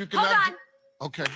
You cannot. Okay.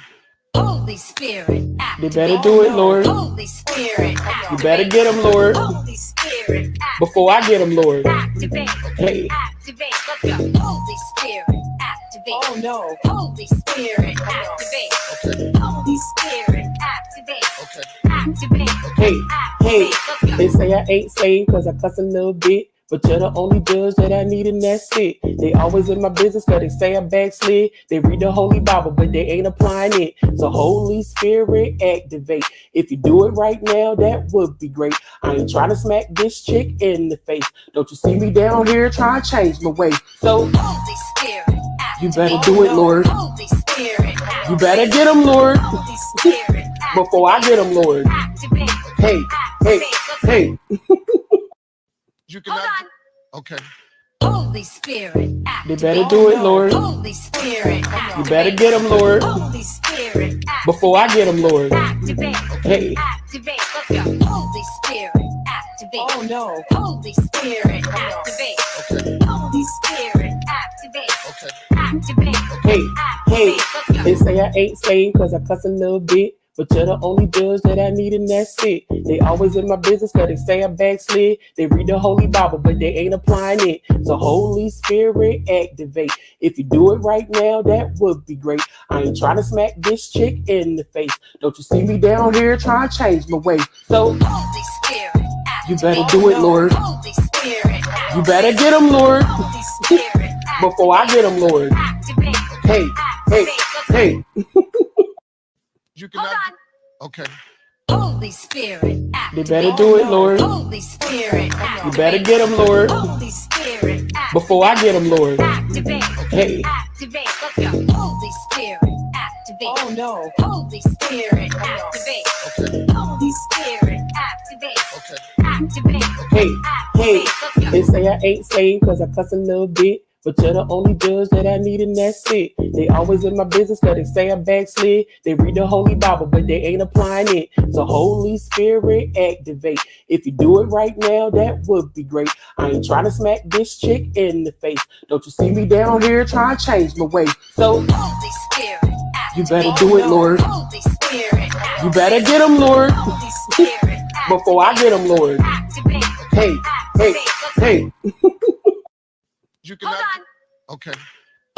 Holy Spirit, They better do it, Lord. Holy Spirit, You better get them, Lord. Holy Spirit, Before I get them, Lord. activate. Hey. Activate. Let's go. Holy Spirit, activate. Oh no. Holy Spirit, activate. Okay. Holy Spirit, activate. Okay. Activate. Hey, hey, Let's go. they say I ain't saved cause I cuss a little bit. But you're the only judge that I need and that's it. They always in my business cause they say I backslid. They read the Holy Bible but they ain't applying it. So Holy Spirit activate. If you do it right now, that would be great. I ain't trying to smack this chick in the face. Don't you see me down here trying to change my way. So Holy Spirit, you better do it, Lord. Holy Spirit, You better get them, Lord. Holy Spirit, Before I get them, Lord. activate. Hey, hey, hey. You cannot. Okay. Holy Spirit, They activate. better do it, Lord. Holy Spirit, You better get them, Lord. Holy Spirit, Before I get them, Lord. activate. Hey. Activate. Let's go. Holy Spirit, activate. Oh no. Holy Spirit, activate. Okay. Holy Spirit, activate. Okay. Activate. Hey, hey, Let's go. they say I ain't saved cause I cuss a little bit. But you're the only judge that I need and that's it. They always in my business cause they say I backslid. They read the Holy Bible but they ain't applying it. So Holy Spirit activate. If you do it right now, that would be great. I ain't trying to smack this chick in the face. Don't you see me down here trying to change my way. So Holy Spirit, you activate. better do it, Lord. Holy Spirit, You better get them, Lord. Holy Spirit, Before I get them, Lord. activate. Hey, hey, hey. You cannot. Okay. Holy Spirit, They activate. better do it, Lord. Holy Spirit, You better get them, Lord. Holy Spirit, Before I get them, Lord. activate. Hey. Activate. Let's go. Holy Spirit, activate. Oh no. Holy Spirit, activate. Okay. Holy Spirit, activate. Okay. Activate. Hey, hey, Let's go. they say I ain't saved cause I cuss a little bit. But you're the only judge that I need and that's it. They always in my business cause they say I backslid. They read the Holy Bible but they ain't applying it. So Holy Spirit activate. If you do it right now, that would be great. I ain't trying to smack this chick in the face. Don't you see me down here trying to change my way. So Holy Spirit, you better do it, Lord. Holy Spirit, You better get them, Lord. Holy Spirit, Before I get them, Lord. activate. Hey, hey, hey. You cannot. Okay.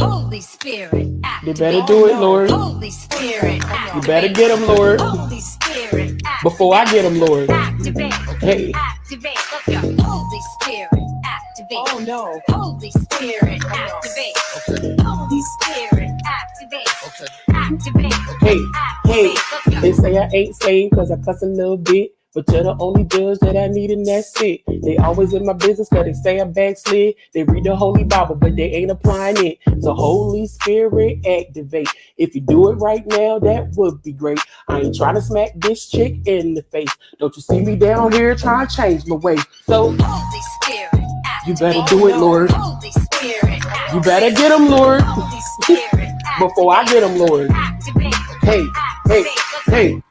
Holy Spirit, They activate. better do it, Lord. Holy Spirit, You better get them, Lord. Holy Spirit, Before I get them, Lord. activate. Hey. Activate. Let's go. Holy Spirit, activate. Oh no. Holy Spirit, activate. Okay. Holy Spirit, activate. Okay. Activate. Hey, hey, Let's go. they say I ain't saved cause I cuss a little bit. But you're the only judge that I need and that's it. They always in my business cause they say I backslid. They read the Holy Bible but they ain't applying it. So Holy Spirit activate. If you do it right now, that would be great. I ain't trying to smack this chick in the face. Don't you see me down here trying to change my way. So Holy Spirit, you better do it, Lord. Holy Spirit, You better get them, Lord. Holy Spirit, Before I get them, Lord. activate. Hey, hey, hey.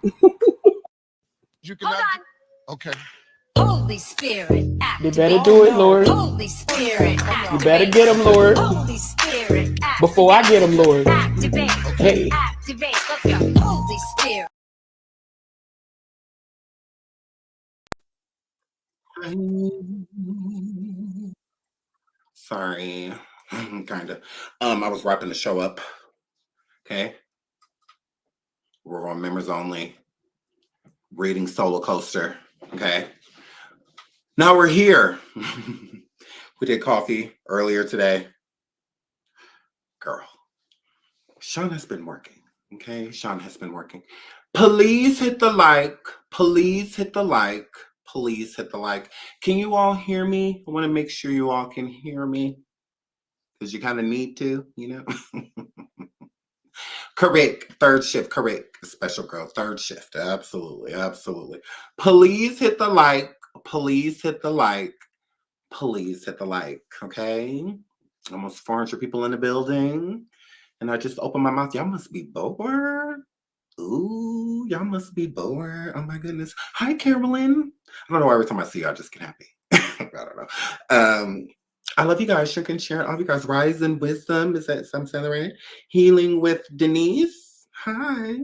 You cannot. Okay. Holy Spirit, They activate. better do it, Lord. Holy Spirit, You better get them, Lord. Holy Spirit, Before I get them, Lord. activate. Hey. Activate. Let's go. Holy Spirit. Sorry, kind of. I was wrapping the show up. Okay, we're on members only. Reading Solar Coaster. Okay, now we're here. We did coffee earlier today. Girl, Sean has been working. Okay, Sean has been working. Please hit the like. Please hit the like. Please hit the like. Can you all hear me? I want to make sure you all can hear me. Because you kind of need to, you know. Correct. Third shift. Correct. Special girl. Third shift. Absolutely. Absolutely. Please hit the like. Please hit the like. Please hit the like. Okay. Almost 400 people in the building. And I just opened my mouth. Y'all must be bored. Ooh, y'all must be bored. Oh my goodness. Hi, Carolyn. I don't know why every time I see you, I just get happy. I don't know. I love you guys. Share and share. All you guys. Rise in wisdom. Is that some saying right? Healing with Denise. Hi.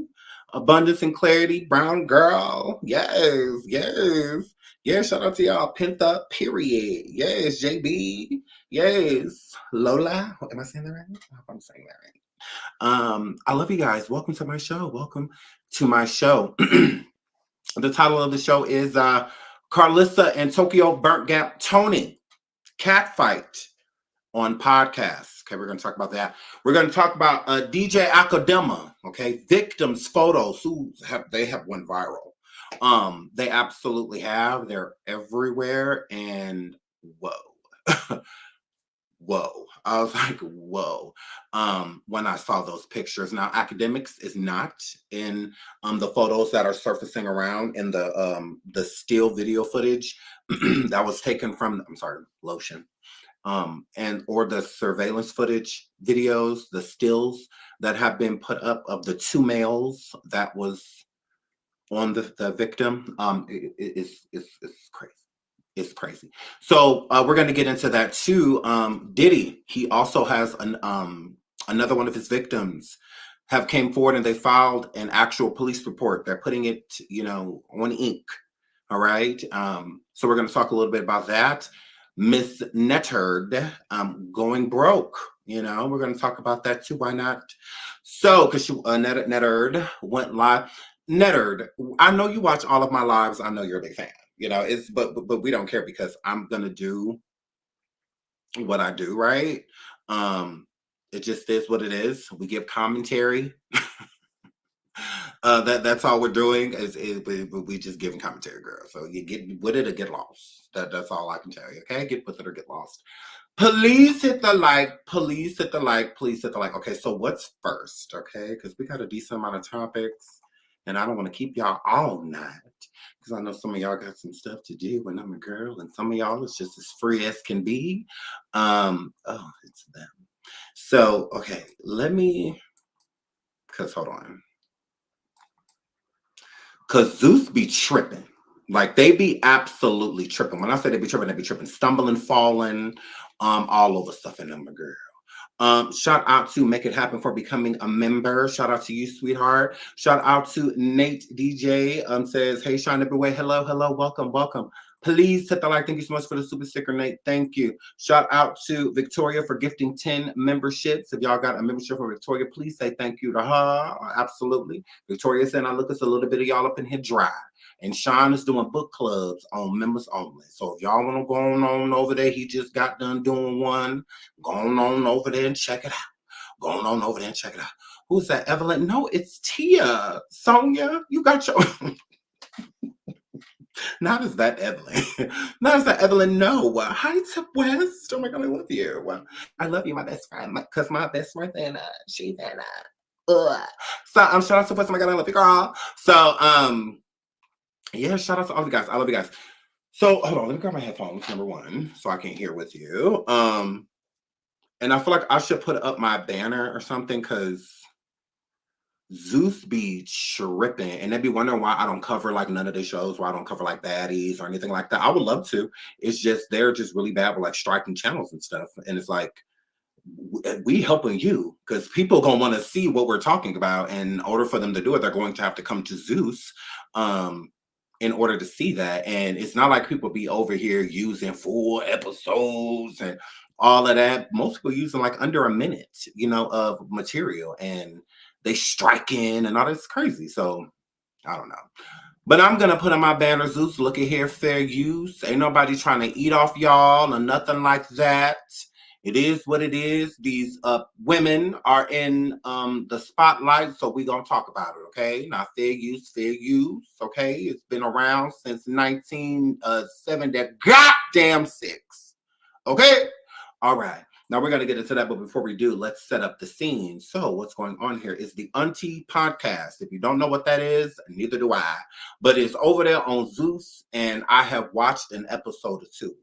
Abundance and clarity. Brown girl. Yes. Yes. Yes. Shout out to y'all. Pent up. Period. Yes. JB. Yes. Lola. Am I saying that right? I hope I'm saying that right. I love you guys. Welcome to my show. Welcome to my show. The title of the show is Karlissa and Tokyo Burnt Gap Toni Catfight on podcasts. Okay, we're going to talk about that. We're going to talk about DJ Akademiks. Okay, victims' photos. They have went viral. They absolutely have. They're everywhere, and whoa. Whoa. I was like, whoa. When I saw those pictures. Now, Akademiks is not in the photos that are surfacing around in the still video footage that was taken from, lotion. And or the surveillance footage videos, the stills that have been put up of the two males that was on the victim. It's crazy. It's crazy. So we're going to get into that too. Diddy, he also has another one of his victims have came forward and they filed an actual police report. They're putting it, on ink. All right. So we're going to talk a little bit about that. Miss Netta going broke. We're going to talk about that too. Why not? So, because Netta went live. Netta, I know you watch all of my lives. I know you're a big fan. But we don't care because I'm gonna do what I do, right? It just is what it is. We give commentary. That's all we're doing is we just giving commentary, girl. So you get with it or get lost. That's all I can tell you. Okay, get with it or get lost. Please hit the like. Please hit the like. Please hit the like. Okay, so what's first? Okay, because we got a decent amount of topics, and I don't want to keep y'all all night. Because I know some of y'all got some stuff to do when I'm a girl, and some of y'all is just as free as can be. It's them. So, okay, hold on. Because Zeus be tripping. Like, they be absolutely tripping. When I say they be tripping, stumbling, falling, all over stuff in them, a girl. Shout out to Make It Happen for becoming a member. Shout out to you, sweetheart. Shout out to Nate DJ. Says, hey, SeanDavieWay. Hello. Welcome. Please hit the like. Thank you so much for the super sticker, Nate. Thank you. Shout out to Victoria for gifting 10 memberships. If y'all got a membership for Victoria, please say thank you to her. Absolutely. Victoria said, I look at a little bit of y'all up in here dry. And Sean is doing book clubs on members only. So if y'all want to go on over there, he just got done doing one. Go on over there and check it out. Who's that, Evelyn? No, it's Tia. Sonia, you got your... Not as that, Evelyn. No. Hi, Tip West. Oh my God, I love you. I love you, my best friend. Because my best friend, she's Anna. So shout out to West. Oh my God, I love you, girl. So, yeah, shout out to all of you guys. I love you guys. So hold on, let me grab my headphones, number one, so I can hear with you. And I feel like I should put up my banner or something because Zeus be tripping, and they be wondering why I don't cover like none of the shows, why I don't cover like baddies or anything like that. I would love to. It's just they're just really bad with like striking channels and stuff. And it's like we helping you because people gonna want to see what we're talking about. And in order for them to do it, they're going to have to come to Zeus. In order to see that. And it's not like people be over here using full episodes and all of that. Most people using like under a minute, of material, and they strike in and all that's crazy. So I don't know. But I'm going to put on my banner, Zeus, look at here, fair use. Ain't nobody trying to eat off y'all or nothing like that. It is what it is. These women are in the spotlight, so we're going to talk about it, okay? Now, fair use, okay? It's been around since 1970, that goddamn 6, okay? All right. Now, we're going to get into that, but before we do, let's set up the scene. So what's going on here is the Auntie Podcast. If you don't know what that is, neither do I. But it's over there on Zeus, and I have watched an episode or two.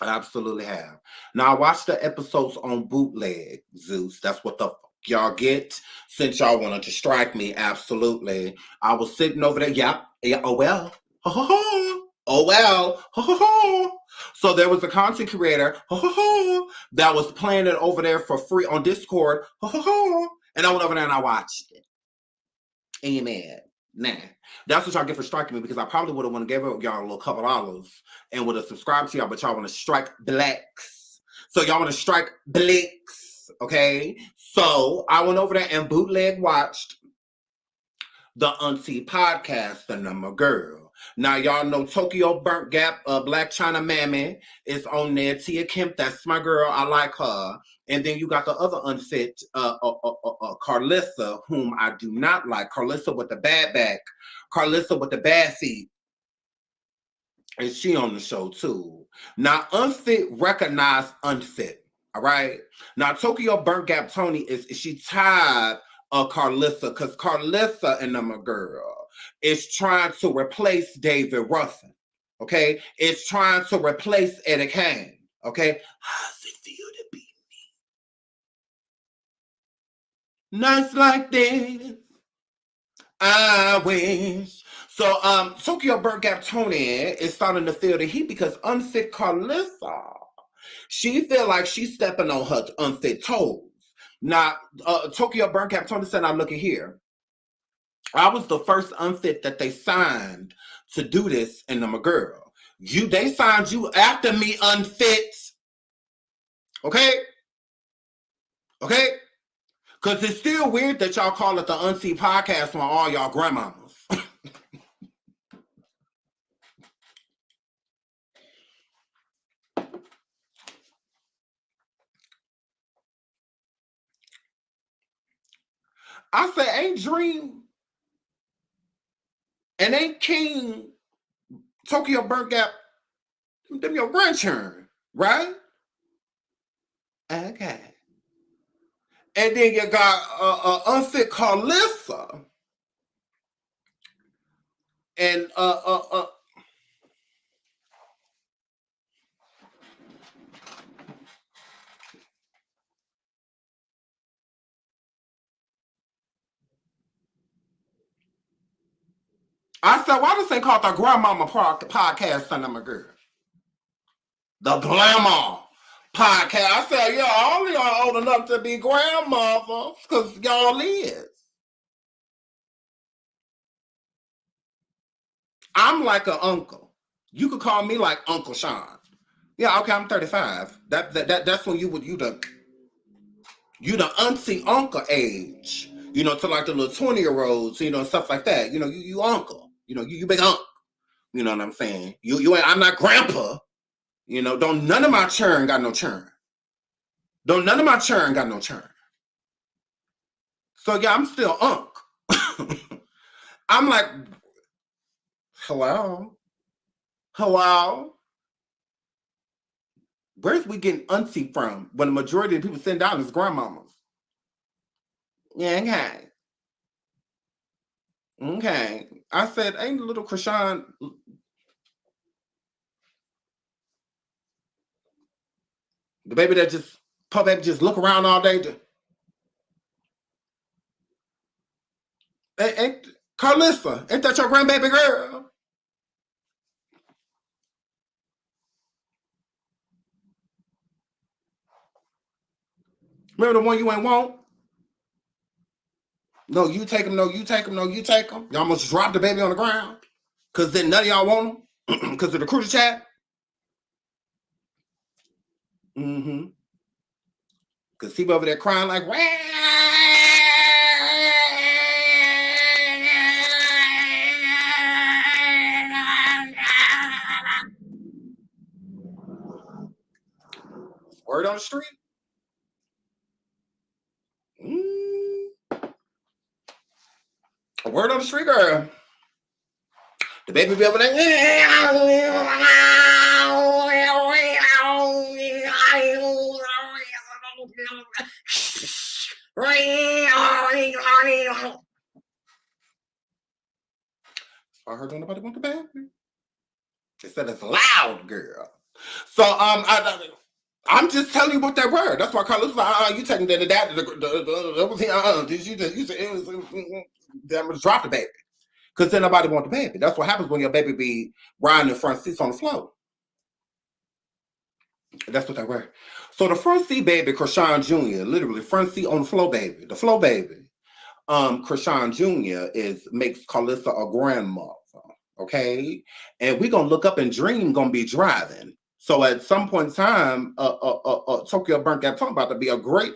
I absolutely have. Now, I watched the episodes on bootleg, Zeus. That's what the fuck y'all get. Since y'all wanted to strike me, absolutely. I was sitting over there. Yeah. Oh, well. Oh, well. So there was a content creator that was playing it over there for free on Discord. And I went over there and I watched it. Amen. Nah. That's what y'all get for striking me, because I probably would have want to give y'all a little couple dollars and would have subscribed to y'all, but y'all want to strike blacks. So y'all want to strike blicks. Okay. So I went over there and bootleg watched the Auntie podcast, The Number Girl. Now, y'all know Tokyo Burnt Gap, Black China Mammy is on there. Tia Kemp, that's my girl. I like her. And then you got the other unfit, Karlissa, whom I do not like. Karlissa with the bad back. Karlissa with the bad feet. And she on the show, too. Now, unfit recognize unfit. All right? Now, Tokyo Burnt Gap Toni, she tied Karlissa, because Karlissa and Number Girl is trying to replace David Ruffin. Okay? It's trying to replace Eddie Kane. Okay? How's it feel to be me? Nights like this, I wish. So Tokyo Burnt Gap Toni is starting to feel the heat because unfit Karlissa, she feel like she's stepping on her unfit toes. Now, Tokyo Burnt Gap Toni said, now look at here. I was the first unfit that they signed to do this in Number Girl. They signed you after me, unfit. Okay? Okay? Because it's still weird that y'all call it the Auntie Podcast on all y'all grandmamas. I say, ain't Dream and ain't King Tokyo Burnt Gap, them your grandchildren, right? Okay. And then you got unfit Karlissa. And I said, why this ain't called the Grandmama Podcast, Son of My Girl? The Glamour Podcast. I said, yeah, all of y'all old enough to be grandmothers, because y'all is. I'm like an uncle. You could call me like Uncle Sean. Yeah, okay, I'm 35. That's when you the auntie uncle age. You know, to like the little 20-year-olds, you know, stuff like that. You know, you uncle. You know, you big uncle. You know what I'm saying? You ain't, I'm not grandpa. You know, don't none of my churn got no churn. Don't none of my churn got no churn. So yeah, I'm still unk. I'm like, hello? Where's we getting auntie from when the majority of the people sitting down is grandmamas? Yeah, okay. Okay. I said, ain't little Krishan, the baby that just, pup baby just look around all day. Ain't Karlissa, ain't that your grandbaby girl? Remember the one you ain't want? No, you take him, no, you take him, no, you take him. You almost dropped the baby on the ground. Because then none of y'all want him. Because of the cruiser chat. Mm-hmm. Because he over there crying like, wah! Word on the street. A word on the street, girl. The baby be over there. I heard nobody want the baby. They said it's loud, girl. So I'm just telling you what they were. That's why Karlissa was like, you taking the dad, I'm gonna drop the baby. Because then nobody want the baby. That's what happens when your baby be riding in front seats on the floor. That's what they were. So the front seat baby, Krishan Jr., literally front seat on the flow baby. The flow baby. Krishan Jr. makes Karlissa a grandmother. Okay. And we're gonna look up and Dream gonna be driving. So at some point in time, Tokyo Burnt Gap talking about to be a grand.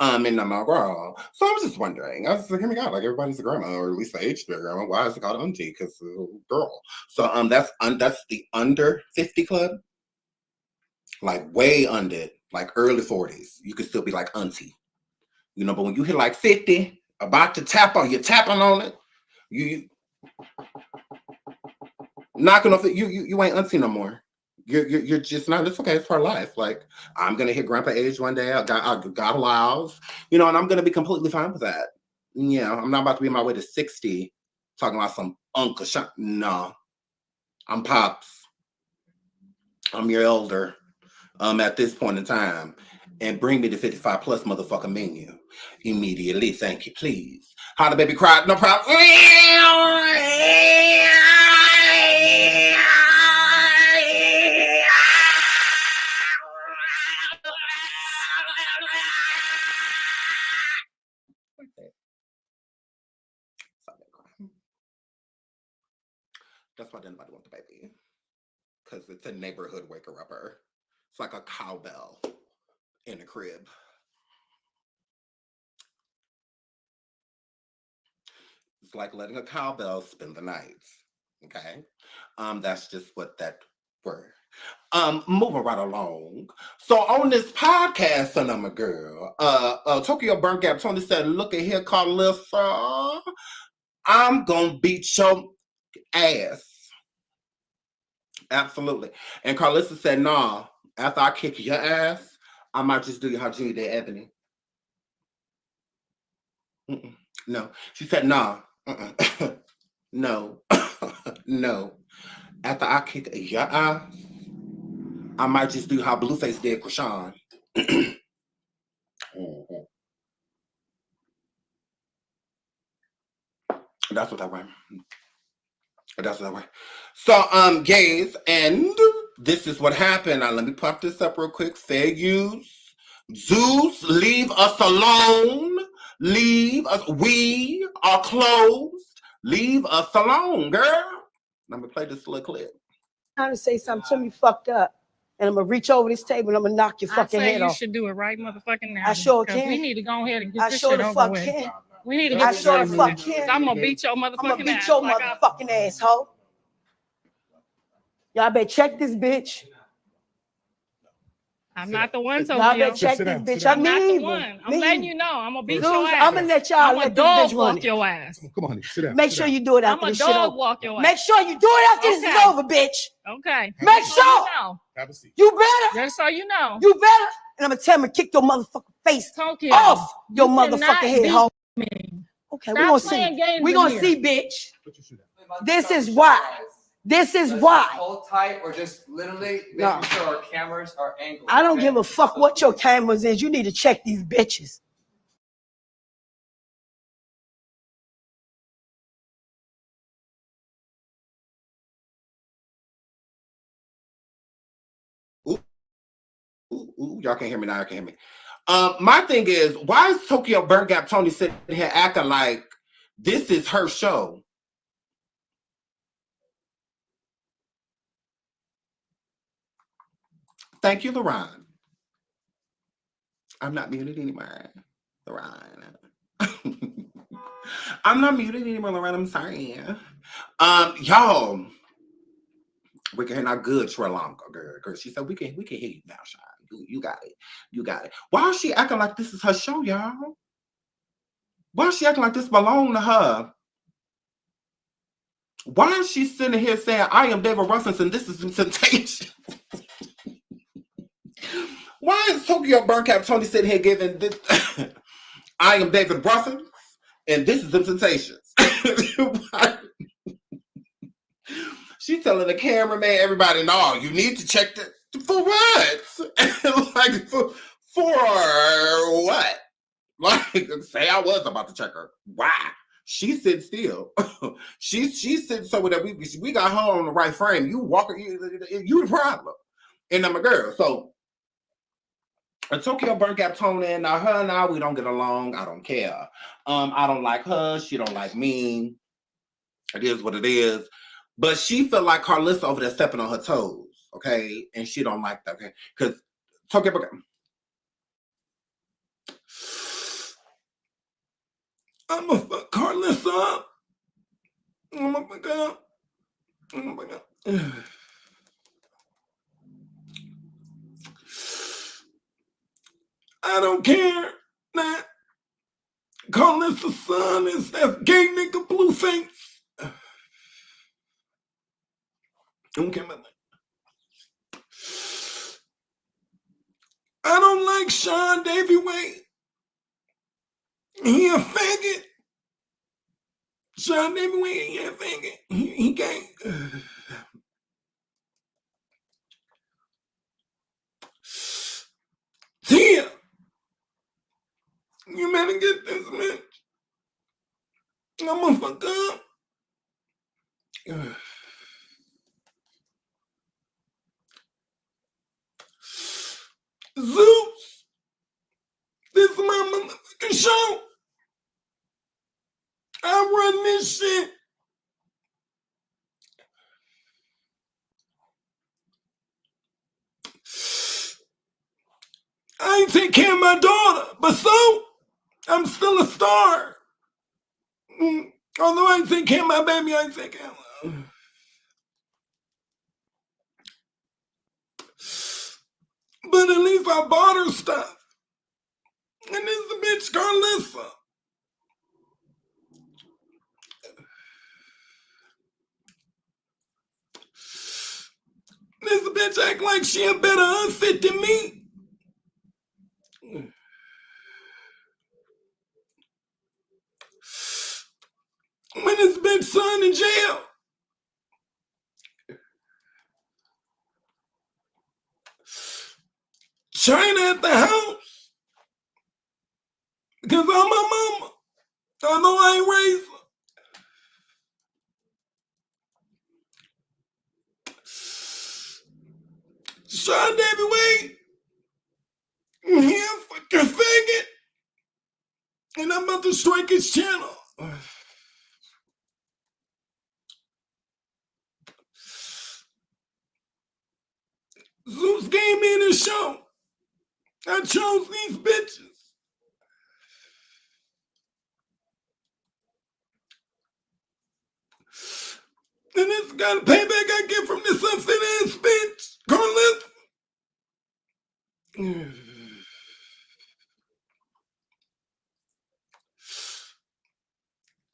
And my girl. So I was just wondering. I was like, oh my God, like everybody's a grandma, or at least the age their grandma. Why is it called auntie? Because girl. So that's the under 50 club. Like way under, like early 40s. You could still be like auntie. You know, but when you hit like 50, about to tap on, you're tapping on it, you knocking off it, you ain't auntie no more. You're just not. It's okay. It's part of life. Like I'm gonna hit grandpa age one day. God allows, you know, and I'm gonna be completely fine with that. Yeah, I'm not about to be on my way to 60, talking about some Uncle Sean. No, I'm pops. I'm your elder. At this point in time, and bring me the 55 plus motherfucker menu immediately. Thank you, please. How the baby cried? No problem. That's why nobody want the baby, because it's a neighborhood waker upper. It's like a cowbell in a crib. It's like letting a cowbell spend the night. Okay. That's just what that word. Moving right along. So on this podcast, son of a girl, Tokyo Burnt Gap Toni said, look at here, Karlissa. I'm gonna beat your ass. Absolutely. And Karlissa said, nah, after I kick your ass, I might just do how Junior did Ebony. No. She said, nah. No. No. After I kick your ass, I might just do how Blueface did Krishan. That's what I went. That's what I went. So, gays, and this is what happened. Now, let me pop this up real quick. Fair use. Zeus, leave us alone. Leave us. We are closed. Leave us alone, girl. Let me play this little clip. Trying to say something to me fucked up, and I'm gonna reach over this table and I'm gonna knock your fucking head off. You should do it right motherfucking now. I sure can. We need to go ahead and get I this sure shit the over fuck with. can. We need to get I this sure shit the over fuck with. can. I'm gonna beat your motherfucking I'm gonna beat ass. your like motherfucking asshole. Y'all better check this bitch. I'm not the one, Y'all Tokyo. better check this bitch. I'm not the one. I'm letting you know. I'm gonna beat your ass. I'm gonna let y'all I'm let a this dog bitch run walk it. your ass. Come on, honey. Sit down. Make sure you do it I'm after a this shit dog over. walk your ass. Make sure you do it after this is Okay. over, bitch. Okay. Make Just so sure. you know. Have a seat. You better. Just so you know. You better. And I'm gonna tell him to kick your motherfucking face Tokyo, off your you motherfucking cannot head, beat hoe. me. Okay, Stop we're gonna playing see. games We're in gonna here. see, bitch. Put your shoe down. This is why. This is why. Hold tight or just literally making No. sure our cameras are angled. I don't okay? give a fuck what your cameras is. You need to check these bitches. Ooh, y'all can't hear me now. Y'all can hear me. My thing is, why is Tokyo Burnt Gap Toni sitting here acting like this is her show? Thank you, Lauren. I'm not muted anymore, Lauren. I'm not muted anymore, Lauren. I'm sorry. Y'all, we can hear not good Sri Lanka, girl. She said we can hear you now, Sean. You got it. You got it. Why is she acting like this is her show, y'all? Why is she acting like this belongs to her? Why is she sitting here saying, I am David Ruffins and this is Temptation? Why is Tokyo Burnt Gap Toni sitting here giving this? I am David Ruffins and this is the Temptations. She's telling the cameraman, everybody, no, you need to check that. For what? Like, for what? Like, say I was about to check her. Why? She sits still. she sits so that we got her on the right frame. You walk, you the problem. And I'm a girl. So Tokyo burnt gap Toni. Now her and I, we don't get along. I don't care. I don't like her. She don't like me. It is what it is. But she felt like Karlissa over there stepping on her toes. Okay. And she don't like that. Okay. Because Tokyo burnt gap. I'm gonna fuck Karlissa up. I'm gonna fuck up. I'm gonna fuck up. I don't care that Karlissa's son is that gay nigga Blueface. I don't care about that. I don't like SeanDavieWay. He a faggot. SeanDavieWay, he a faggot. He gay. Tia, you better get this bitch. I'm gonna fuck up. Zeus, this is my motherfucking show. I run this shit. I ain't take care of my daughter, but so I'm still a star. Although I ain't take care of my baby, I ain't take care of her. But at least I bought her stuff. And this is the bitch Karlissa. This bitch act like she a better outfit than me. When this bitch son in jail. China at the house. Because I'm my mama. Although I ain't raised her. SeanDavieWay. He a fucking faggot. And I'm about to strike his channel. Zeus gave me the show. I chose these bitches. And this got a payback I get from this unfit ass bitch, Karlissa.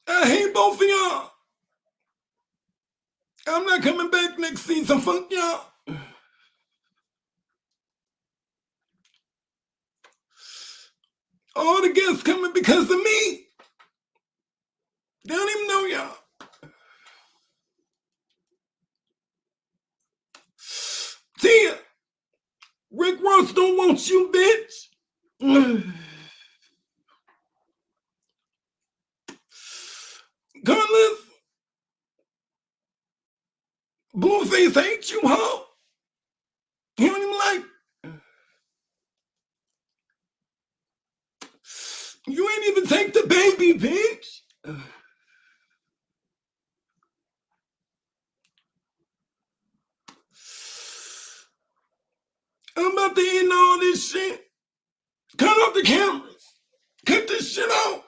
I hate both of y'all. I'm not coming back next season. Fuck y'all. All the guests coming because of me. They don't even know y'all. Tia, Rick Ross don't want you, bitch. Karlissa, Blueface hates you, huh? He don't even like. You ain't even take the baby, bitch. I'm about to end all this shit. Cut off the cameras. Cut this shit off.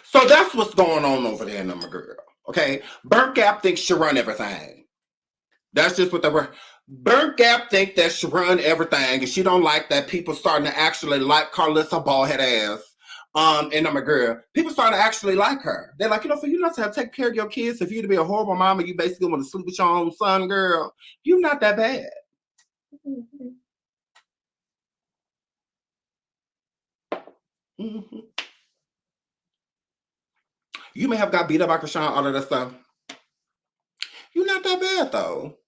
So that's what's going on over there, number girl. Okay? Burnt Gap thinks she run everything. That's just what the Burnt Gap think that she run everything, and she don't like that people starting to actually like Karlissa bald head ass. And I'm a girl. People starting to actually like her. They're like, you know, for you not to have take care of your kids, if you to be a horrible mama, you basically want to sleep with your own son, girl. You're not that bad. Mm-hmm. You may have got beat up by Krishan, all of that stuff. You're not that bad though.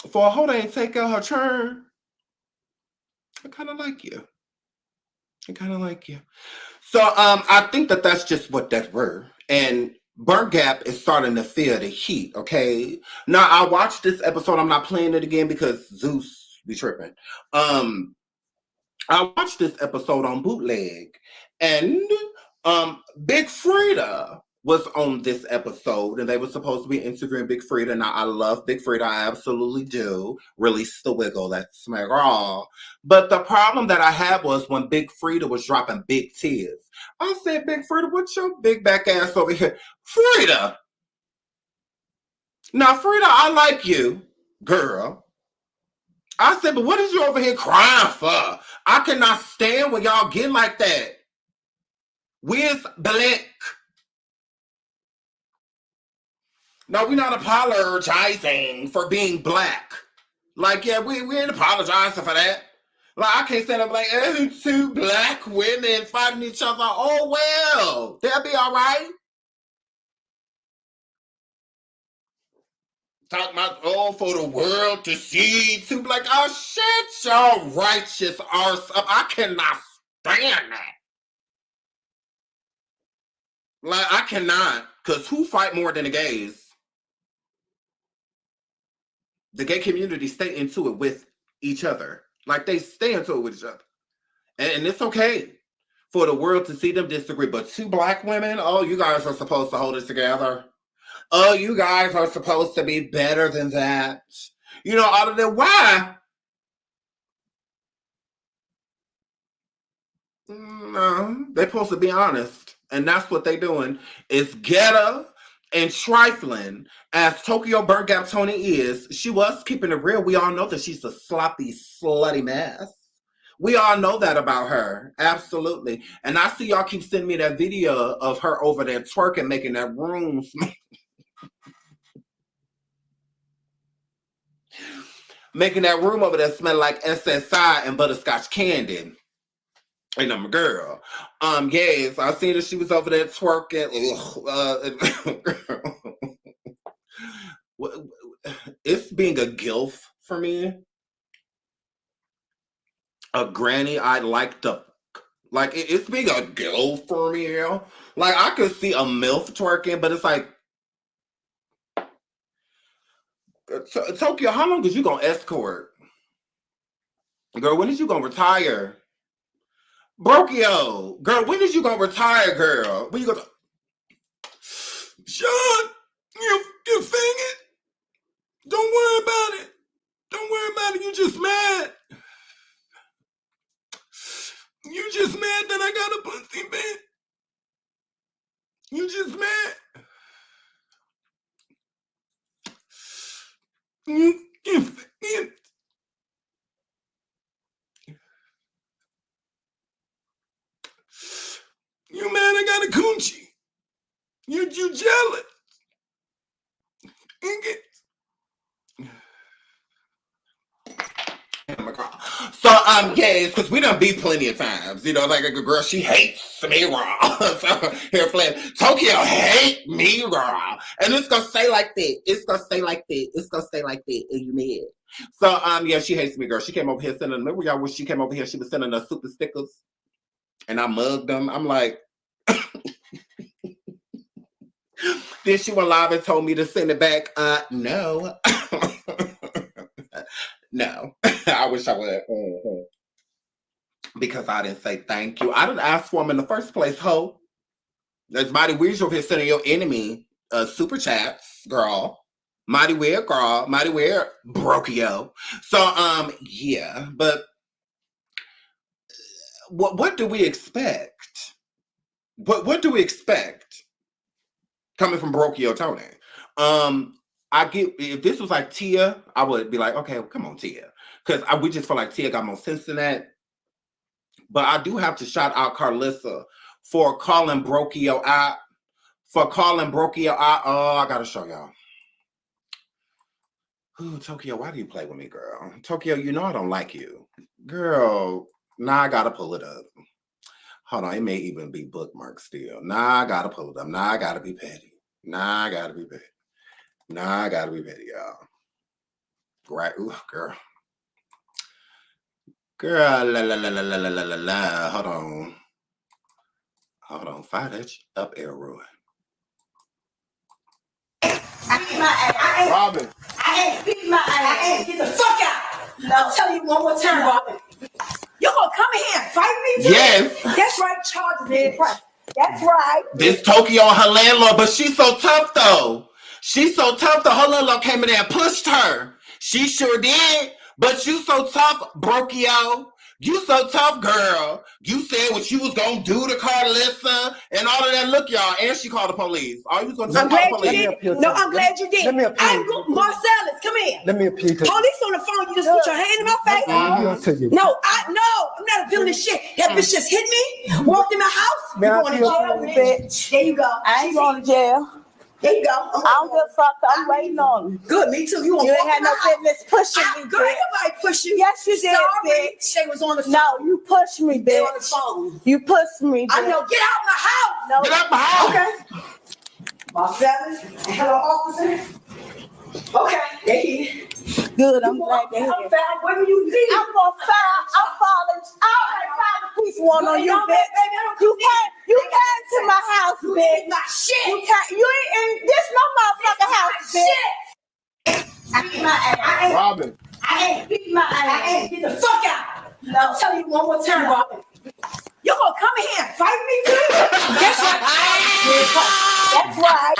For a hoe that ain't take care of her churn, I kind of like you. I kind of like you. So I think that that's just what that were. And Burn Gap is starting to feel the heat, okay? Now, I watched this episode. I'm not playing it again because Zeus be tripping. I watched this episode on bootleg, and Big Frida was on this episode, and they were supposed to be interviewing Big Frida. Now, I love Big Frida. I absolutely do. Release the wiggle. That's my girl. But the problem that I had was when Big Frida was dropping big tears. I said, Big Frida, what's your big back ass over here? Frida. Now, Frida, I like you, girl. I said, but what is you over here crying for? I cannot stand when y'all get like that. Where's Black? No, we're not apologizing for being black. Like, yeah, we ain't apologizing for that. Like, I can't stand up like, oh, two black women fighting each other. Oh, well, they'll be all right. Talking about, oh, for the world to see two black, oh, shit your righteous arse up. I cannot stand that. Like, I cannot, because who fight more than the gays? The gay community stay into it with each other. Like, they stay into it with each other. And it's okay for the world to see them disagree. But two black women, oh, you guys are supposed to hold it together. Oh, you guys are supposed to be better than that. You know, other than why? No, they're supposed to be honest. And that's what they're doing. It's ghetto and trifling as Tokyo Burnt Gap Toni is. She was keeping it real. We all know that she's a sloppy, slutty mess. We all know that about her. Absolutely. And I see y'all keep sending me that video of her over there twerking, making that room making that room over there smell like SSI and butterscotch candy. And I'm a girl. Yes, I seen that she was over there twerking. It's being a gilf for me. A granny I like to, like, it's being a gilf for me, you know? Like, I could see a MILF twerking, but it's like, Tokyo, how long is you gonna escort? Girl, when is you gonna retire? Brokio, girl, when is you gonna retire, girl? When you gonna... Sean, you faggot. Don't worry about it. Don't worry about it. You just mad. You just mad that I got a pussy, man. You just mad. You mad I got a coochie. You jealous. So yes, because we done beat plenty of times. You know, like a girl, she hates me raw. So here, Flynn, Tokyo hate me raw, and it's gonna stay like that. It's gonna stay like that. It's gonna stay like that. And you mad? So yeah, she hates me, girl. She came over here sending. Remember y'all when she came over here? She was sending us super stickers, and I mugged them. I'm like. Then she went live and told me to send it back. No. No. I wish I would. Because I didn't say thank you. I didn't ask for them in the first place, ho. There's mighty weird over here sending your enemy super chats, girl. Mighty weird, girl. Mighty weird, brokio. So, yeah. But what do we expect? What do we expect? Coming from Brokio Toni. I get, if this was like Tia, I would be like, okay, well, come on, Tia. Because we just feel like Tia got more sense than that. But I do have to shout out Karlissa for calling Brokio out. Oh, I gotta show y'all. Ooh, Tokyo, why do you play with me, girl? Tokyo, you know I don't like you. Girl, now I gotta pull it up. Hold on, it may even be bookmarked still. Nah, I gotta pull it up. Nah, I gotta be petty. Nah, I gotta be petty, y'all. Right, ooh, girl. Girl, la. Hold on. Hold on, fire that up, Elroy. Robin. I ain't beat my ass. I ain't. Get the fuck out. No. I'll tell you one more time, Robin. You gonna come in here and fight me? Too? Yes. That's right, charges in price. That's right. This Tokyo on her landlord, but she's so tough though. She's so tough though. Her landlord came in there and pushed her. She sure did. But you so tough, Brokio. You so tough, girl. You said what you was gonna do to Karlissa and all of that. Look, y'all, and she called the police. All you was gonna do I'm was call glad the you police. did. No, I'm glad you did. Let me appeal. I'm good. Marcellus, come here. Let me appeal to you. Police on the phone. You just put your hand in my face. Appeal to you. No, I'm not appealing this shit. That bitch just hit me. Walked in my house. May You I going to appeal jail, to you, bitch? There you go. I ain't going to jail. There you go. I don't give a fuck. I'm waiting on you. Good, me too. You You ain't had no business pushing me, Girl, bitch. ain't nobody push you. Yes, you did, Sorry, bitch. they was on the phone. No, you pushed me, They on the bitch. phone. You pushed me, bitch. I know. Get out my house. No. Get out my house. Okay. Marcellus. Hello, officer. Okay. They here. Good, I'm glad they're I'm here. fine. Where will you leave? I'm gonna file. I'm filing. I filed a piece one on you, bitch. You came to my house, bitch. My shit. You ain't in this no motherfucking house, bitch. I beat my ass. I ain't. Robin. I ain't beat my ass. I ain't. Get the fuck out. No. I'll tell you one more time, Robin. You gonna come in here and fight me, too? That's right. That's right.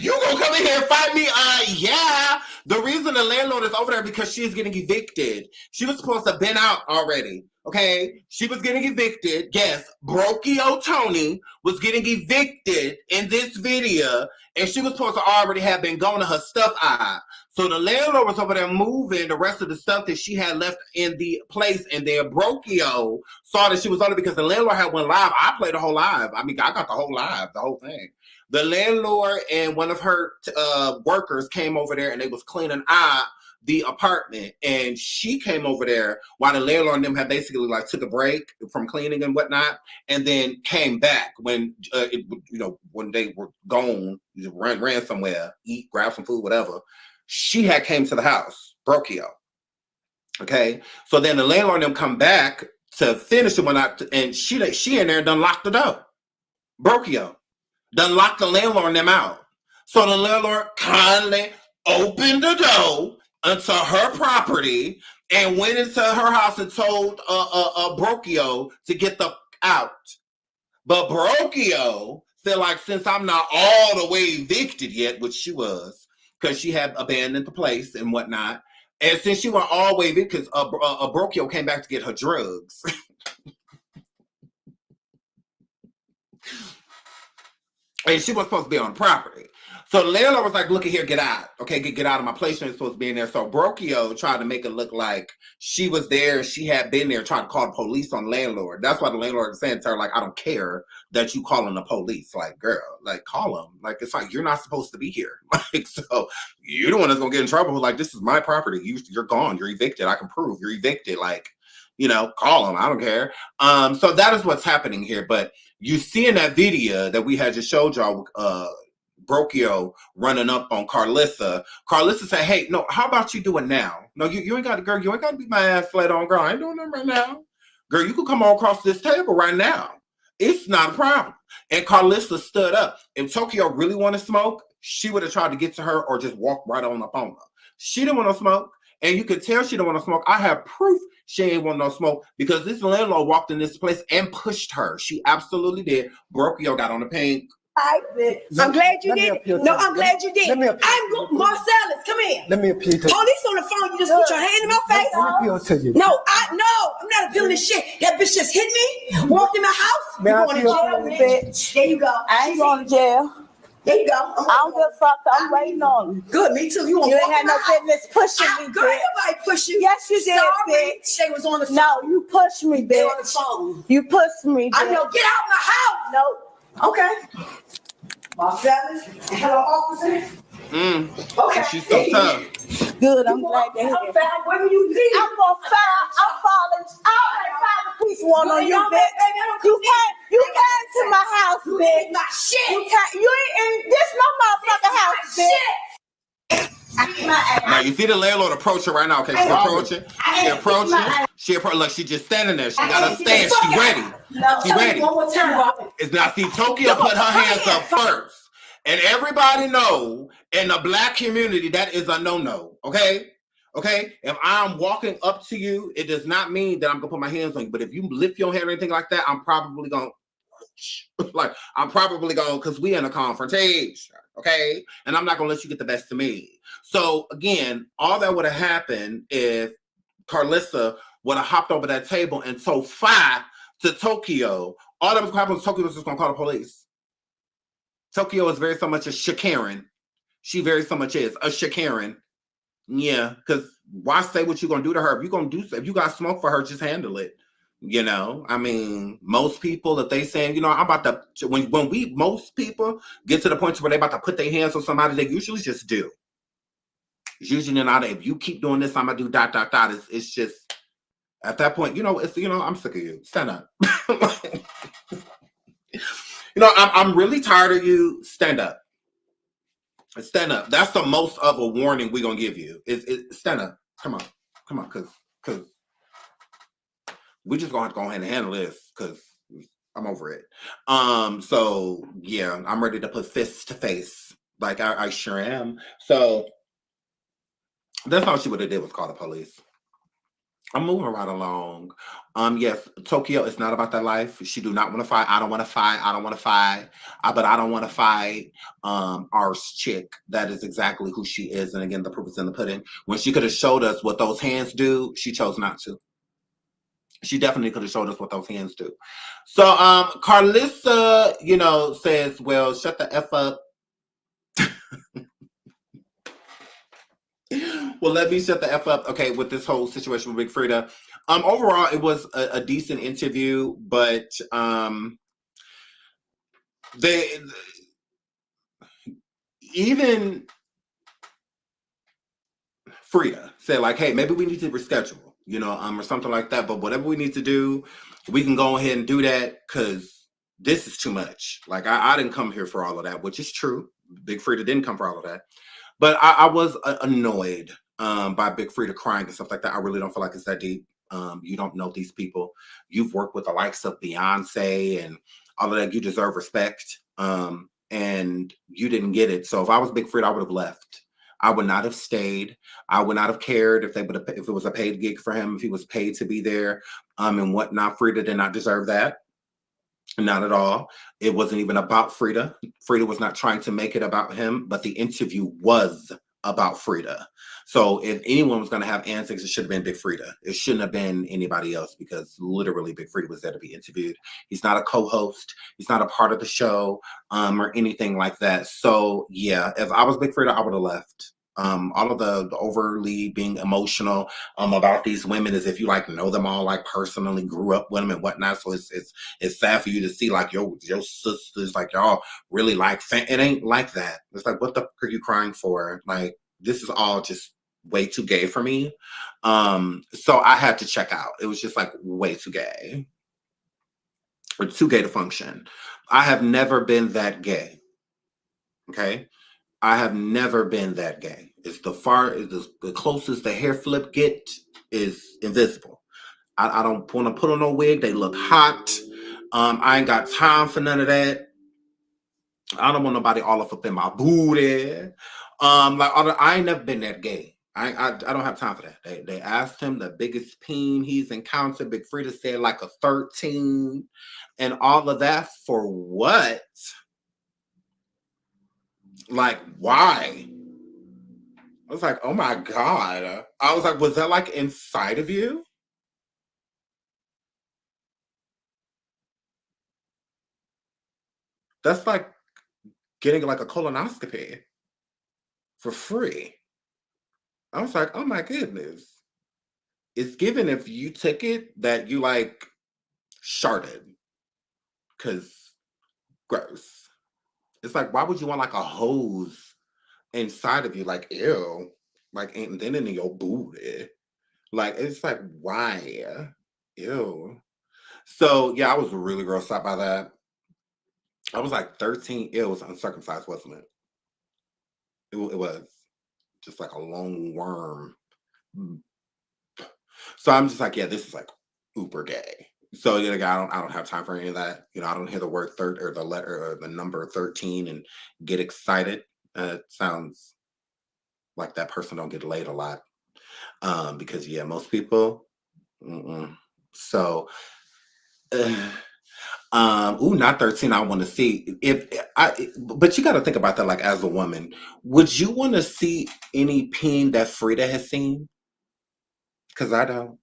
You gonna come in here and fight me? Yeah. The reason the landlord is over there because she's getting evicted. She was supposed to have been out already. Okay, she was getting evicted. Yes, Brokio Toni was getting evicted in this video, and she was supposed to already have been going to her stuff out. So the landlord was over there moving the rest of the stuff that she had left in the place, and then Brokio saw that she was on it because the landlord had went live. I played the whole live. I mean, I got the whole live, the whole thing. The landlord and one of her workers came over there, and they was cleaning out the apartment, and she came over there while the landlord and them had basically like took a break from cleaning and whatnot, and then came back when when they were gone, ran somewhere, eat, grab some food, whatever. She had came to the house, Brokio. Okay, so then the landlord and them come back to finish the one out, and she in there done locked the door. Brokio done locked the landlord and them out. So the landlord kindly opened the door onto her property and went into her house and told Brokio to get the out. But Brokio said, like, since I'm not all the way evicted yet, which she was, because she had abandoned the place and whatnot, and since she went all the way evicted, because Brokio came back to get her drugs. And she was supposed to be on property. So the landlord was like, look at here, get out. Okay, get out of my place. You're supposed to be in there. So Brokio tried to make it look like she was there. She had been there trying to call the police on the landlord. That's why the landlord is saying to her, like, I don't care that you calling the police. Like, girl, like, call them. Like, it's like, you're not supposed to be here. Like, so you're the one that's going to get in trouble. Like, this is my property. You're gone. You're evicted. I can prove you're evicted. Like, call them. I don't care. So that is what's happening here. But you see in that video that we had just showed y'all, Brokio running up on Karlissa. Karlissa said, hey, no, how about you do it now? No, you ain't got to, girl, you ain't got to beat my ass flat on, girl. I ain't doing that right now. Girl, you can come all across this table right now. It's not a problem. And Karlissa stood up. If Tokyo really wanted to smoke, she would have tried to get to her or just walk right on up on her. She didn't want to smoke. And you could tell she didn't want to smoke. I have proof she ain't want no smoke because this landlord walked in this place and pushed her. She absolutely did. Brokio got on the paint. I'm glad you did. No, I'm glad you did. I'm good. Marcellus, come here. Let me appeal to you. Police on the phone. You just put your hand in my face. Let me appeal to you. No, I'm not appealing this shit. That bitch just hit me. Walked in my house. May I You going to jail, appeal? bitch? There you go. I ain't going to jail. There you go. I don't give a fuck. I'm waiting on you. Good, me too. You ain't had no business pushing me, Girl, bitch. ain't nobody push you. Yes, you did, Sorry, bitch. they was on the phone. No, you pushed me, They on the bitch. phone. You pushed me, bitch. I know. Get out my house. No. Okay. Marcellus. Hello, officer. Okay. She's so tough. Good, I'm glad they're here. I'm fine. Where will you leave? I'm gonna file. I'm filing. I'll file a piece one on you, bitch. You came to my house, bitch. My shit. You ain't in this no motherfucking house, bitch. Now you see the landlord approach her right now. Okay, she's approaching. She approaching. Look, she just standing there. She got her stand. She ready. No, She tell ready. me one more time, Robin. It's not, see, Tokyo put her hands up first. And everybody know in the black community that is a no-no. Okay? Okay? If I'm walking up to you, it does not mean that I'm gonna put my hands on you. But if you lift your hand or anything like that, I'm probably gonna because we in a confrontation. Okay? And I'm not gonna let you get the best of me. So again, all that would have happened if Karlissa would have hopped over that table and told fire to Tokyo. All that was gonna happen was Tokyo was just gonna call the police. Tokyo is very so much a Shakaran. She very so much is a Shakaran. Yeah, because why say what you're gonna do to her? If you got smoke for her, just handle it. You know, I mean, most people, if they saying, you know, I'm about to most people get to the point where they about to put their hands on somebody, they usually just do. It's usually not. If you keep doing this, I'm gonna do ... It's just at that point, you know, I'm sick of you. Stand up. I'm really tired of you. Stand up. Stand up. That's the most of a warning we're gonna give you. Is stand up. Come on, because we just gonna have to go ahead and handle this because I'm over it. So yeah, I'm ready to put fists to face. Like I sure am. So that's all she would have did was call the police. I'm moving right along. Yes, Tokyo is not about that life. She do not want to fight. I don't want to fight. But I don't want to fight our chick. That is exactly who she is. And again, the proof is in the pudding. When she could have showed us what those hands do, she chose not to. She definitely could have showed us what those hands do. So Karlissa, says, well, shut the F up. Well, let me shut the F up, okay, with this whole situation with Big Frida. Overall, it was a decent interview, but even Frida said, like, hey, maybe we need to reschedule, or something like that. But whatever we need to do, we can go ahead and do that because this is too much. Like, I didn't come here for all of that, which is true. Big Frida didn't come for all of that. But I was annoyed by Big Frida crying and stuff like that. I really don't feel like it's that deep. You don't know these people. You've worked with the likes of Beyonce and all of that. You deserve respect. And you didn't get it. So if I was Big Frida, I would have left. I would not have stayed. I would not have cared if it was a paid gig for him, if he was paid to be there, and whatnot. Frida did not deserve that. Not at all. It wasn't even about Frida. Frida was not trying to make it about him, but the interview was about Frida. So if anyone was going to have antics, it should have been Big Frida. It shouldn't have been anybody else because literally Big Frida was there to be interviewed. He's not a co-host. He's not a part of the show or anything like that. So yeah, if I was Big Frida, I would have left. All of the overly being emotional about these women as if you know them all personally, grew up with them and whatnot. So it's sad for you to see your sisters y'all really it ain't like that. It's like, what the fuck are you crying for? Like, this is all just way too gay for me. So I had to check out. It was just way too gay. Or too gay to function. I have never been that gay. Okay? I have never been that gay. It's the closest the hair flip get is invisible. I don't want to put on no wig. They look hot. I ain't got time for none of that. I don't want nobody all up in my booty. I ain't never been that gay. I don't have time for that. They asked him the biggest peen he's encountered. Big Frida said a 13, and all of that for what? Why? I was like, oh my God. I was like, was that inside of you? That's like getting a colonoscopy for free. I was like, oh my goodness. It's given if you took it that you sharded. Cause gross. It's why would you want a hose inside of you? Ew. And then in your booty. It's why? Ew. So yeah, I was really grossed out by that. I was 13. It was uncircumcised, wasn't it? It was just a lone worm. So I'm just yeah, this is uber gay. So you know, I don't have time for any of that. You know, I don't hear the word third or the letter or the number 13 and get excited. It sounds like that person don't get laid a lot. Because yeah, most people. Mm-mm. So, not 13. I want to see but you got to think about that. Like as a woman, would you want to see any peen that Frida has seen? Because I don't.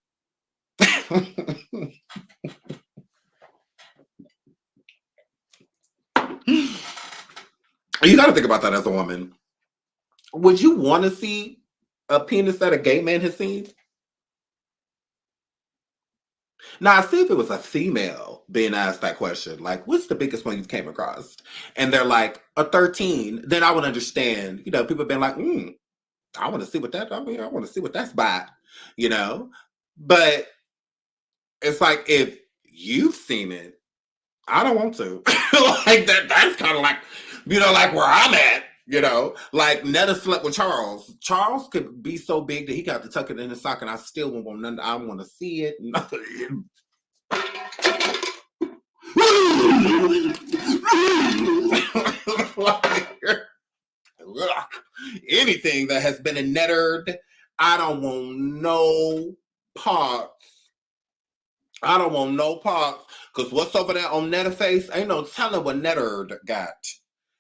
You got to think about that as a woman. Would you want to see a penis that a gay man has seen? Now, I see if it was a female being asked that question, like, what's the biggest one you came across? And they're like, a 13, then I would understand. You know, people being like, I want to see what that, I want to see what that's by, you know? But it's like, if you've seen it, I don't want to. Like, that's kind of like, you know, like where I'm at. You know, like Netta slept with Charles. Charles could be so big that he got to tuck it in his sock, and I still won't want none. I want to see it. Anything that has been nettered, I don't want no parts. I don't want no parts. Because what's over there on Netta face, ain't no telling what nettered got.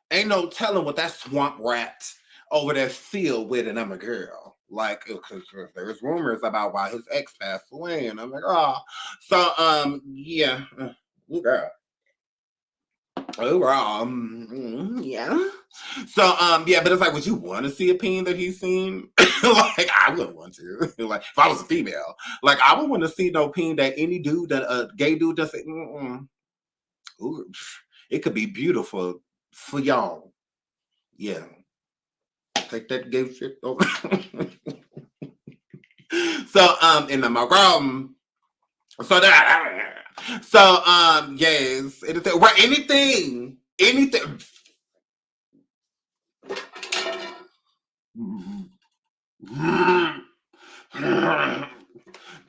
Ain't no telling what that swamp rat over there filled with, and I'm a girl. Like, because there's rumors about why his ex passed away, and I'm like, oh. So, yeah. Ooh, girl. Overall, yeah. So, yeah, but it's like, would you want to see a peen that he's seen? Like, I wouldn't want to. Like, if I was a female, like, I would want to see no peen that any dude, that a gay dude does say, ooh, it could be beautiful for y'all. Yeah. Take that gay shit over. So, in the magram. So that. So, yes. Anything.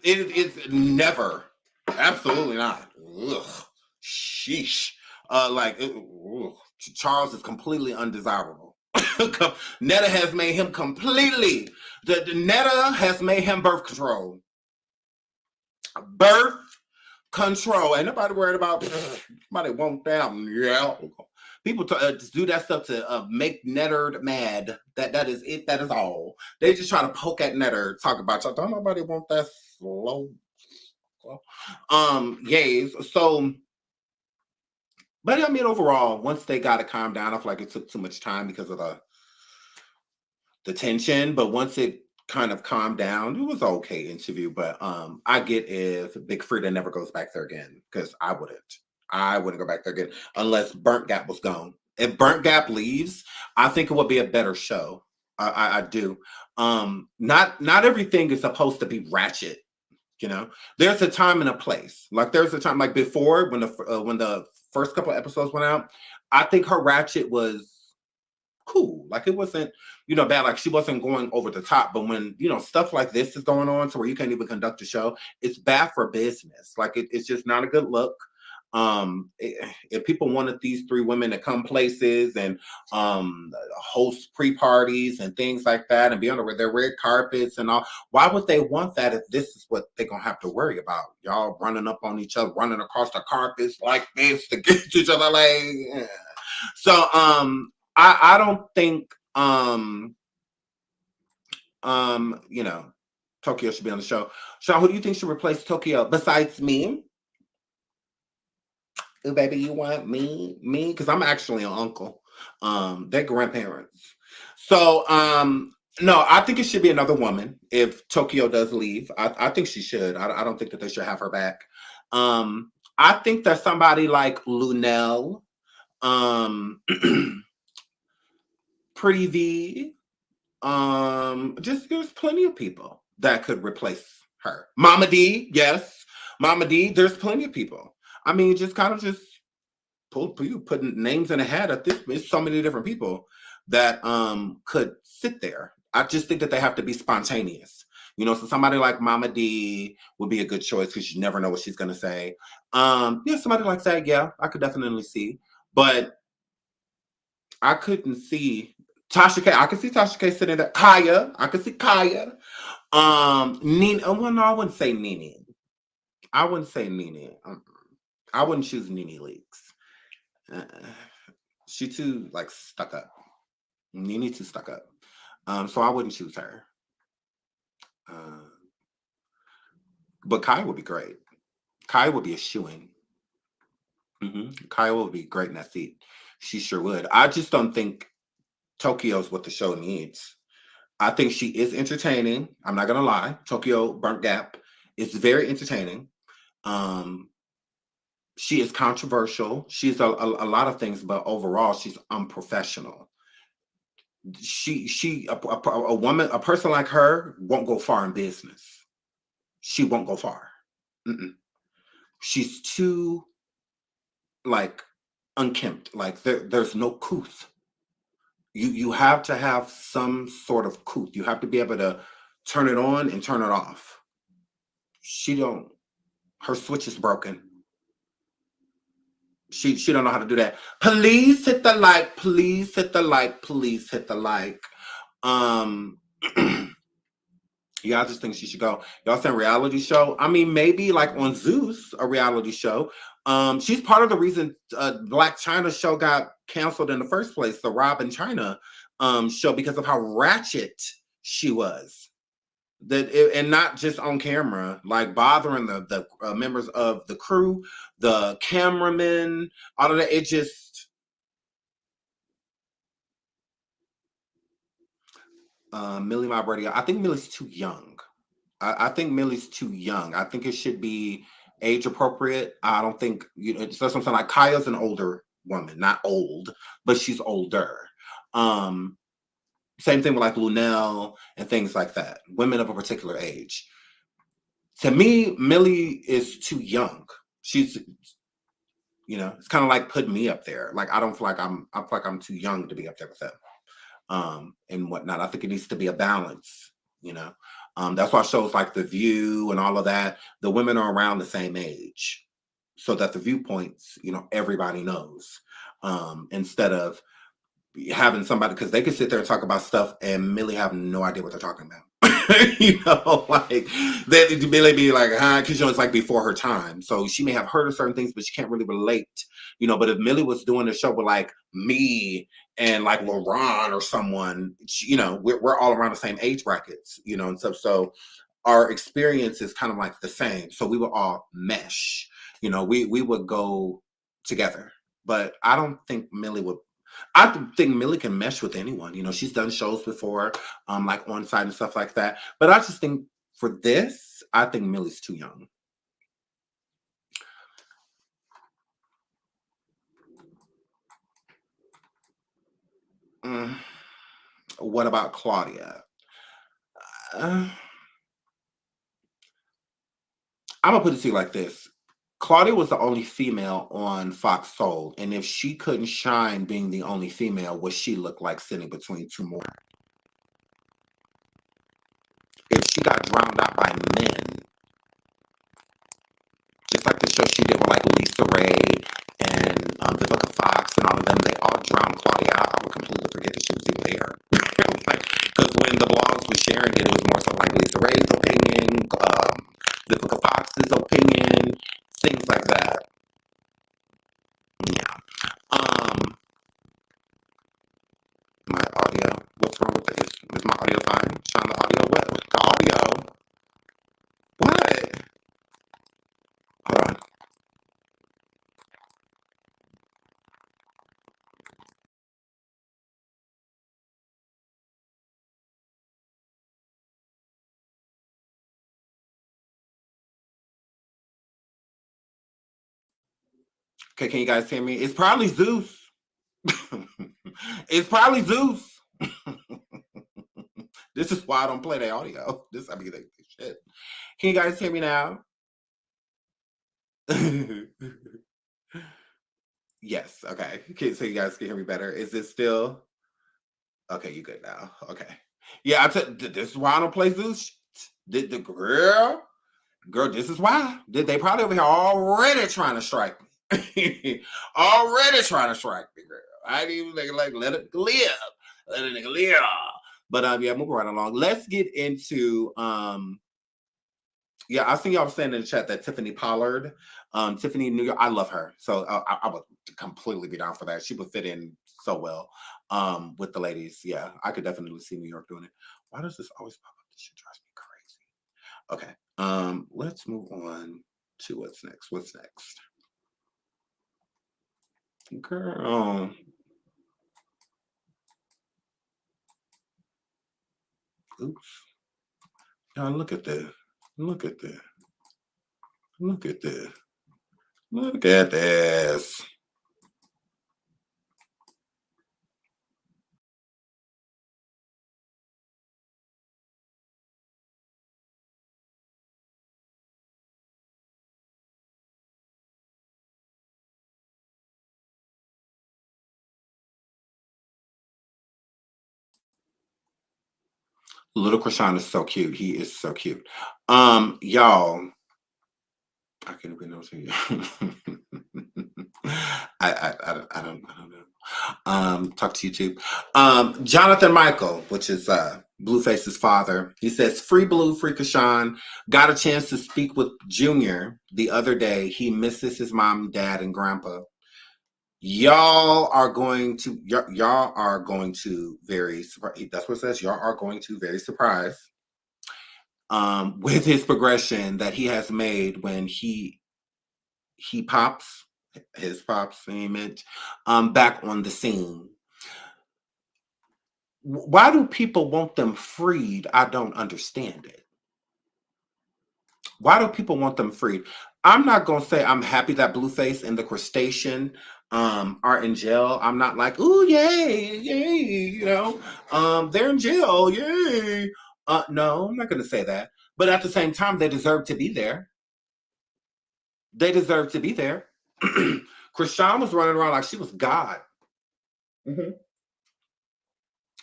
It's never. Absolutely not. Ugh. Sheesh. Charles is completely undesirable. Netta has made him completely. Netta has made him birth control. Birth control. Ain't nobody worried about. Somebody want them. Yeah. People do that stuff to make Netter mad. That is it. That is all. They just try to poke at Netter. Talk about y'all. Don't nobody want that slow. Yes. So. But I mean, overall, once they got it calmed down, I feel like it took too much time because of the tension. But once it kind of calmed down, it was an okay interview. But I get if Big Frida never goes back there again, because I wouldn't go back there again unless Burnt Gap was gone. If Burnt Gap leaves, I think it would be a better show. I do. Not everything is supposed to be ratchet. You know, there's a time and a place. Like there's a time, like before when the first couple of episodes went out, I think her ratchet was cool. Like it wasn't, bad. Like she wasn't going over the top. But when stuff like this is going on, to where you can't even conduct a show, it's bad for business. Like it's just not a good look. If people wanted these three women to come places and host pre-parties and things like that and be on their red carpets and all, why would they want that if this is what they're gonna have to worry about? Y'all running up on each other, running across the carpets like this to get to each other, like yeah. So I don't think Tokyo should be on the show. Sean, who do you think should replace Tokyo besides me? Oh, baby, you want me? Because I'm actually an uncle. They're grandparents. So, no, I think it should be another woman if Tokyo does leave. I think she should. I don't think that they should have her back. I think that somebody like Lunel, Pretty V, just there's plenty of people that could replace her. Mama D, yes. Mama D, there's plenty of people. I mean, just kind of putting names in a hat at this. There's so many different people that could sit there. I just think that they have to be spontaneous. You know, so somebody like Mama D would be a good choice because you never know what she's gonna say. Yeah, somebody like that, yeah, I could definitely see. But I couldn't see Tasha K. I could see Tasha K sitting there. Kaya, I could see Kaya. Nene. Well, no, I wouldn't say Nene. I wouldn't say Nene. I wouldn't choose Nene Leakes. She too like stuck up. Nene too stuck up. So I wouldn't choose her. But Kaya would be great. Kaya would be a shoo-in. Kaya would be great in that seat. She sure would. I just don't think Tokyo's what the show needs. I think she is entertaining. I'm not gonna lie. Tokyo Burnt Gap is very entertaining. She is controversial. She's a lot of things, but overall, she's unprofessional. A woman, a person like her won't go far in business. She won't go far. She's too like unkempt. Like there's no couth. You have to have some sort of couth. You have to be able to turn it on and turn it off. She don't. Her switch is broken. She don't know how to do that. Please hit the like. Please hit the like. Please hit the like. Yeah, I just think she should go. Y'all saying reality show? I mean, maybe like on Zeus, a reality show. She's part of the reason Black China show got canceled in the first place, the Rob and China show, because of how ratchet she was. And not just on camera, like bothering the members of the crew, the cameramen, all of that. It just Millie Bob Radio. I think Millie's too young. I think Millie's too young. I think it should be age appropriate. I don't think, you know, so something like Kaya's an older woman, not old, but she's older. Same thing with like Lunel and things like that. Women of a particular age. To me, Millie is too young. She's, you know, it's kind of like putting me up there. Like I feel like I'm too young to be up there with them. And whatnot. I think it needs to be a balance, you know. That's why shows like The View and all of that, the women are around the same age, so that the viewpoints, you know, everybody knows. Instead of having somebody, because they can sit there and talk about stuff and Millie have no idea what they're talking about. You know, like they Millie be like, because you know it's like before her time, so she may have heard of certain things, but she can't really relate. You know, but if Millie was doing a show with like me and like LaRon or someone, you know, we're all around the same age brackets, you know, and stuff. So our experience is kind of like the same. So we would all mesh. You know, we would go together. But I don't think Millie would. I think Millie can mesh with anyone. You know, she's done shows before, like on site and stuff like that. But I just think for this, I think Millie's too young. What about Claudia? I'm gonna put it to you like this. Claudia was the only female on Fox Soul, and if she couldn't shine being the only female, what she looked like sitting between two more. If she got drowned out by men, just like the show she did with like Lisa Ray and Vivica Fox and all of them, they all drowned Claudia out. I would completely forget that she was even there. Because when the blogs was sharing it, it was more so like Lisa Ray's opinion, Vivica Fox's opinion, things like that. Yeah. My audio. What's wrong with it? Is my audio fine? Shine the audio. What? The audio. What? Hold on. Okay, can you guys hear me? It's probably Zeus. It's probably Zeus. This is why I don't play the audio. I mean, like, shit. Can you guys hear me now? Yes. Okay. Okay. So you guys can hear me better. Is it still? Okay, you good now. Okay. Yeah, this is why I don't play Zeus. The girl, this is why. They probably over here already trying to strike me. Already trying to strike me, girl. I didn't even like let it live. Let it live. But yeah, moving right along. Let's get into yeah, I seen y'all saying in the chat that Tiffany Pollard, Tiffany New York, I love her. So I would completely be down for that. She would fit in so well with the ladies. Yeah, I could definitely see New York doing it. Why does this always pop up? This shit drives me crazy. Okay, let's move on to what's next. What's next? Girl. Oops. Y'all look at this. Look at this. Look at this. Look at this. Little Krishan is so cute. He is so cute. Y'all, I can't even know. I don't know. Talk to you too. Jonathan Michael, which is Blueface's father. He says, "Free Blue, free Krishan. Got a chance to speak with Junior the other day. He misses his mom, dad, and grandpa. Y'all are going to very surprised. That's what it says. Y'all are going to very surprised with his progression that he has made when he pops his pops back on the scene. Why do people want them freed? I don't understand it. Why do people want them freed? I'm not gonna say I'm happy that Blueface and the Crustacean are in jail. I'm not like, ooh, yay, you know, they're in jail, yay. No, I'm not gonna say that. But at the same time, they deserve to be there. They deserve to be there. Krishan was running around like she was God. Mm-hmm.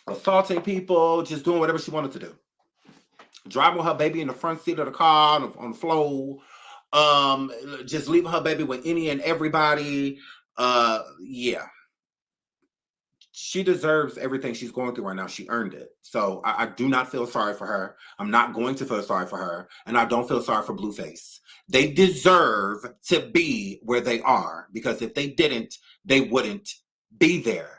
Assaulting people, just doing whatever she wanted to do. Driving with her baby in the front seat of the car on the floor. Just leaving her baby with any and everybody. Yeah. She deserves everything she's going through right now. She earned it. So I do not feel sorry for her. I'm not going to feel sorry for her. And I don't feel sorry for Blueface. They deserve to be where they are, because if they didn't, they wouldn't be there.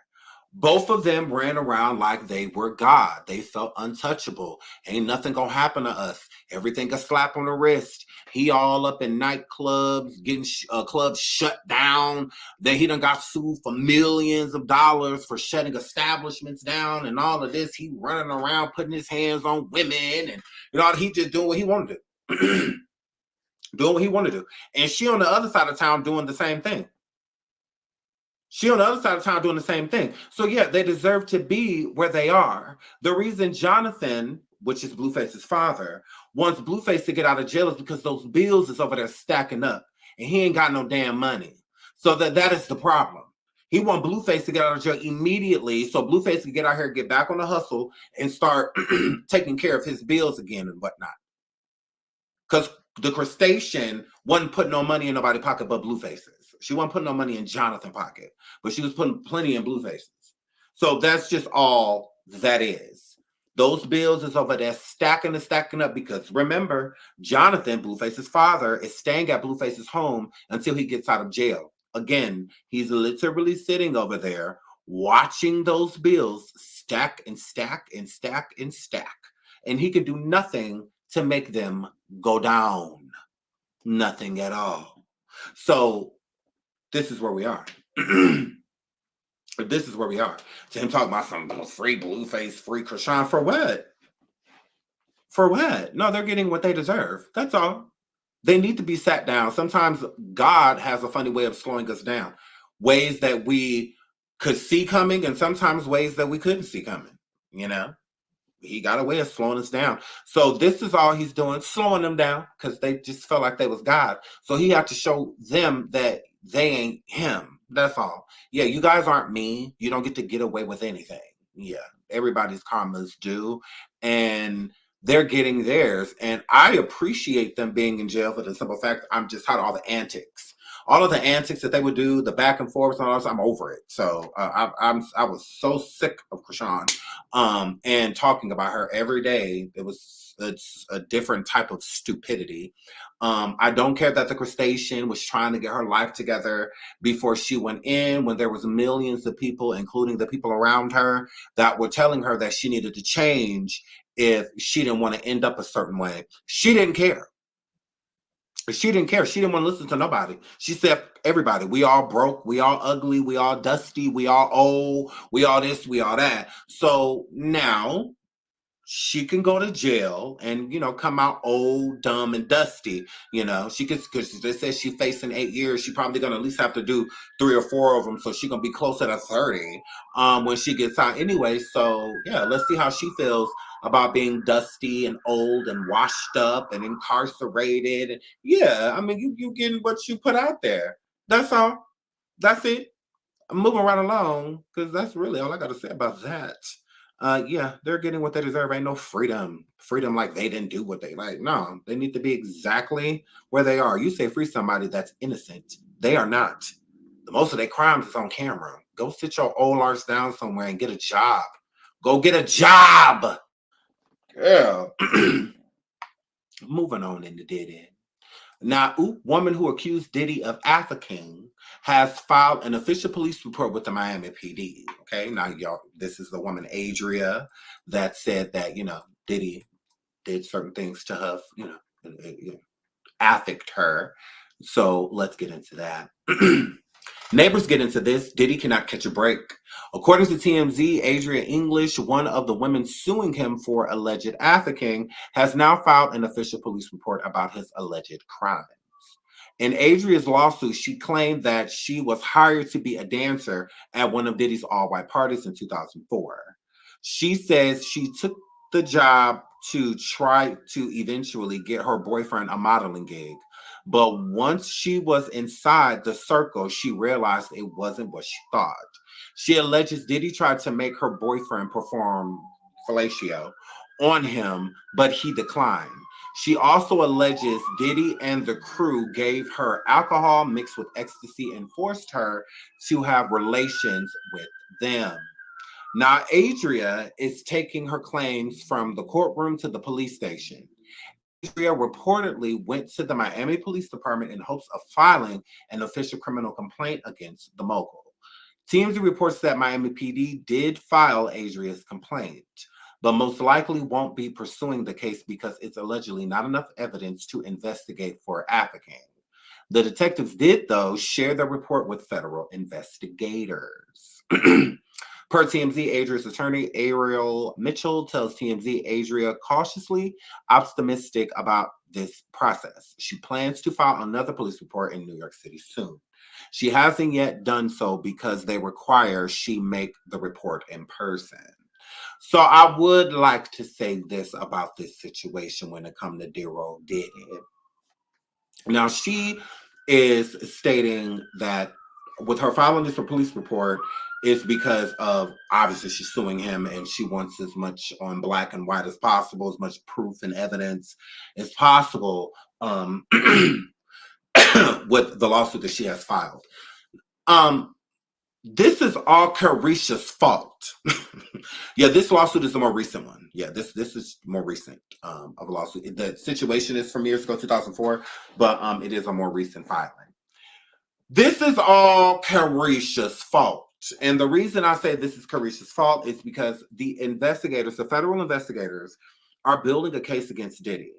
Both of them ran around like they were God. They felt untouchable. Ain't nothing gonna happen to us. Everything a slap on the wrist. He all up in nightclubs, getting clubs shut down. Then he done got sued for millions of dollars for shutting establishments down and all of this. He running around putting his hands on women, and you know, he just doing what he wanted to do. Doing what he wanted to do. And she on the other side of town doing the same thing. She on the other side of town doing the same thing. So yeah, they deserve to be where they are. The reason Jonathan, which is Blueface's father, wants Blueface to get out of jail is because those bills is over there stacking up, and he ain't got no damn money. So that is the problem. He wants Blueface to get out of jail immediately, so Blueface can get out here, get back on the hustle, and start taking care of his bills again and whatnot. Because the Crustacean wasn't putting no money in nobody's pocket but Blueface's. She wasn't putting no money in Jonathan's pocket, but she was putting plenty in Blueface's. So that's just all that is. Those bills is over there stacking and stacking up, because remember, Jonathan, Blueface's father, is staying at Blueface's home until he gets out of jail. Again, he's literally sitting over there watching those bills stack and stack and stack and stack. And he can do nothing to make them go down. Nothing at all. So this is where we are. This is where we are. To him talking about some free Blueface, free Krishan. For what? For what? No, they're getting what they deserve. That's all. They need to be sat down. Sometimes God has a funny way of slowing us down. Ways that we could see coming, and sometimes ways that we couldn't see coming. You know? He got a way of slowing us down. So this is all he's doing, slowing them down, because they just felt like they was God. So he had to show them that they ain't him. That's all. Yeah, you guys aren't me. You don't get to get away with anything. Yeah, everybody's karmas do. And they're getting theirs. And I appreciate them being in jail for the simple fact I'm just tired of all the antics. All of the antics that they would do, the back and forth and all that, I'm over it. So I was so sick of Krishan and talking about her every day. It's a different type of stupidity. I don't care that the crustacean was trying to get her life together before she went in, when there was millions of people, including the people around her, that were telling her that she needed to change if she didn't want to end up a certain way. She didn't care. She didn't care. She didn't want to listen to nobody. She said, everybody, we all broke, we all ugly, we all dusty, we all old, we all this, we all that. So now she can go to jail and, you know, come out old, dumb, and dusty. You know, she could, because they said she's facing 8 years. She probably gonna at least have to do 3 or 4 of them. So she's gonna be closer to 30 when she gets out anyway. So yeah, let's see how she feels about being dusty and old and washed up and incarcerated. Yeah, I mean, you getting what you put out there. That's all. That's it. I'm moving right along because that's really all I got to say about that. Yeah, they're getting what they deserve. Ain't no freedom. Freedom like they didn't do what they like. No, they need to be exactly where they are. You say free somebody that's innocent. They are not. The most of their crimes is on camera. Go sit your old arse down somewhere and get a job. Go get a job. Girl. Moving on into Diddy. Now, woman who accused Diddy of African has filed an official police report with the Miami PD. Okay, now y'all, this is the woman Adria that said that, you know, Diddy did certain things to her, you know, affect her. So let's get into that. Neighbors get into this. Diddy cannot catch a break. According to TMZ, Adria English, one of the women suing him for alleged African, has now filed an official police report about his alleged crimes. In Adria's lawsuit, she claimed that she was hired to be a dancer at one of Diddy's all-white parties in 2004. She says she took the job to try to eventually get her boyfriend a modeling gig. But once she was inside the circle, she realized it wasn't what she thought. She alleges Diddy tried to make her boyfriend perform fellatio on him, but he declined. She also alleges Diddy and the crew gave her alcohol mixed with ecstasy and forced her to have relations with them. Now, Adria is taking her claims from the courtroom to the police station. Adria reportedly went to the Miami Police Department in hopes of filing an official criminal complaint against the mogul. TMZ reports that Miami PD did file Adria's complaint, but most likely won't be pursuing the case because it's allegedly not enough evidence to investigate for African. The detectives did, though, share their report with federal investigators. Per TMZ, Adria's attorney, Ariel Mitchell, tells TMZ Adria cautiously optimistic about this process. She plans to file another police report in New York City soon. She hasn't yet done so because they require she make the report in person. So I would like to say this about this situation when it comes to dear old Diddy. Now, she is stating that with her filing this police report is because of, obviously, she's suing him and she wants as much on black and white as possible, as much proof and evidence as possible with the lawsuit that she has filed. This is all Karlissa's fault. Yeah, this lawsuit is the more recent one. Yeah, this is more recent of a lawsuit. The situation is from years ago, 2004, but it is a more recent filing. This is all Karlissa's fault. And the reason I say this is Karlissa's fault is because the investigators, the federal investigators, are building a case against Diddy.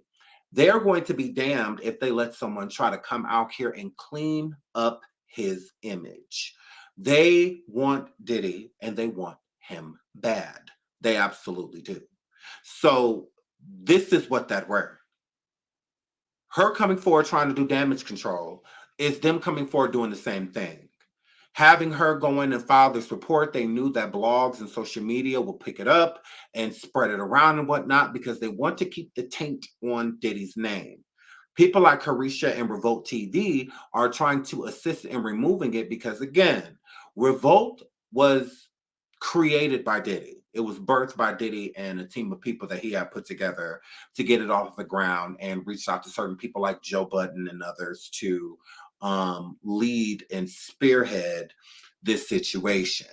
They're going to be damned if they let someone try to come out here and clean up his image. They want Diddy and they want him bad. They absolutely do. So this is what that were. Her coming forward trying to do damage control is them coming forward doing the same thing. Having her go in and file this report, they knew that blogs and social media will pick it up and spread it around and whatnot because they want to keep the taint on Diddy's name. People like Karlissa and Revolt TV are trying to assist in removing it because, again, Revolt was created by Diddy. It was birthed by Diddy and a team of people that he had put together to get it off the ground, and reached out to certain people like Joe Budden and others to lead and spearhead this situation.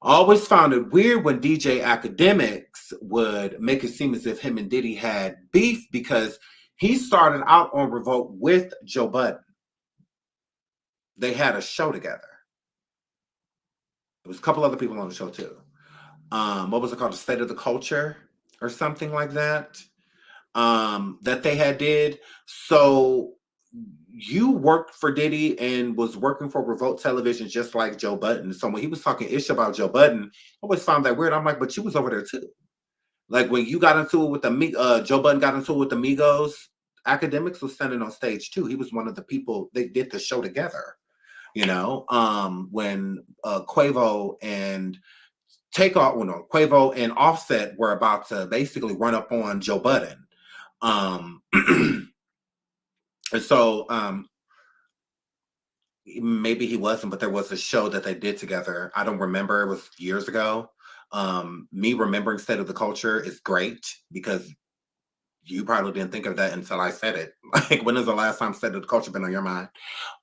I always found it weird when DJ Akademiks would make it seem as if him and Diddy had beef, because he started out on Revolt with Joe Budden. They had a show together. There was a couple other people on the show too. What was it called? The State of the Culture or something like that. That they had did. So you worked for Diddy and was working for Revolt Television just like Joe Budden. So when he was talking ish about Joe Budden, I always found that weird. I'm like, but you was over there too. Like when you got into it with Joe Budden got into it with the Migos, Akademiks was standing on stage too. He was one of the people, they did the show together. You know, when Quavo and Quavo and Offset were about to basically run up on Joe Budden. And so maybe he wasn't, but there was a show that they did together. I don't remember. It was years ago. Me remembering State of the Culture is great because you probably didn't think of that until I said it. Like, when is the last time State of the Culture been on your mind?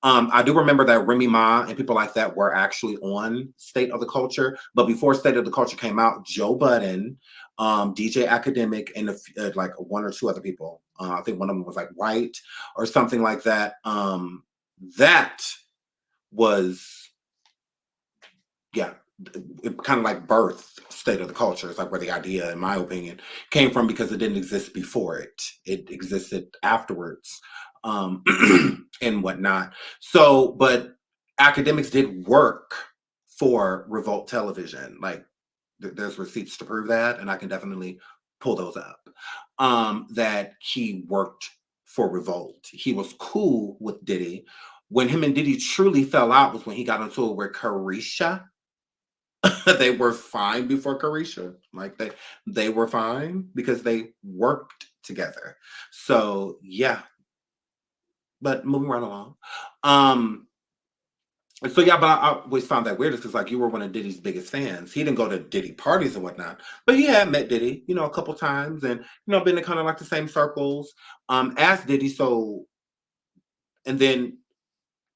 I do remember that Remy Ma and people like that were actually on State of the Culture. But before State of the Culture came out, Joe Budden, DJ Akademiks, and like one or two other people. I think one of them was like White or something like that. That was, yeah, it kind of like birthed State of the Culture. It's like where the idea, in my opinion, came from, because it didn't exist before it. It existed afterwards, and whatnot. So, but Akademiks did work for Revolt Television. Like, there's receipts to prove that, and I can definitely pull those up. That he worked for Revolt. He was cool with Diddy. When him and Diddy truly fell out was when he got into it with Karlissa. They were fine before Karlissa. Like they were fine because they worked together. So yeah. But moving right along. So yeah, but I always found that weird, because like you were one of Diddy's biggest fans. He didn't go to Diddy parties and whatnot, but he had met Diddy, you know, a couple times, and been in kind of like the same circles as Diddy. So, and then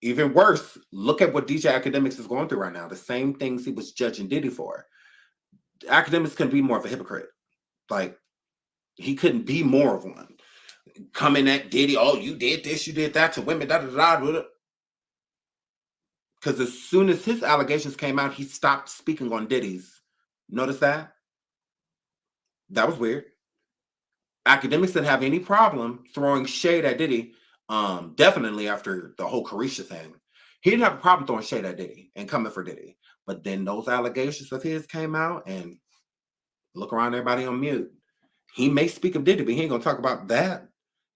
even worse, look at what DJ Akademiks is going through right now. The same things he was judging Diddy for. Akademiks couldn't be more of a hypocrite. Like, he couldn't be more of one. Coming at Diddy, oh, you did this, you did that to women, da-da-da-da. Because as soon as his allegations came out, he stopped speaking on Diddy's. Notice that? That was weird. Akademiks didn't have any problem throwing shade at Diddy. Definitely after the whole Karlissa thing. He didn't have a problem throwing shade at Diddy and coming for Diddy. But then those allegations of his came out, and look around, everybody on mute. He may speak of Diddy, but he ain't gonna talk about that.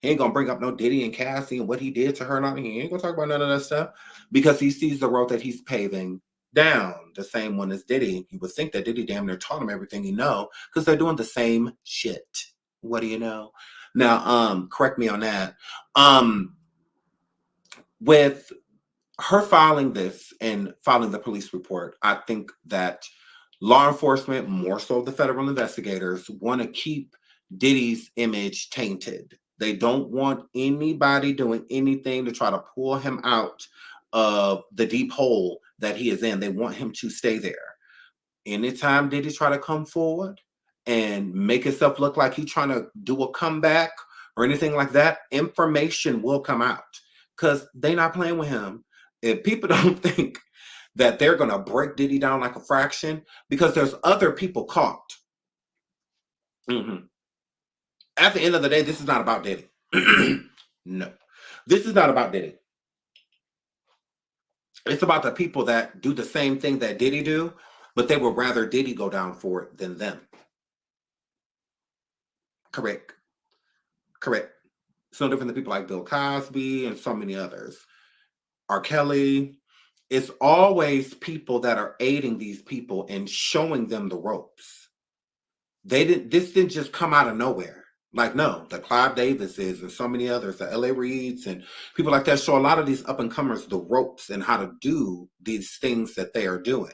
He ain't gonna bring up no Diddy and Cassie and what he did to her. And he ain't gonna talk about none of that stuff, because he sees the road that he's paving down, the same one as Diddy. You would think that Diddy damn near taught him everything he know, because they're doing the same shit. What do you know? Now, correct me on that. With her filing this and filing the police report, I think that law enforcement, more so the federal investigators, want to keep Diddy's image tainted. They don't want anybody doing anything to try to pull him out of the deep hole that he is in. They want him to stay there. Anytime Diddy try to come forward and make himself look like he's trying to do a comeback or anything like that, information will come out, because they're not playing with him. If people don't think that they're going to break Diddy down like a fraction, because there's other people caught. At the end of the day, this is not about Diddy. No, this is not about Diddy. It's about the people that do the same thing that Diddy do, but they would rather Diddy go down for it than them. Correct. It's no different than people like Bill Cosby and so many others. R. Kelly. It's always people that are aiding these people and showing them the ropes. This didn't just come out of nowhere. Like, no, the Clive Davises and so many others, the L.A. Reids and people like that, show a lot of these up-and-comers the ropes and how to do these things that they are doing.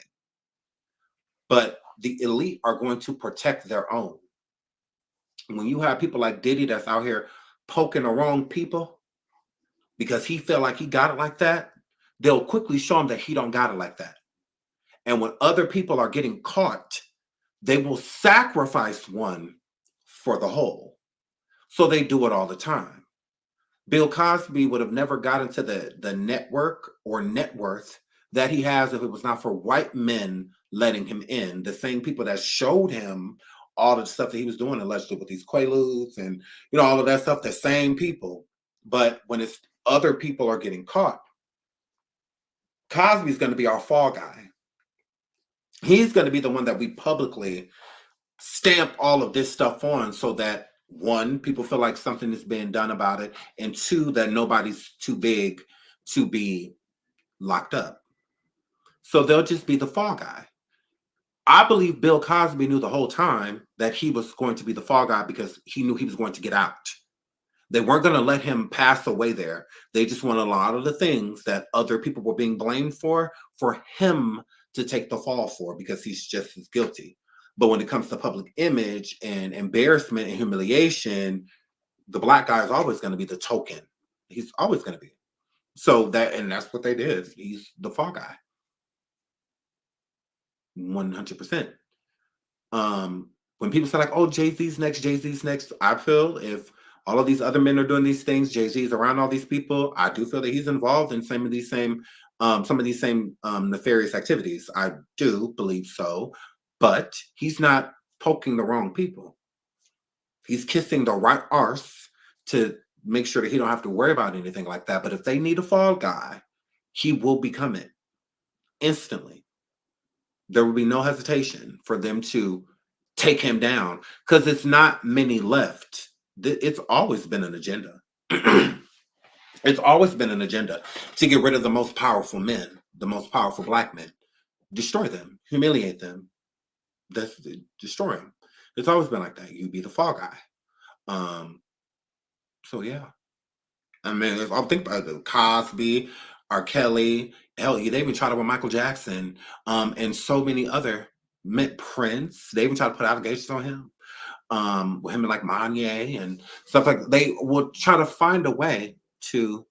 But the elite are going to protect their own. When you have people like Diddy that's out here poking the wrong people because he felt like he got it like that, they'll quickly show him that he don't got it like that. And when other people are getting caught, they will sacrifice one for the whole. So they do it all the time. Bill Cosby would have never got into the network or net worth that he has if it was not for white men letting him in. The same people that showed him all the stuff that he was doing allegedly with these Quaaludes and, you know, all of that stuff, the same people. But when it's other people are getting caught, Cosby's going to be our fall guy. He's going to be the one that we publicly stamp all of this stuff on so that, one, people feel like something is being done about it, and two, that nobody's too big to be locked up. So they'll just be the fall guy. I believe Bill Cosby knew the whole time that he was going to be the fall guy because he knew he was going to get out. They weren't going to let him pass away there. They just wanted a lot of the things that other people were being blamed for him to take the fall for because he's just as guilty. But when it comes to public image and embarrassment and humiliation, the black guy is always going to be the token. He's always going to be. So that's what they did. He's the fall guy. 100%. When people say like, oh, Jay-Z's next, I feel if all of these other men are doing these things, Jay-Z's around all these people, I do feel that he's involved in some of these same nefarious activities. I do believe so, but he's not poking the wrong people. He's kissing the right arse to make sure that he don't have to worry about anything like that. But if they need a fall guy, he will become it instantly. There will be no hesitation for them to take him down because it's not many left. It's always been an agenda. It's always been an agenda to get rid of the most powerful men, the most powerful black men, destroy them, humiliate them, destroy them. It's always been like that. You be the fall guy. So yeah. I mean, I'll think about it. Cosby, R. Kelly, hell, they even tried it with Michael Jackson, and so many other men. Prince, they even tried to put allegations on him. With him and like Kanye and stuff like that. They will try to find a way to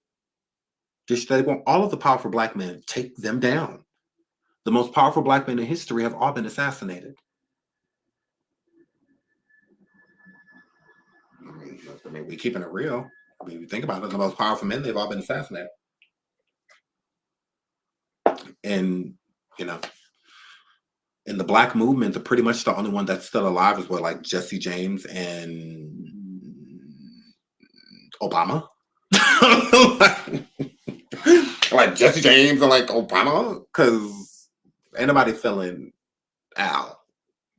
they want all of the powerful black men, take them down. The most powerful black men in history have all been assassinated. I mean, we keeping it real. I mean, if you think about it, the most powerful men, they've all been assassinated. And, you know, in the black movement, the pretty much the only one that's still alive is what, like Jesse James and Obama. like Jesse James and like Obama, because ain't nobody feeling Al.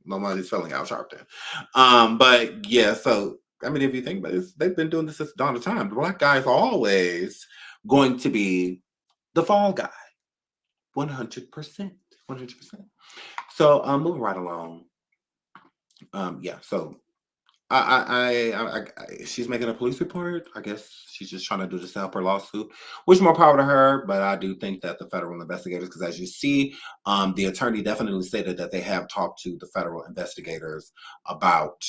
Nobody's feeling Al Sharpton. But yeah, so I mean, if you think about it, they've been doing this since the dawn of time. The black guy is always going to be the fall guy. 100%. 100%. So moving right along. Yeah, so I she's making a police report. I guess she's just trying to do this to help her lawsuit, which more power to her. But I do think that the federal investigators, because as you see, the attorney definitely stated that they have talked to the federal investigators about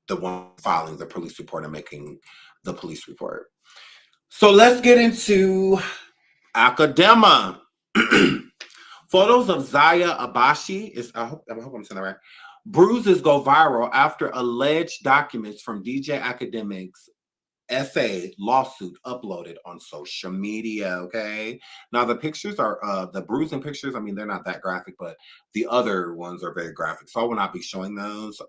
the one filing the police report and making the police report. So let's get into Akademiks. Photos of Zaya Abashi I hope I'm saying that right. Bruises go viral after alleged documents from DJ Akademiks' SA lawsuit uploaded on social media. Okay, now the pictures are the bruising pictures. I mean, they're not that graphic, but the other ones are very graphic. So I will not be showing those.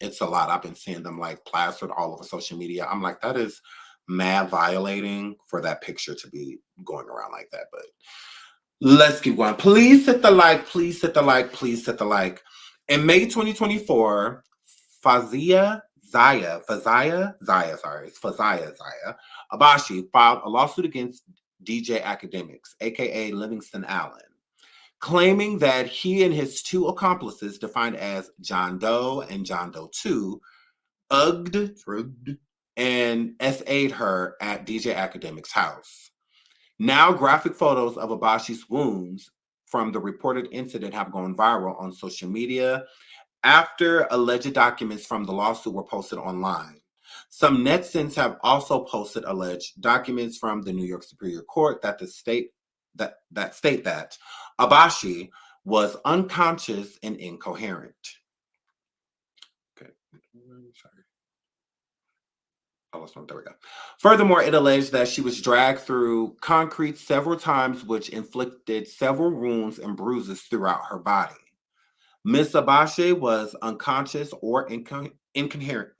It's a lot. I've been seeing them like plastered all over social media. I'm like, that is mad violating for that picture to be going around like that, but. Let's keep going. Please hit the like. Please hit the like. Please hit the like. In May 2024, Fazia Zaya Abashi filed a lawsuit against DJ Akademiks, aka Livingston Allen, claiming that he and his two accomplices, defined as John Doe and John Doe 2, ugged and SA'd her at DJ Akademiks' house. Now, graphic photos of Abashi's wounds from the reported incident have gone viral on social media after alleged documents from the lawsuit were posted online. Some netizens have also posted alleged documents from the New York Superior Court that state that Abashi was unconscious and incoherent. Okay, sorry. There we go. Furthermore, it alleged that she was dragged through concrete several times, which inflicted several wounds and bruises throughout her body. Miss Abashi was unconscious or incoherent,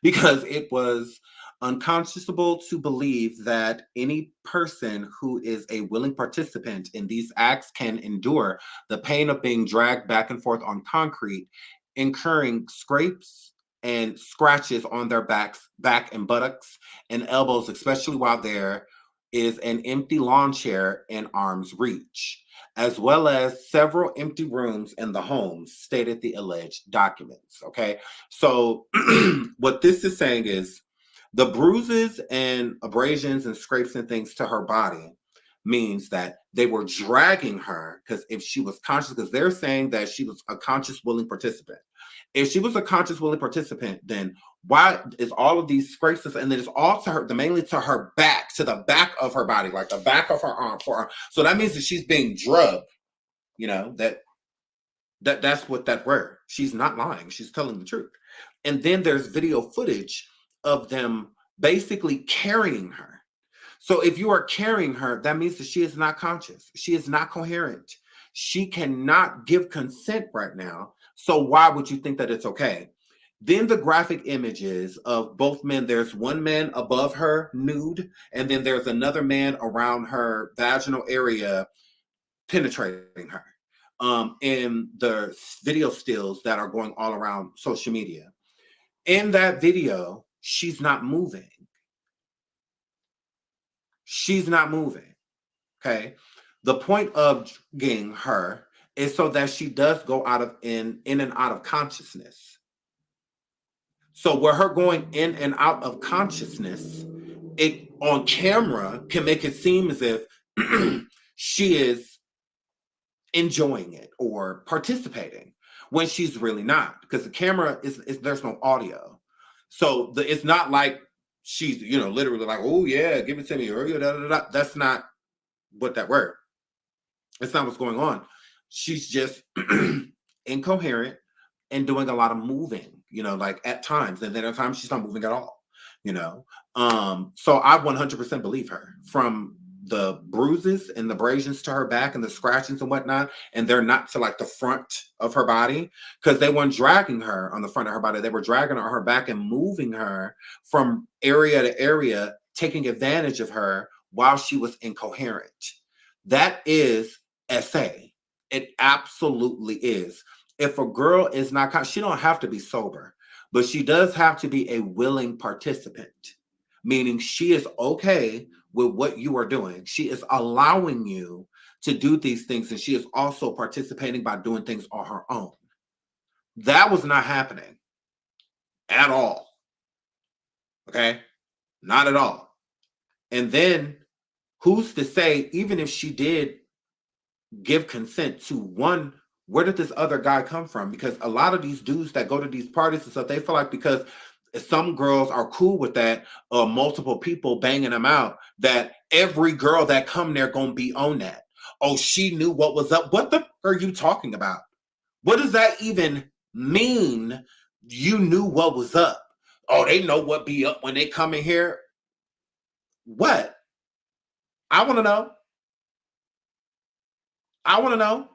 because it was unconscionable to believe that any person who is a willing participant in these acts can endure the pain of being dragged back and forth on concrete, incurring scrapes and scratches on their back and buttocks and elbows, especially while there is an empty lawn chair in arm's reach, as well as several empty rooms in the home, stated the alleged documents. Okay, so what this is saying is the bruises and abrasions and scrapes and things to her body means that they were dragging her, because if she was conscious, because they're saying that she was a conscious, willing participant. If she was a conscious, willing participant, then why is all of these scrapes, and then it's all to her, mainly to her back, to the back of her body, like the back of her arm, forearm. So that means that she's being drugged. You know, that's what that word. She's not lying. She's telling the truth. And then there's video footage of them basically carrying her. So if you are carrying her, that means that she is not conscious. She is not coherent. She cannot give consent right now. So why would you think that it's okay? Then the graphic images of both men, there's one man above her nude, and then there's another man around her vaginal area penetrating her. In the video stills that are going all around social media. In that video, she's not moving. She's not moving. Okay. The point of getting her is so that she does go in and out of consciousness. So where her going in and out of consciousness, it on camera can make it seem as if she is enjoying it or participating when she's really not, because the camera is there's no audio. So it's not like she's, literally like, oh yeah, give it to me, or that's not what that word. It's not what's going on. She's just incoherent and doing a lot of moving, like at times, and then at times she's not moving at all, So I 100% believe her, from the bruises and the abrasions to her back and the scratchings and whatnot, and they're not to like the front of her body, because they weren't dragging her on the front of her body. They were dragging her on her back and moving her from area to area, taking advantage of her while she was incoherent. That is SA. It absolutely is. If a girl is not, she don't have to be sober, but she does have to be a willing participant, meaning she is okay with what you are doing. She is allowing you to do these things, and she is also participating by doing things on her own. That was not happening at all. Okay? Not at all. And then who's to say, even if she did give consent to one, where did this other guy come from? Because a lot of these dudes that go to these parties and stuff, they feel like because some girls are cool with that, multiple people banging them out, that every girl that come there gonna be on that. Oh, she knew what was up. What the are you talking about? What does that even mean? You knew what was up. Oh, they know what be up when they come in here. What? I want to know. I want to know,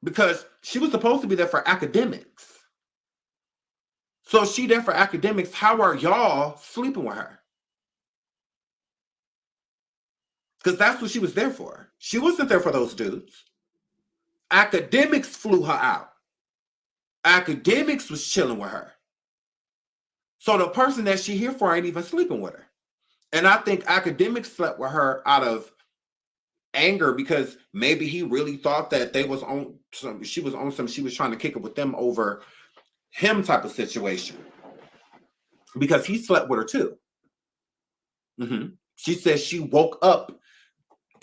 because she was supposed to be there for Akademiks. So if she there for Akademiks, how are y'all sleeping with her? Because that's what she was there for. She wasn't there for those dudes. Akademiks flew her out. Akademiks was chilling with her. So the person that she here for ain't even sleeping with her. And I think Akademiks slept with her out of anger, because maybe he really thought that they was on some, she was on some, she was trying to kick it with them over him type of situation, because he slept with her too. She says she woke up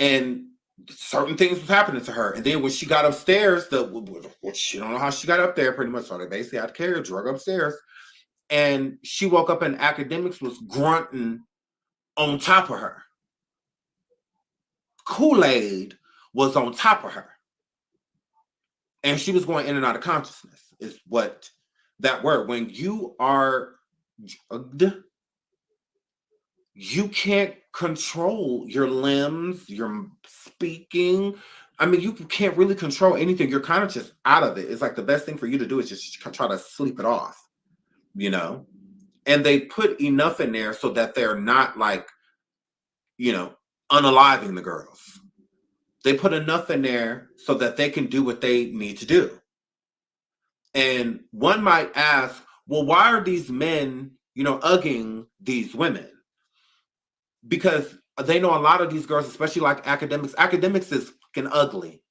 and certain things was happening to her. And then when she got upstairs, she don't know how she got up there pretty much. So they basically had to carry her, drug upstairs. And she woke up and Akademiks was grunting on top of her. Kool-Aid was on top of her. And she was going in and out of consciousness, is what that word. When you are drugged, you can't control your limbs, your speaking. I mean, you can't really control anything. You're kind of just out of it. It's like the best thing for you to do is just try to sleep it off, you know? And they put enough in there so that they're not like, you know, unaliving the girls. They put enough in there so that they can do what they need to do. And one might ask, well, why are these men, you know, ugging these women? Because they know a lot of these girls, especially like Akademiks. Akademiks is fucking ugly.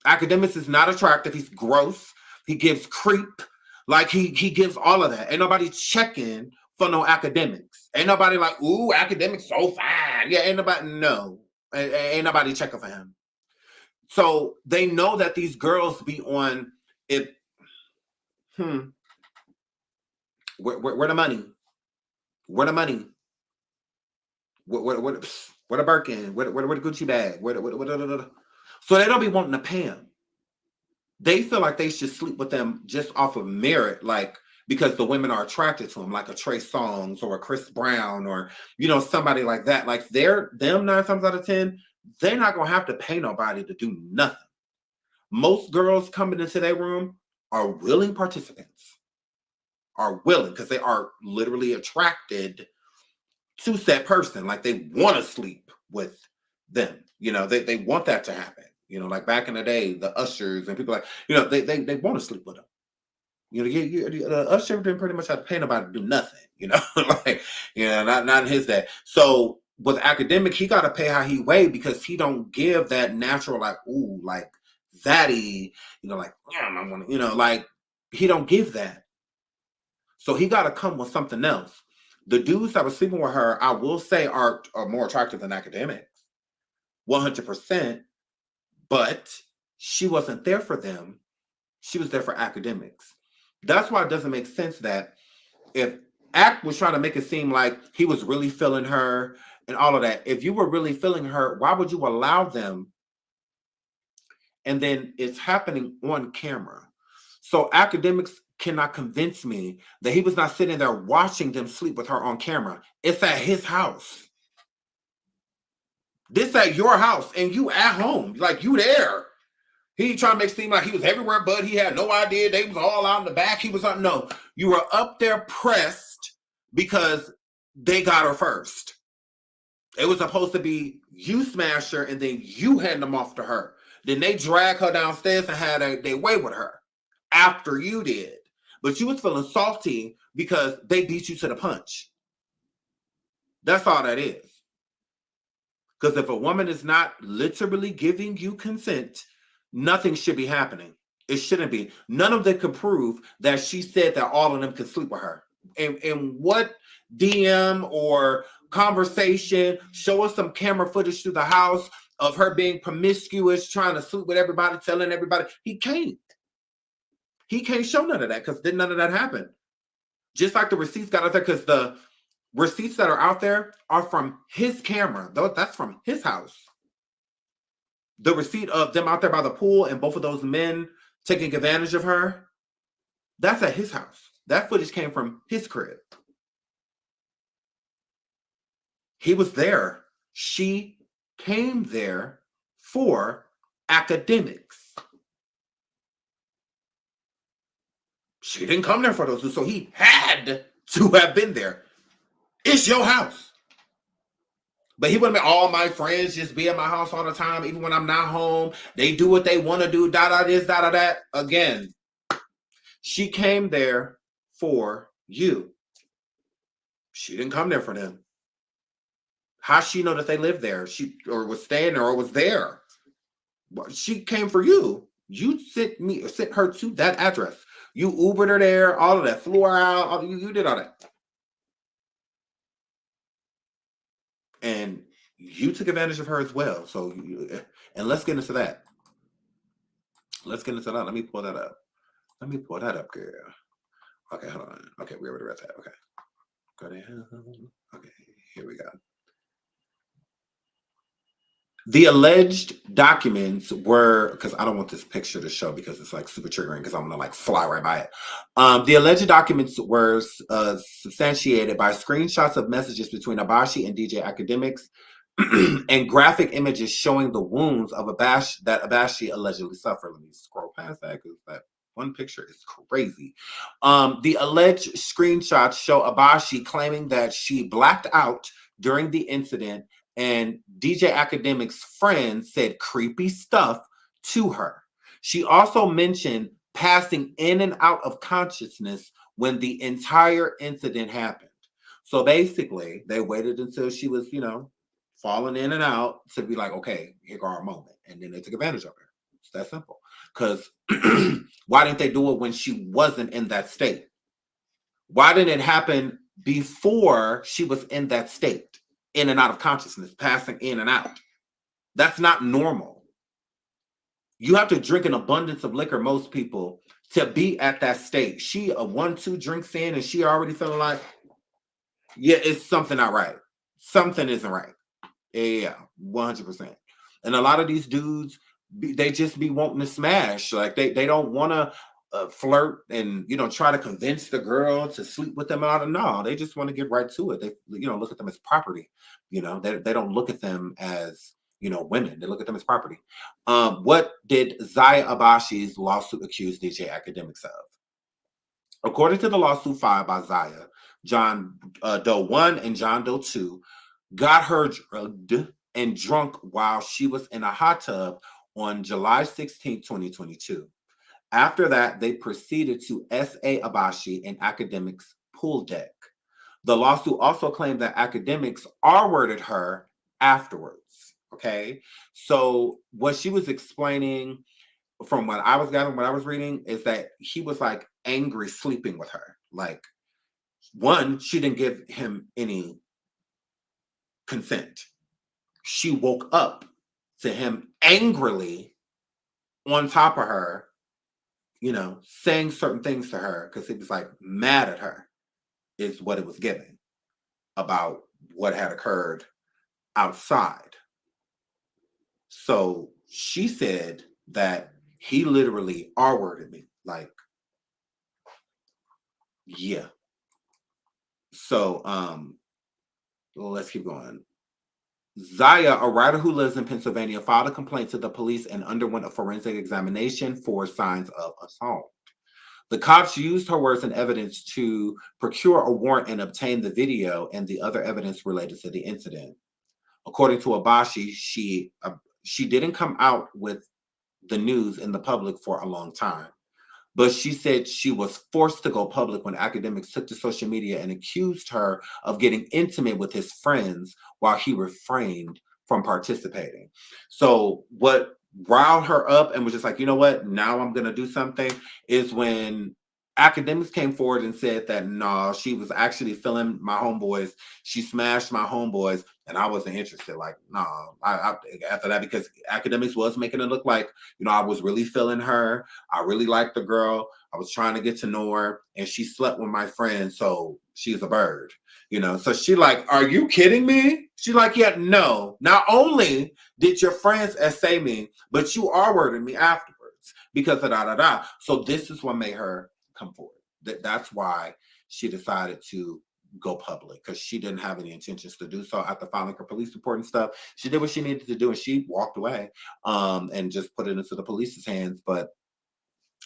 Akademiks is not attractive. He's gross. He gives creep. Like he gives all of that. Ain't nobody checking for no Akademiks. Ain't nobody like, ooh, Akademiks so fine. Yeah, ain't nobody, no. Ain't nobody checking for him. So they know that these girls be on it. Where the money? Where the money? What a Birkin? Where the Gucci bag? So they don't be wanting to pay him. They feel like they should sleep with them just off of merit, like because the women are attracted to him, like a Trey Songz or a Chris Brown or, you know, somebody like that. Like them 9 times out of 10, they're not gonna have to pay nobody to do nothing. Most girls coming into their room are willing participants, are willing because they are literally attracted to said person. Like they want to sleep with them. You know, they want that to happen. You know, like back in the day, the ushers and people like, you know, they want to sleep with them. You know, the usher didn't pretty much have to pay nobody to do nothing. You know, like, you know, not in his day. So with Akademiks, he got to pay how he weigh because he don't give that natural, like, ooh, like zaddy, you know, like, I want to, you know, like he don't give that. So he got to come with something else. The dudes that were sleeping with her, I will say, are more attractive than Akademiks, 100%. But she wasn't there for them. She was there for Akademiks. That's why it doesn't make sense that if Ak was trying to make it seem like he was really feeling her and all of that, if you were really feeling her, why would you allow them? And then it's happening on camera. So Akademiks cannot convince me that he was not sitting there watching them sleep with her on camera. It's at his house. This at your house and you at home, like you there. He trying to make it seem like he was everywhere, but he had no idea they was all out in the back. He was on, no, you were up there pressed because they got her first. It was supposed to be you smash her and then you hand them off to her. Then they drag her downstairs and had their way with her after you did. But you was feeling salty because they beat you to the punch. That's all that is. Because if a woman is not literally giving you consent, nothing should be happening. It shouldn't be. None of them could prove that she said that all of them could sleep with her. And what DM or conversation, show us some camera footage through the house of her being promiscuous, trying to sleep with everybody, telling everybody. He can't. He can't show none of that because none of that happened. Just like the receipts got out there, because the receipts that are out there are from his camera. That's from his house. The receipt of them out there by the pool and both of those men taking advantage of her, that's at his house. That footage came from his crib. He was there. She came there for Akademiks. She didn't come there for those two, so he had to have been there. It's your house. But he wouldn't be, all my friends just be at my house all the time, even when I'm not home. They do what they want to do, this, that. Again, she came there for you. She didn't come there for them. How she know that they lived there? She or was staying there or was there? She came for you. You sent her to that address. You Ubered her there, all of that, flew her out. You did all that. And you took advantage of her as well. So, and let's get into that. Let's get into that. Let me pull that up. Let me pull that up, girl. Okay, hold on. Okay, we already read that. Okay. Go down. Okay, here we go. The alleged documents were, because I don't want this picture to show because it's like super triggering because I'm gonna like fly right by it. The alleged documents were substantiated by screenshots of messages between Abashi and DJ Akademiks and graphic images showing the wounds of that Abashi allegedly suffered. Let me scroll past that because that one picture is crazy. The alleged screenshots show Abashi claiming that she blacked out during the incident, and DJ Akademiks' friend said creepy stuff to her. She also mentioned passing in and out of consciousness when the entire incident happened. So basically, they waited until she was, falling in and out to be like, okay, here go our moment. And then they took advantage of her. It's that simple. Because why didn't they do it when she wasn't in that state? Why didn't it happen before she was in that state? In and out of consciousness, passing in and out. That's not normal. You have to drink an abundance of liquor, most people, to be at that state. She a 1-2 drinks in and she already feeling like, yeah, it's something not right. Something isn't right. Yeah, 100%. And a lot of these dudes, they just be wanting to smash. Like they don't want to flirt and try to convince the girl to sleep with them out of no. They just want to get right to it. They look at them as property. They don't look at them as women. They look at them as property. What did Zaya Abashi's lawsuit accuse DJ Akademiks of? According to the lawsuit filed by Zaya, John Doe 1 and John Doe 2 got her drugged and drunk while she was in a hot tub on July 16, 2022. After that, they proceeded to S.A. Abashi and Akademiks' pool deck. The lawsuit also claimed that Akademiks R-worded her afterwards. Okay, so what she was explaining from what I was gathering, what I was reading, is that he was like angry sleeping with her. Like, one, she didn't give him any consent. She woke up to him angrily on top of her, saying certain things to her because he was like mad at her, is what it was giving about what had occurred outside. So she said that he literally R-worded me. Like, yeah. So let's keep going. Zaya, a writer who lives in Pennsylvania, filed a complaint to the police and underwent a forensic examination for signs of assault. The cops used her words and evidence to procure a warrant and obtain the video and the other evidence related to the incident. According to Abashi, she didn't come out with the news in the public for a long time. But she said she was forced to go public when Akademiks took to social media and accused her of getting intimate with his friends while he refrained from participating. So what riled her up and was just like, you know what, now I'm going to do something, is when Akademiks came forward and said that, no, she was actually feeling my homeboys. She smashed my homeboys, and I wasn't interested. Like, no, I after that, because Akademiks was making it look like, I was really feeling her. I really liked the girl. I was trying to get to know her, and she slept with my friend, so she's a bird. So she like, are you kidding me? She like, yeah, no. Not only did your friends essay me, but you R-worded me afterwards because of da-da-da. So this is what made her come forward. That's why she decided to go public, because she didn't have any intentions to do so. After filing her police report and stuff, she did what she needed to do, and she walked away and just put it into the police's hands. But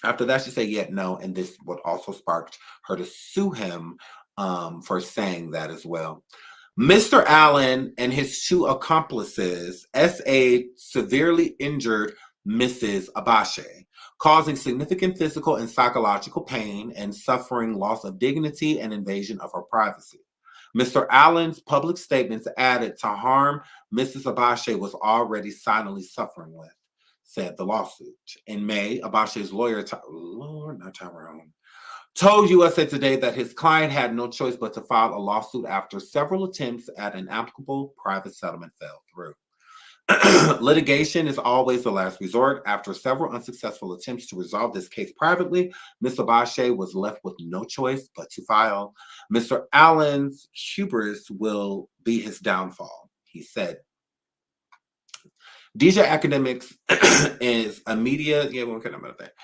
after that, she said, yeah, no. And this would also sparked her to sue him for saying that as well. Mr. Allen and his two accomplices, S.A. severely injured Mrs. Abashi, causing significant physical and psychological pain and suffering loss of dignity and invasion of her privacy. Mr. Allen's public statements added to harm Mrs. Abashi was already silently suffering with, said the lawsuit. In May, Abashi's lawyer, told USA Today that his client had no choice but to file a lawsuit after several attempts at an amicable private settlement fell through. Litigation is always the last resort. After several unsuccessful attempts to resolve this case privately, Mr. Bache was left with no choice but to file. Mr. Allen's hubris will be his downfall, he said. DJ Akademiks is a media. Yeah, we won't care about that.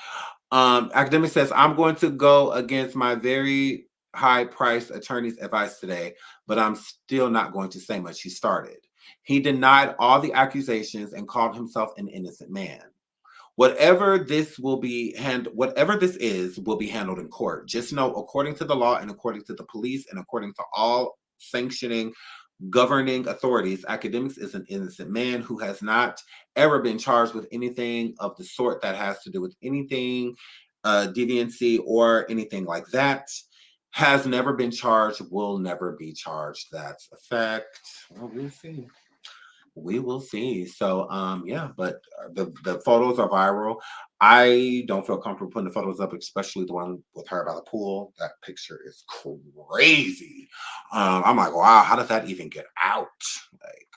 Akademiks says, I'm going to go against my very high-priced attorney's advice today, but I'm still not going to say much. He started. He denied all the accusations and called himself an innocent man. Whatever this is will be handled in court. Just know, according to the law and according to the police and according to all sanctioning governing authorities, Akademiks is an innocent man who has not ever been charged with anything of the sort that has to do with anything deviancy or anything like that. Has never been charged, will never be charged. That's a fact. Well, we'll see. We will see. So, yeah, but the photos are viral. I don't feel comfortable putting the photos up, especially the one with her by the pool. That picture is crazy. I'm like, wow, how does that even get out? Like,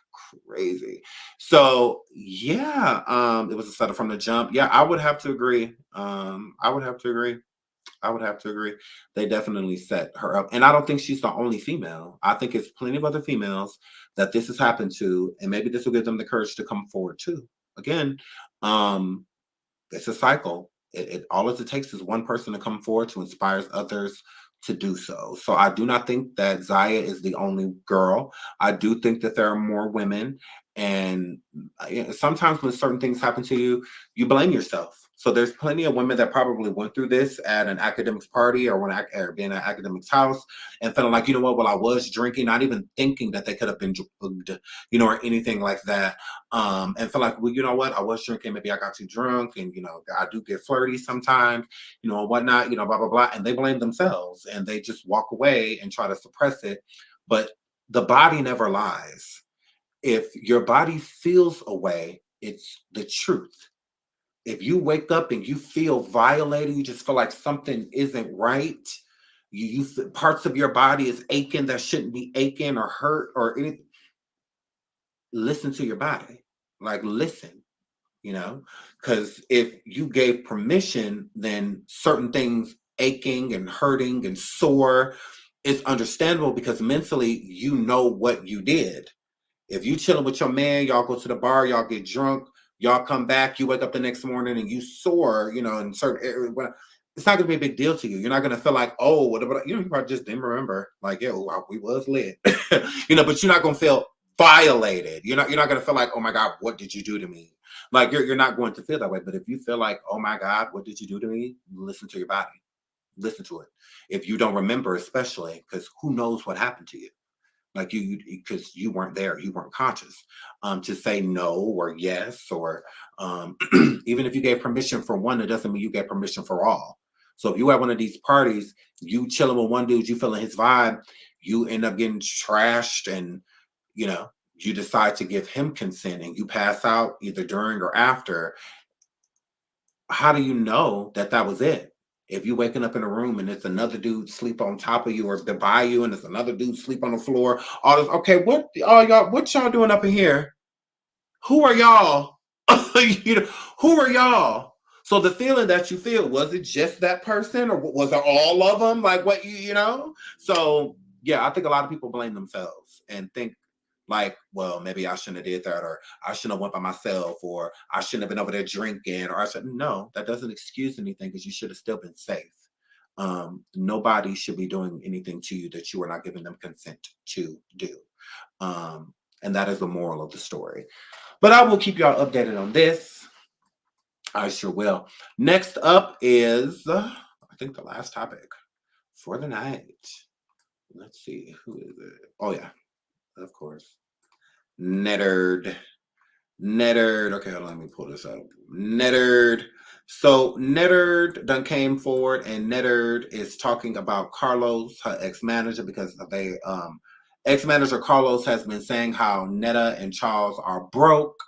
crazy. So, yeah, it was a setup from the jump. Yeah, I would have to agree. I would have to agree. They definitely set her up. And I don't think she's the only female. I think it's plenty of other females that this has happened to. And maybe this will give them the courage to come forward too. Again, it's a cycle. All it takes is one person to come forward to inspire others to do so. So I do not think that Zaya is the only girl. I do think that there are more women. And sometimes when certain things happen to you, you blame yourself. So there's plenty of women that probably went through this at an Akademiks party or being at Akademiks house and feeling like, you know what, well, I was drinking, not even thinking that they could have been drugged, or anything like that. And feel like, well, you know what, I was drinking, maybe I got too drunk, and, I do get flirty sometimes, and whatnot, blah, blah, blah. And they blame themselves and they just walk away and try to suppress it. But the body never lies. If your body feels a way, it's the truth. If you wake up and you feel violated, you just feel like something isn't right, you parts of your body is aching that shouldn't be aching or hurt or anything, listen to your body. Like, listen, because if you gave permission, then certain things aching and hurting and sore is understandable because mentally you know what you did. If you chilling with your man, y'all go to the bar, y'all get drunk, y'all come back, you wake up the next morning and you sore, in certain areas, it's not going to be a big deal to you. You're not going to feel like, oh, what about, you probably just didn't remember. Like, yeah, we was lit, but you're not going to feel violated. You're not going to feel like, oh my God, what did you do to me? Like, you're not going to feel that way. But if you feel like, oh my God, what did you do to me? Listen to your body. Listen to it. If you don't remember, especially, because who knows what happened to you? Like because you weren't there, you weren't conscious to say no or yes, or even if you gave permission for one, it doesn't mean you get permission for all. So if you at one of these parties, you chilling with one dude, you feeling his vibe, you end up getting trashed, and you decide to give him consent, and you pass out either during or after. How do you know that was it? If you waking up in a room and it's another dude sleep on top of you or by you, and it's another dude sleep on the floor, all this, okay, what y'all doing up in here? Who are y'all? Who are y'all? So the feeling that you feel, was it just that person, or was it all of them? Like, what, So yeah, I think a lot of people blame themselves and think like, well, maybe I shouldn't have did that, or I shouldn't have went by myself, or I shouldn't have been over there drinking, or no, that doesn't excuse anything, because you should have still been safe. Nobody should be doing anything to you that you are not giving them consent to do. And that is the moral of the story. But I will keep y'all updated on this. I sure will. Next up is, I think, the last topic for the night. Let's see, who is it? Oh yeah, of course. Netterd. Okay, let me pull this up. Netterd. So Netterd done came forward, and Netterd is talking about Carlos, her ex-manager, because ex-manager Carlos has been saying how Netta and Charles are broke,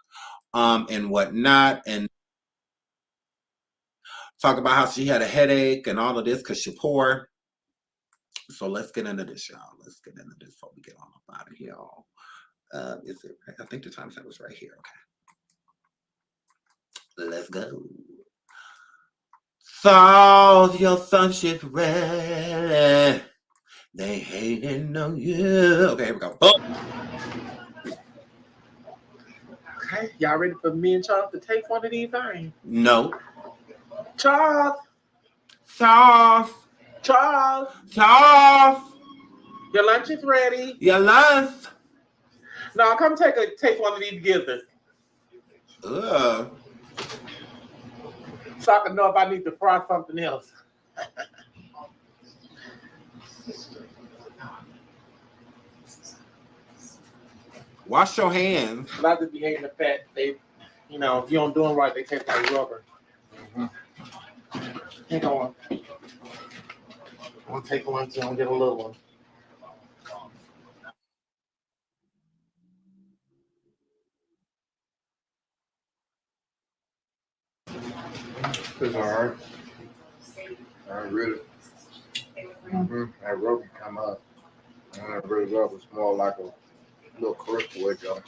and whatnot, and Talk about how she had a headache and all of this because she's poor. So let's get into this, y'all. Let's get into this before we get on up out of here. Is it right? I think the timestamp was right here. Okay. Let's go. So your son shit ready. They hating on you. Okay, here we go. Oh. Okay, y'all ready for me and Charles to take one of these things? No. Charles, Charles. Charles, Charles. your lunch is ready. Your lunch. No, come take one of these gizzards. Ugh. So I can know if I need to fry something else. Wash your hands. But I just be hating the fact they, you know, if you don't do them right, they taste like rubber. Hang on. I'm gonna take one too and get a little one. It's alright. I really. That rubber come up. And that really rubber is more like a little crystal with y'all.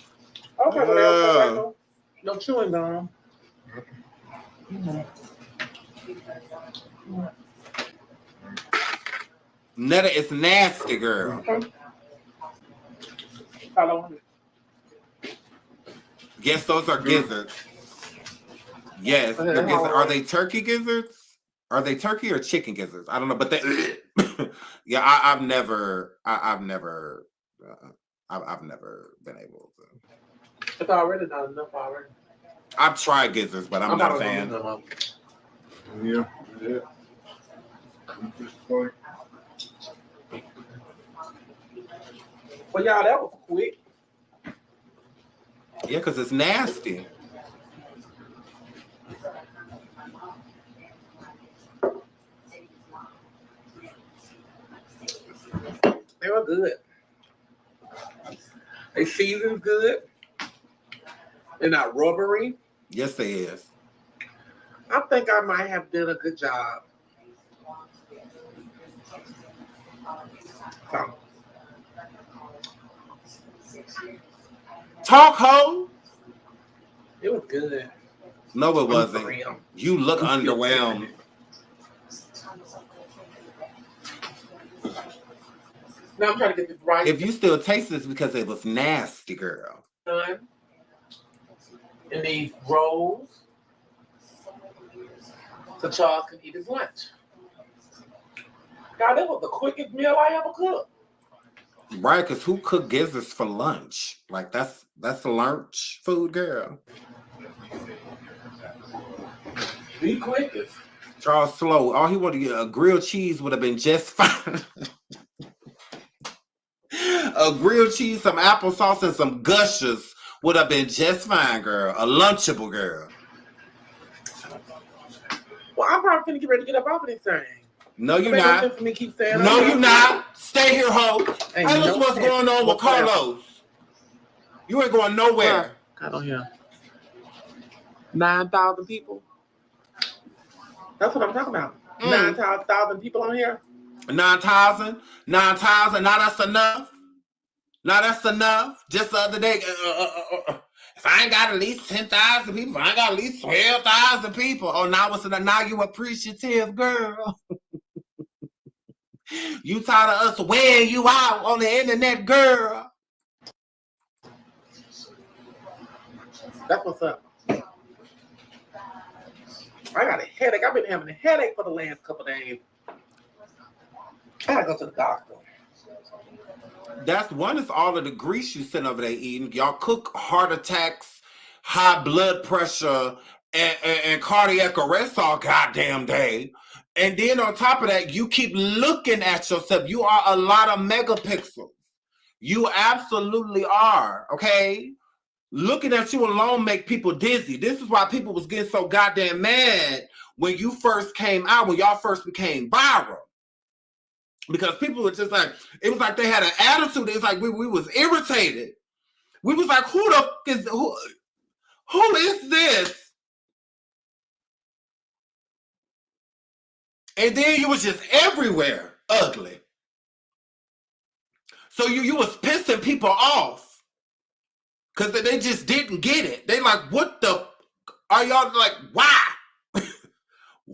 Okay, well, no chewing gum. Netta is nasty, girl. Hello. Yes, those are gizzards. Yes, they're gizzards. Are they turkey gizzards? Are they turkey or chicken gizzards? I don't know, but they. Yeah, I've never been able to. It's already not enough already. I've tried gizzards, but I'm not a fan. Yeah. Well, y'all, that was quick. Yeah, because it's nasty. They were good. They seasoned good. They're not rubbery. Yes, they is. I think I might have done a good job. So. Talk, ho. It was good. No, it wasn't. You look underwhelmed. Now I'm trying to get this right. If you still taste this because it was nasty, girl. And these rolls, so Charles can eat his lunch. God, that was the quickest meal I ever cooked. Right, because who cook gizzards for lunch? Like that's lunch food, girl. The quickest. Charles Slow, all he wanted to get a grilled cheese would have been just fine. A grilled cheese, some applesauce, and some gushers would have been just fine, girl. A Lunchable, girl. Well, I'm probably gonna get ready to get up off of this thing. No, you're not. For me, keep saying no, you're not. Stay here, ho. Hey, Hey, look what's going on with Carlos. You ain't going nowhere. I don't hear. 9,000 people. That's what I'm talking about. 9,000 people on here. 9,000. Now that's enough. Now that's enough. Just the other day, if I ain't got at least 10,000 people, if I ain't got at least 12,000 people. Oh, now it's enough. Now you appreciative, girl. You tired of us wearing you out on the internet, girl. That's what's up. I got a headache. I've been having a headache for the last couple of days. I gotta go to the doctor. That's one is all of the grease you sitting over there eating. Y'all cook heart attacks, high blood pressure, and cardiac arrest all goddamn day. And then on top of that, you keep looking at yourself. You are a lot of megapixels. You absolutely are, okay? Looking at you alone make people dizzy. This is why people was getting so goddamn mad when you first came out, when y'all first became viral. Because people were just like, it was like they had an attitude. It was like we was irritated. We was like, who is this? And then you was just everywhere ugly. So you was pissing people off because they just didn't get it. They like, what the? Are y'all like, why?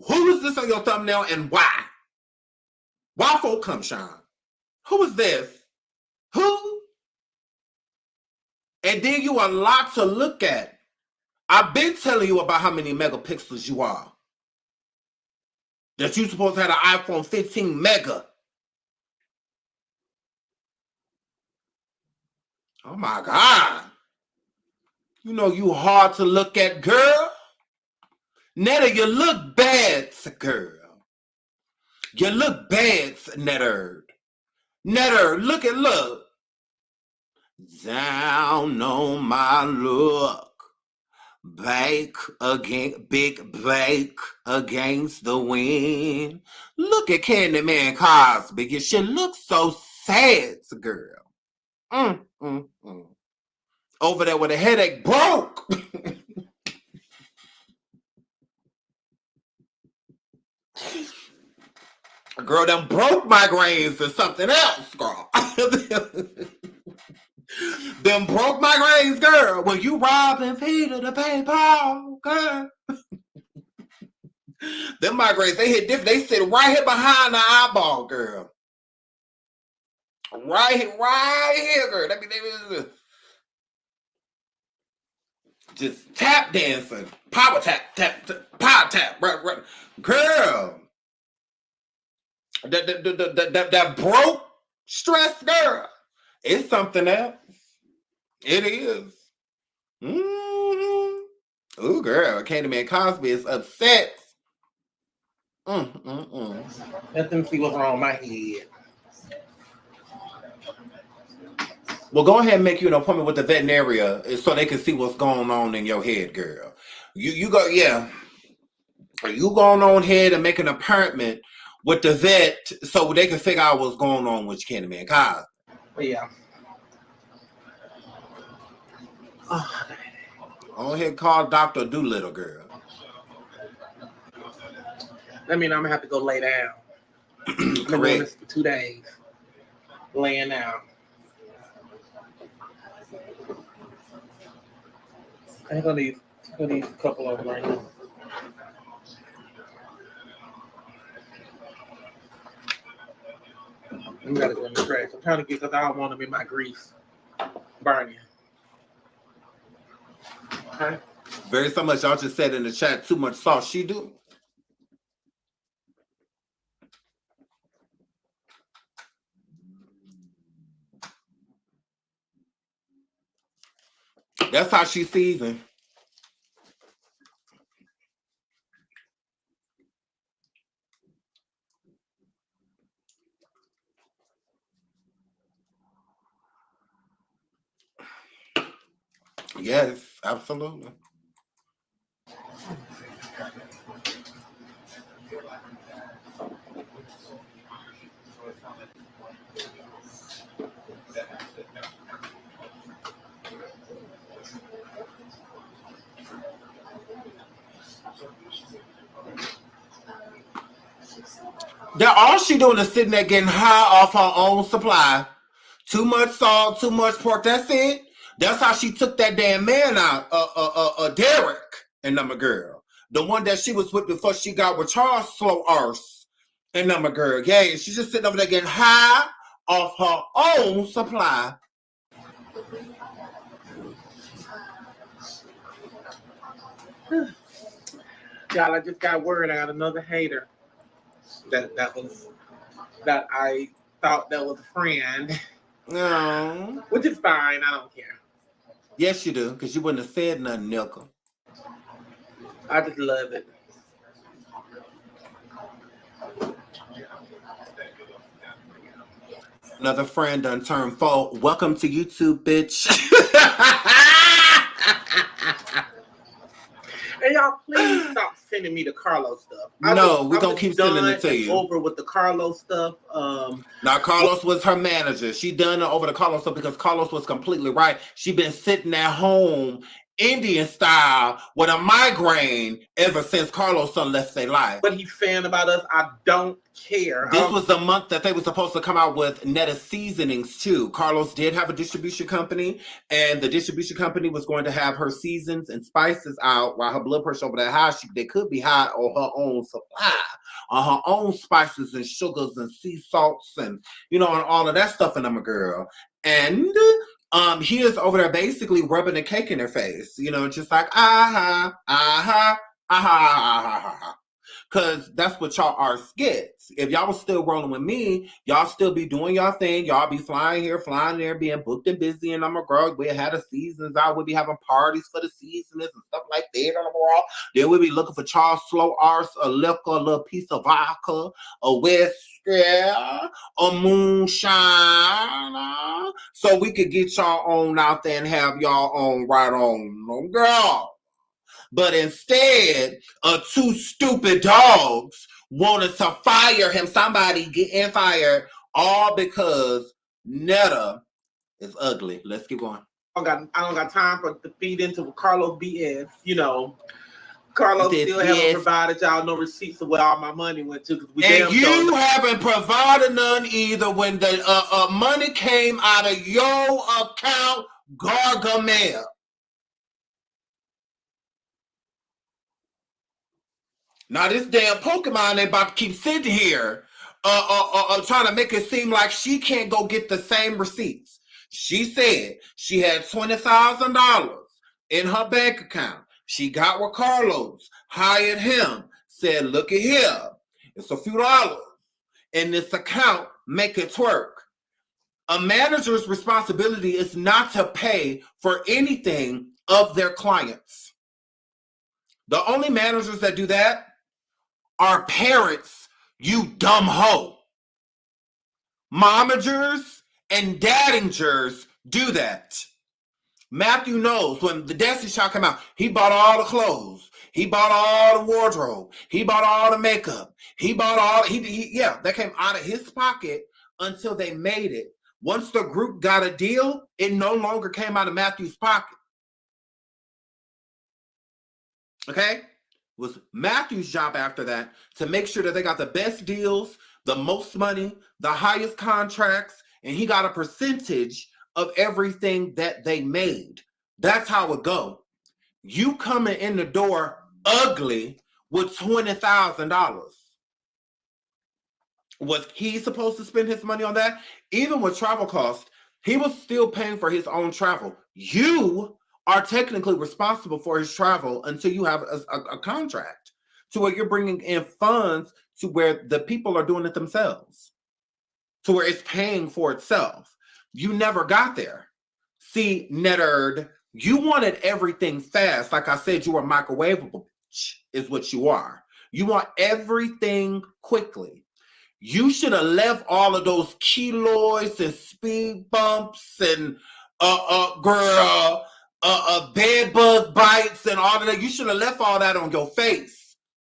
Who is this on your thumbnail and why? Why folk come shine? Who is this? Who? And then you a lot to look at. I've been telling you about how many megapixels you are. That you supposed to have an iPhone 15 mega. Oh my God. You know you hard to look at, girl. Netta, you look bad, girl. You look bad, Netta. Netta, look. Down on my luck. Bake again, big bake against the wind. Look at Candyman Cosby. You should look so sad, girl. Over there with a headache broke. Girl, them broke migraines or something else, girl. Them broke migraines, girl. When you robbing Peter to pay Paul, girl. Them migraines, they hit different. They sit right here behind the eyeball, girl. Right here, girl. That mean they just tap dancing, power tap, power tap, right. Girl. That broke stress, girl. It's something else. It is. Ooh, girl, Candyman Cosby is upset. Let them see what's wrong with my head. Well, go ahead and make you an appointment with the veterinarian so they can see what's going on in your head, girl. You go, yeah. You going on ahead and make an appointment with the vet so they can figure out what's going on with Candyman Cosby. Yeah. Go ahead and call Dr. Doolittle, girl. That means I'm going to have to go lay down. I've been doing this for 2 days. Laying down. I'm going to need a couple of them right now. We got to go in the trash. I'm trying to get, because I don't want them in my grease. Burning. Okay. Very so much. Y'all just said in the chat, too much sauce. She do. That's how she seasoned. Yes, absolutely. All she doing is sitting there getting high off her own supply. Too much salt, too much pork. That's it. That's how she took that damn man out, Derek and number girl. The one that she was with before she got with Charles Slow Arse and number girl. Yeah, she's just sitting over there getting high off her own supply. Y'all, I just got word. I got another hater that I thought that was a friend. No. Which is fine. I don't care. Yes, you do, because you wouldn't have said nothing, Nickel. I just love it. Another friend done turned 4. Welcome to YouTube, bitch. And y'all, please stop sending me the Carlos stuff. No, we're going to keep sending it to you. Over with the Carlos stuff. Now, Carlos was her manager. She done it over the Carlos stuff because Carlos was completely right. She been sitting at home Indian style with a migraine ever since Carlos son left their life. What he's saying about us, I don't care. This was the month that they were supposed to come out with Netta seasonings too. Carlos did have a distribution company, and the distribution company was going to have her seasons and spices out while her blood pressure over that high. They could be high on her own supply, on her own spices and sugars and sea salts and and all of that stuff in them, girl. And he is over there basically rubbing the cake in their face, just like aha, aha, aha, aha. Because that's what y'all are skits. If y'all was still rolling with me, y'all still be doing y'all thing. Y'all be flying here, flying there, being booked and busy. And I'm a girl. We had the seasons out. We'll be having parties for the seasons and stuff like that. Then we'll be looking for Charles Slow Arts, a liquor, a little piece of vodka, a whiskey, a moonshine. So we could get y'all on out there and have y'all on right on, girl. But instead, two stupid dogs wanted to fire him. Somebody getting fired, all because Netta is ugly. Let's keep going. I don't got time for to feed into Carlos BS. Carlos still haven't provided y'all no receipts of where all my money went to. And you haven't provided none either when the money came out of your account, Gargamel. Now this damn Pokemon ain't about to keep sitting here trying to make it seem like she can't go get the same receipts. She said she had $20,000 in her bank account. She got with Carlos, hired him, said, look at here. It's a few dollars in this account, make it twerk. A manager's responsibility is not to pay for anything of their clients. The only managers that do that are parents, you dumb hoe. Momagers and daddingers do that. Matthew knows when the Destiny Child came out, he bought all the clothes. He bought all the wardrobe. He bought all the makeup. He bought all, that came out of his pocket until they made it. Once the group got a deal, it no longer came out of Matthew's pocket. Okay? It was Matthew's job after that to make sure that they got the best deals, the most money, the highest contracts, and he got a percentage of everything that they made. That's how it go. You coming in the door ugly with $20,000. Was he supposed to spend his money on that? Even with travel costs, he was still paying for his own travel. You are technically responsible for his travel until you have a contract to where you're bringing in funds to where the people are doing it themselves, to where it's paying for itself. You never got there. See, Netterd, you wanted everything fast. Like I said, you are microwavable, is what you are. You want everything quickly. You should have left all of those keloids and speed bumps and bed bug bites and all of that. You should have left all that on your face.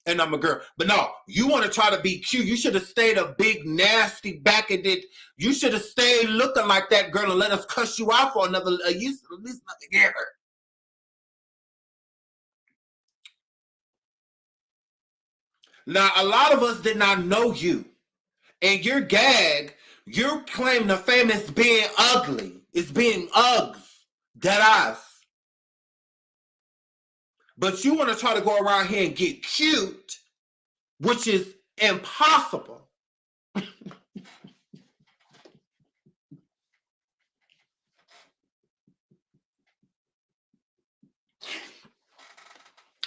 And I'm a girl. But no, you want to try to be cute. You should have stayed a big, nasty back and did. You should have stayed looking like that girl and let us cuss you out for another at least another year. Now, a lot of us did not know you. And your gag, your claim to fame is being ugly. It's being Uggs. Dead eyes. But you want to try to go around here and get cute, which is impossible. I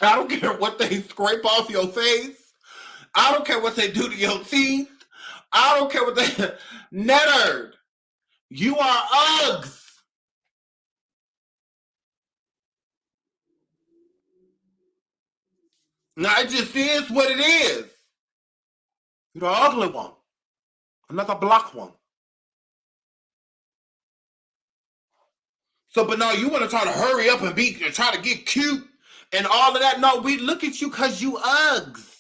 don't care what they scrape off your face. I don't care what they do to your teeth. I don't care what they... Netterd, you are Uggs. Now, it just is what it is. You're the ugly one. I'm not the black one. So, but no, you want to try to hurry up and try to get cute and all of that. No, we look at you because you Uggs.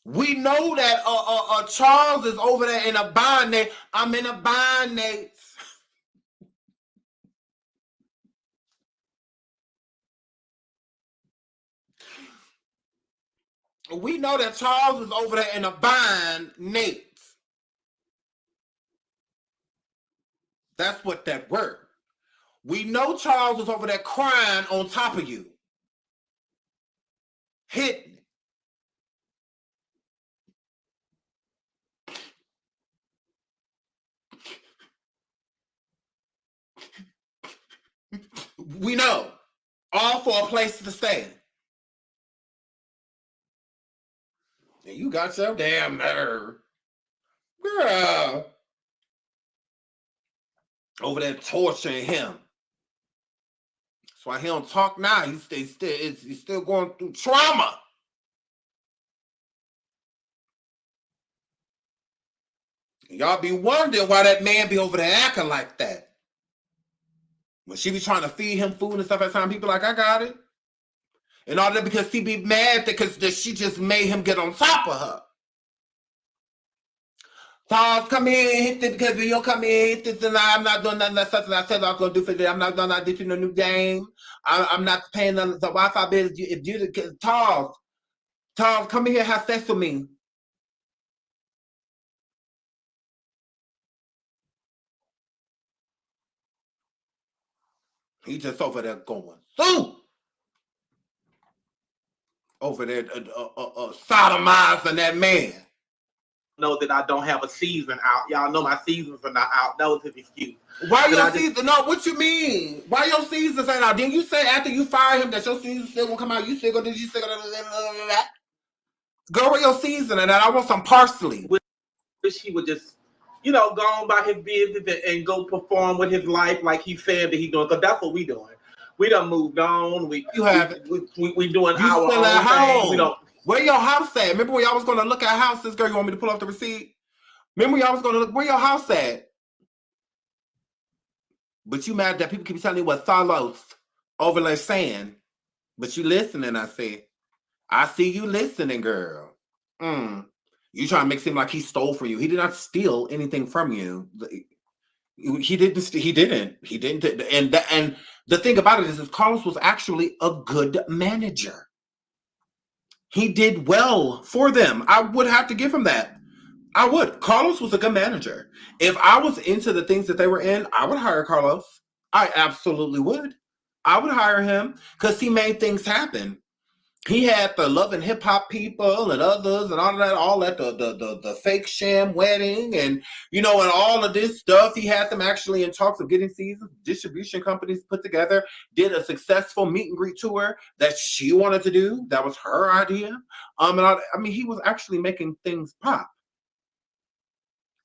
We know that Charles is over there in a bind. I'm in a bind, Nate. We know that Charles is over there in a bind, Nate. That's what that word. We know Charles was over there crying on top of you. Hitting. We know. All for a place to stay. And you got your damn nerve. Girl. Over there torturing him. That's why he don't talk now. He's still going through trauma. Y'all be wondering why that man be over there acting like that. When she be trying to feed him food and stuff at the time, people like, I got it. And all that because he be mad because she just made him get on top of her. Charles, come in, hit it because you don't come in, hit this, and I'm not doing nothing that's something I said I was going to do for you. I'm not doing nothing in a new game. I'm not paying the Wi-Fi bill. If you, Charles, come in here and have sex with me. He just over there going through. Over there sodomizing that man. Know that I don't have a season out. Y'all know my seasons are not out. That was his excuse. Why your season? No, what you mean? Why your seasons ain't out? Didn't you say after you fire him that your season still gonna come out? You still gonna do? You still gonna do that? Girl, where your season and that? I want some parsley. Wish he would just, go on by his business and go perform with his life like he said that he's doing. Because that's what we doing. We done moved on. We doing our still at home. Thing. We don't. Where your house at? Remember when y'all was going to look at houses? Girl, you want me to pull up the receipt? Remember y'all was going to look? Where your house at? But you mad that people keep telling you what Thalos over there saying. But you listening, I say. I see you listening, girl. You trying to make it seem like he stole from you. He did not steal anything from you. He didn't. And the thing about it is Carlos was actually a good manager. He did well for them. I would have to give him that. I would. Carlos was a good manager. If I was into the things that they were in, I would hire Carlos. I absolutely would. I would hire him because he made things happen. He had the Love and Hip Hop people and others and all that, the fake sham wedding and all of this stuff. He had them actually in talks of getting seasons. Distribution companies put together, did a successful meet and greet tour that she wanted to do. That was her idea. He was actually making things pop.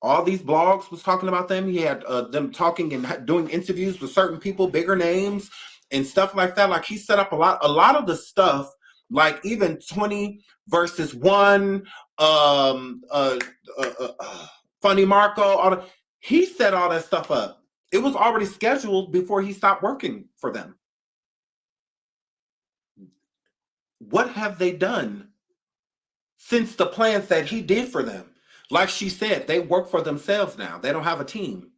All these blogs was talking about them. He had them talking and doing interviews with certain people, bigger names and stuff like that. Like he set up a lot of the stuff. Like even 20 versus 1, Funny Marco, he set all that stuff up. It was already scheduled before he stopped working for them. What have they done since the plans that he did for them? Like she said, they work for themselves now. They don't have a team.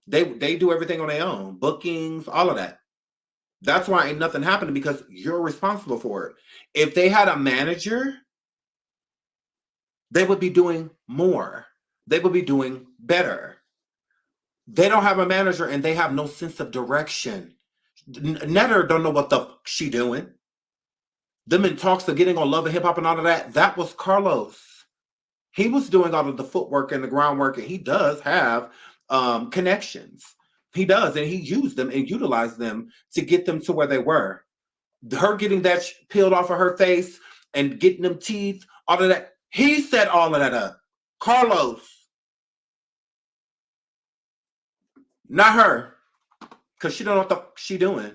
They do everything on their own, bookings, all of that. That's why ain't nothing happening because you're responsible for it. If they had a manager, they would be doing more. They would be doing better. They don't have a manager and they have no sense of direction. Netta don't know what the fuck she doing. Them in talks of getting on Love and Hip Hop and all of that. That was Carlos. He was doing all of the footwork and the groundwork, and he does have connections. He does, and he used them and utilized them to get them to where they were. Her getting that peeled off of her face and getting them teeth, all of that. He set all of that up. Carlos. Not her. Because she don't know what the fuck she doing.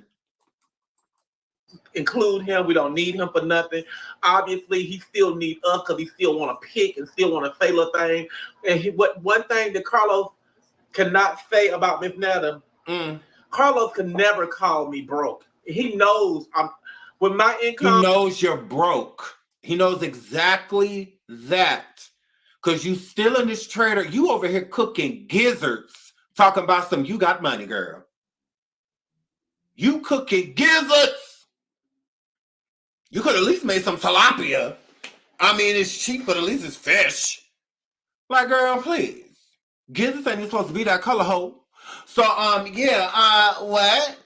Include him. We don't need him for nothing. Obviously, he still needs us because he still want to pick and still want to say little things. And one thing that Carlos cannot say about Miss Netta, Carlos can never call me broke. He knows with my income. He knows you're broke. He knows exactly that. Because you still in this trader, you over here cooking gizzards, talking about some you got money, girl. You cooking gizzards. You could at least made some tilapia. I mean, it's cheap, but at least it's fish. Like, girl, please. Gizzards ain't supposed to be that color hole. So, what?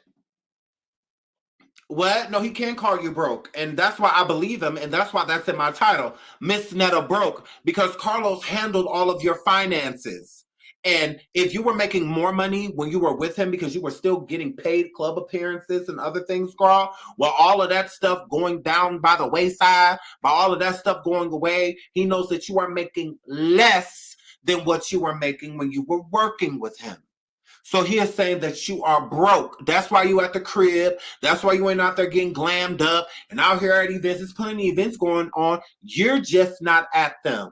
What? No, he can't call you broke. And that's why I believe him. And that's why that's in my title. Miss Netta broke. Because Carlos handled all of your finances. And if you were making more money when you were with him because you were still getting paid club appearances and other things, girl, well, all of that stuff going down by the wayside, by all of that stuff going away, he knows that you are making less than what you were making when you were working with him. So he is saying that you are broke. That's why you at the crib. That's why you ain't out there getting glammed up and out here at events. There's plenty of events going on. You're just not at them.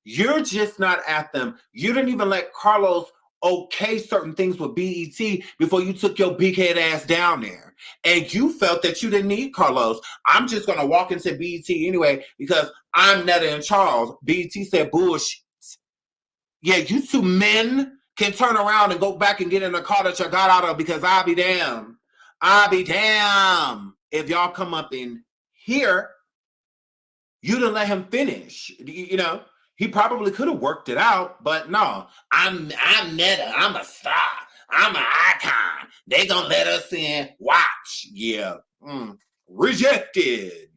You're just not at them. You didn't even let Carlos okay certain things with BET before you took your big head ass down there. And you felt that you didn't need Carlos. I'm just going to walk into BET anyway because I'm Netta and Charles. BET said bullshit. Yeah, you two men can turn around and go back and get in the car that you got out of because I'll be damned. I'll be damned if y'all come up in here. You didn't let him finish. You know, he probably could have worked it out, but no. I'm Netta. I'm a star. I'm an icon. They gonna let us in. Watch. Yeah. Rejected.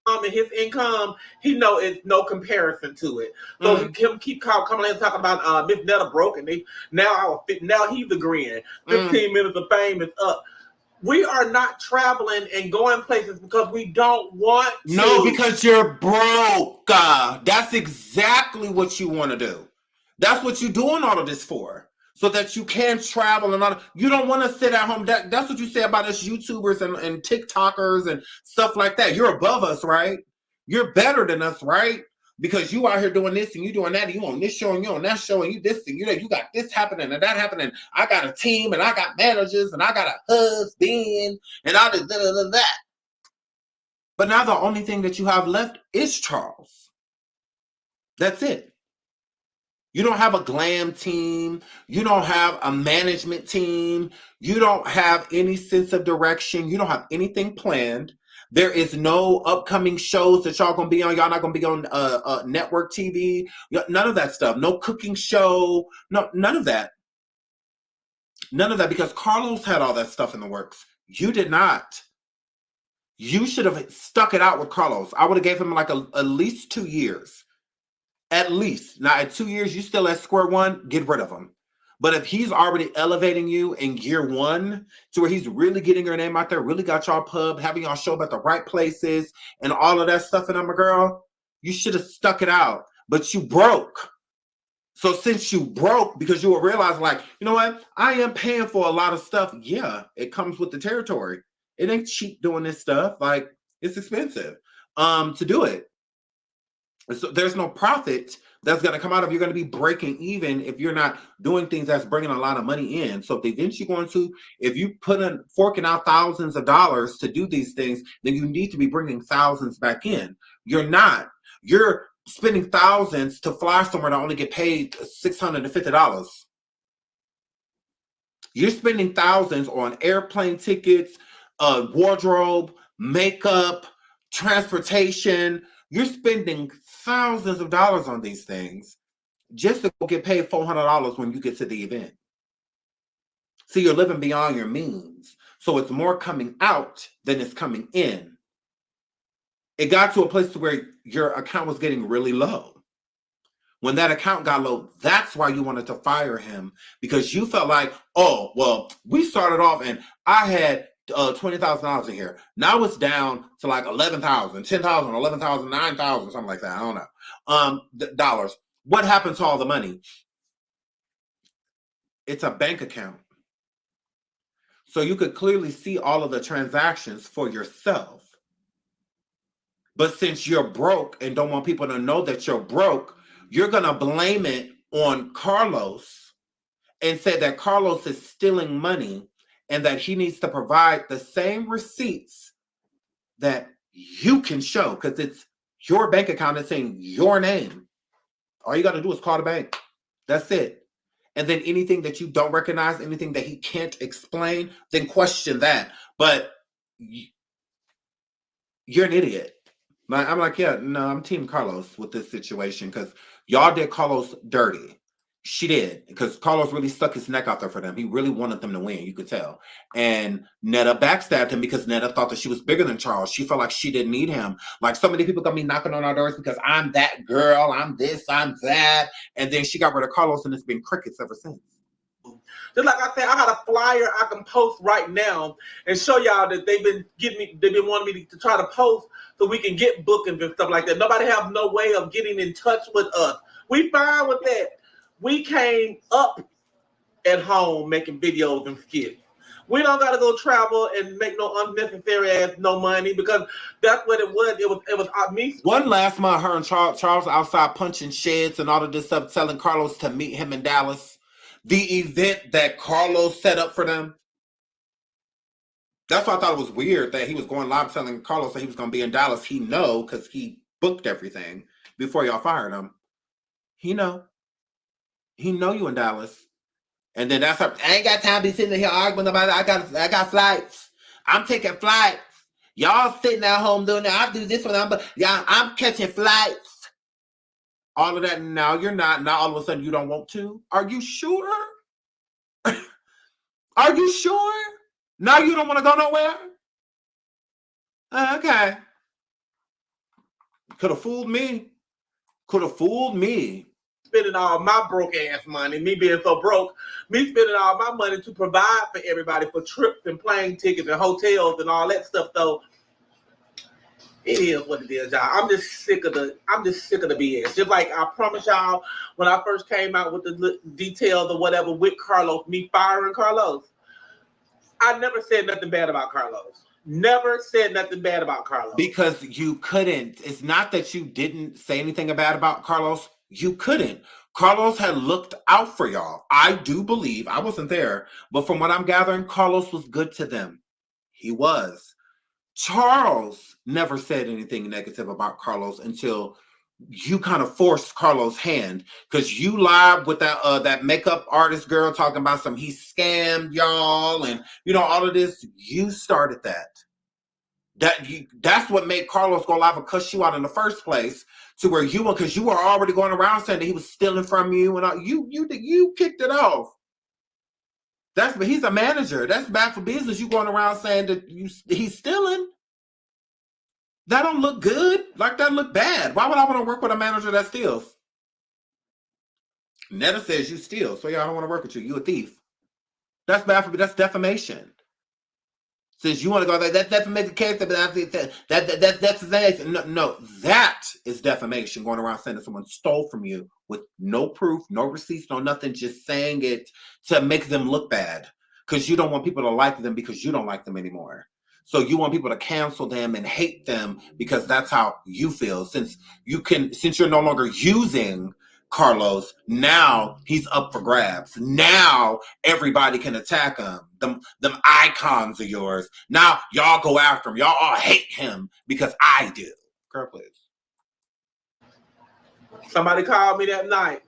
And his income, he know it's no comparison to it. So him keep coming in and talking about Miss Netta broke, and now he's agreeing. 15 minutes of fame is up. We are not traveling and going places because we don't want to. No, because you're broke. That's exactly what you want to do. That's what you're doing all of this for. So that you can travel and all. You don't want to sit at home. That's what you say about us YouTubers and TikTokers and stuff like that. You're above us, right? You're better than us, right? Because you out here doing this and you doing that, and you on this show and you on that show and you this and you got this happening and that happening. I got a team and I got managers and I got a husband and I did that. But now the only thing that you have left is Charles. That's it. You don't have a glam team. You don't have a management team. You don't have any sense of direction. You don't have anything planned. There is no upcoming shows that y'all gonna be on. Y'all not gonna be on network TV. None of that stuff. No cooking show. No, none of that. None of that because Carlos had all that stuff in the works. You did not. You should have stuck it out with Carlos. I would have gave him like at least 2 years. At least. Now, at 2 years, you still at square one, get rid of him. But if he's already elevating you in year one to where he's really getting your name out there, really got y'all pub, having y'all show up at the right places and all of that stuff, and I'm a girl, you should have stuck it out. But you broke. So since you broke, because you will realize, like, you know what? I am paying for a lot of stuff. Yeah, it comes with the territory. It ain't cheap doing this stuff. Like, it's expensive to do it. So there's no profit that's going to come out of. You're going to be breaking even if you're not doing things that's bringing a lot of money in. So if the events you're going to, if you forking out thousands of dollars to do these things, then you need to be bringing thousands back in. You're not. You're spending thousands to fly somewhere to only get paid $650. You're spending thousands on airplane tickets, wardrobe, makeup, transportation. You're spending thousands of dollars on these things just to go get paid $400 when you get to the event. So you're living beyond your means. So it's more coming out than it's coming in. It got to a place where your account was getting really low. When that account got low, that's why you wanted to fire him, because you felt like, oh, well, we started off and I had $20,000 in here. Now it's down to like 11,000, 10,000, 11,000, 9,000, something like that. I don't know. Dollars. What happened to all the money? It's a bank account. So you could clearly see all of the transactions for yourself. But since you're broke and don't want people to know that you're broke, you're going to blame it on Carlos and say that Carlos is stealing money and that he needs to provide the same receipts that you can show, because it's your bank account that's in your name. All you got to do is call the bank. That's it. And then anything that you don't recognize, anything that he can't explain, then question that. But you're an idiot. I'm like, yeah, no, I'm Team Carlos with this situation because y'all did Carlos dirty. She did because Carlos really stuck his neck out there for them. He really wanted them to win, you could tell. And Netta backstabbed him because Netta thought that she was bigger than Charles. She felt like she didn't need him. Like so many people gonna be knocking on our doors because I'm that girl, I'm this, I'm that. And then she got rid of Carlos and it's been crickets ever since. Just like I said, I got a flyer I can post right now and show y'all that they've been wanting me to try to post so we can get bookings and stuff like that. Nobody have no way of getting in touch with us. We fine with that. We came up at home making videos and skits. We don't gotta go travel and make no unnecessary ass no money because that's what it was. It was me. One last month, her and Charles outside punching sheds and all of this stuff, telling Carlos to meet him in Dallas. The event that Carlos set up for them. That's why I thought it was weird that he was going live telling Carlos that he was going to be in Dallas. He know because he booked everything before y'all fired him. He know you in Dallas. And then that's how I ain't got time to be sitting here arguing about it. I got flights. I'm taking flights. Y'all sitting at home doing that. I do this one, I'm catching flights. All of that. Now you're not. Now all of a sudden you don't want to. Are you sure? Are you sure? Now you don't want to go nowhere? Okay. Could have fooled me. Could have fooled me. Spending all my broke ass money, me being so broke, me spending all my money to provide for everybody for trips and plane tickets and hotels and all that stuff. So it is what it is, y'all. I'm just sick of the BS. Just like I promise y'all, when I first came out with the details or whatever with Carlos, me firing Carlos, I never said nothing bad about Carlos. Never said nothing bad about Carlos. Because you couldn't. It's not that you didn't say anything bad about Carlos. You couldn't. Carlos had looked out for y'all. I do believe, I wasn't there, but from what I'm gathering, Carlos was good to them. He was. Charles never said anything negative about Carlos until you kind of forced Carlos' hand because you lied with that makeup artist girl talking about he scammed y'all and all of this. You started that. That's what made Carlos go live and cuss you out in the first place. To where because you were already going around saying that he was stealing from you and all, you kicked it off. But he's a manager. That's bad for business. You going around saying that he's stealing. That don't look good. Like that look bad. Why would I want to work with a manager that steals? Netta says you steal, so yeah, I don't want to work with you. You a thief. That's bad for me. That's defamation. Since you want to go there, that's defamation character, but that's defamation. No, that is defamation. Going around saying that someone stole from you with no proof, no receipts, no nothing, just saying it to make them look bad. Because you don't want people to like them because you don't like them anymore. So you want people to cancel them and hate them because that's how you feel. Since you're no longer using Carlos, now he's up for grabs. Now everybody can attack him. Them icons of yours. Now y'all go after him. Y'all all hate him because I do. Girl, please. Somebody called me that night.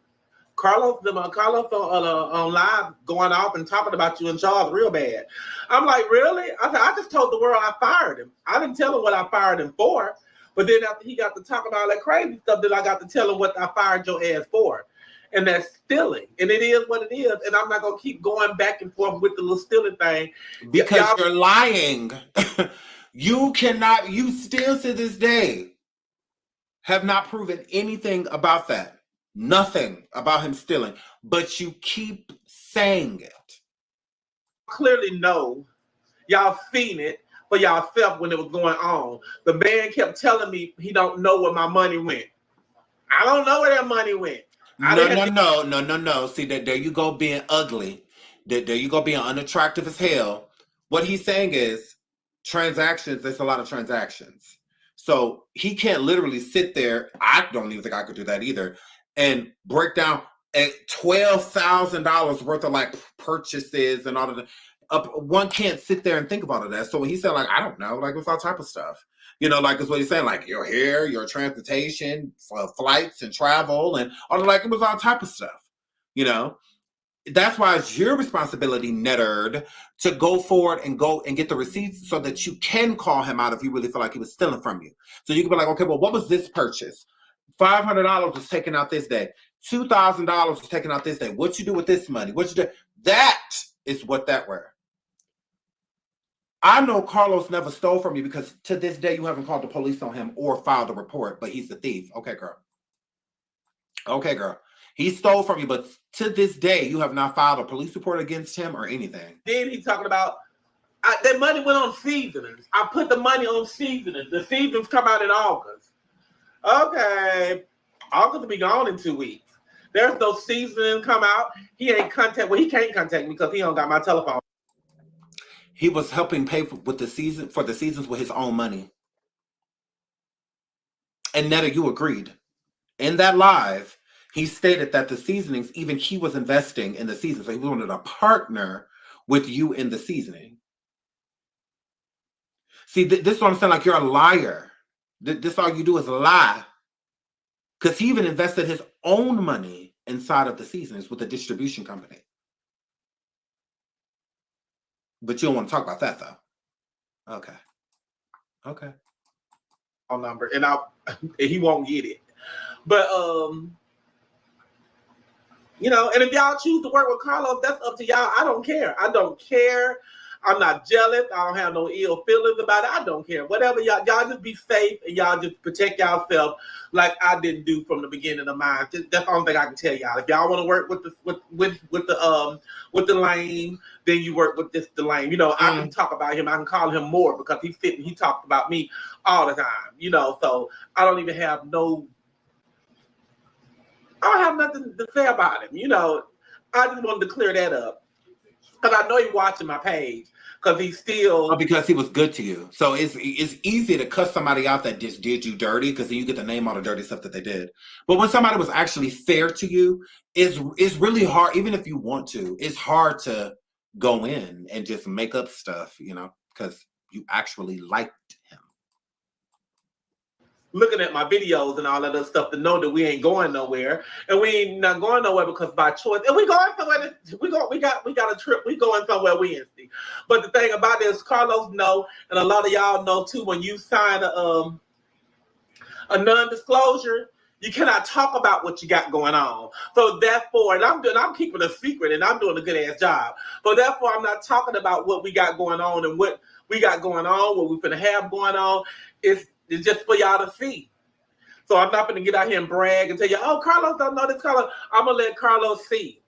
Carlos on live going off and talking about you and Charles real bad. I'm like, really? I said, I just told the world I fired him. I didn't tell him what I fired him for. But then after he got to talk about all that crazy stuff, then I got to tell him what I fired your ass for. And that's stealing. And it is what it is. And I'm not going to keep going back and forth with the little stealing thing. Because you're lying. You still to this day have not proven anything about that. Nothing about him stealing. But you keep saying it. Clearly know. Y'all seen it. But y'all felt when it was going on. The man kept telling me he don't know where my money went. I don't know where that money went. No. See, there you go being ugly. There you go being unattractive as hell. What he's saying is transactions, there's a lot of transactions. So he can't literally sit there. I don't even think I could do that either. And break down $12,000 worth of like purchases and all of that. One can't sit there and think about all of that. So when he said, like, I don't know, like, it's all type of stuff. Like, it's what he's saying, like, your hair, your transportation, flights and travel, and all like, it was all type of stuff, that's why it's your responsibility, Netterd, to go forward and go and get the receipts so that you can call him out if you really feel like he was stealing from you. So you can be like, okay, well, what was this purchase? $500 was taken out this day. $2,000 was taken out this day. What you do with this money? What you do? That is what that were. I know Carlos never stole from you because to this day you haven't called the police on him or filed a report, but he's the thief. Okay, girl. Okay, girl. He stole from you, but to this day you have not filed a police report against him or anything. Then he's talking about that money went on seasonings. I put the money on seasonings. The seasonings come out in August. Okay. August will be gone in 2 weeks. There's no seasoning come out. He ain't contact. Well, he can't contact me because he don't got my telephone. He was helping pay for the seasons with his own money. And Netta, you agreed. In that live, he stated that the seasonings, even he was investing in the season. So he wanted a partner with you in the seasoning. See, this is what I'm saying. Like, you're a liar. This all you do is lie. Because he even invested his own money inside of the seasonings with the distribution company. But you don't want to talk about that, though. Okay. Okay. Number, and he won't get it. But you know, and if y'all choose to work with Carlos, that's up to y'all. I don't care. I don't care. I'm not jealous. I don't have no ill feelings about it. I don't care. Whatever y'all just be safe and y'all just protect yourself like I didn't do from the beginning of mine. That's the only thing I can tell y'all. If y'all want to work with the lame, then you work with the lame. You know, I can talk about him. I can call him more because he talked about me all the time. You know, so I don't even have I don't have nothing to say about him. You know, I just wanted to clear that up. Because I know he's watching my page. Because he's still... Oh, because he was good to you. So it's easy to cuss somebody out that just did you dirty, because then you get to name all the dirty stuff that they did. But when somebody was actually fair to you, it's really hard, even if you want to, it's hard to go in and just make up stuff, you know, because you actually liked him. Looking at my videos and all that other stuff to know that we ain't going nowhere, and we ain't not going nowhere because by choice. And we going somewhere. We got a trip. We going somewhere Wednesday. But the thing about this, Carlos know, and a lot of y'all know too. When you sign a non-disclosure, you cannot talk about what you got going on. So therefore, and I'm keeping a secret, and I'm doing a good ass job. But therefore, I'm not talking about what we got going on and what we got going on, what we finna have going on. It's just for y'all to see. So I'm not going to get out here and brag and tell you, oh, Carlos don't know this Carlos. I'm going to let Carlos see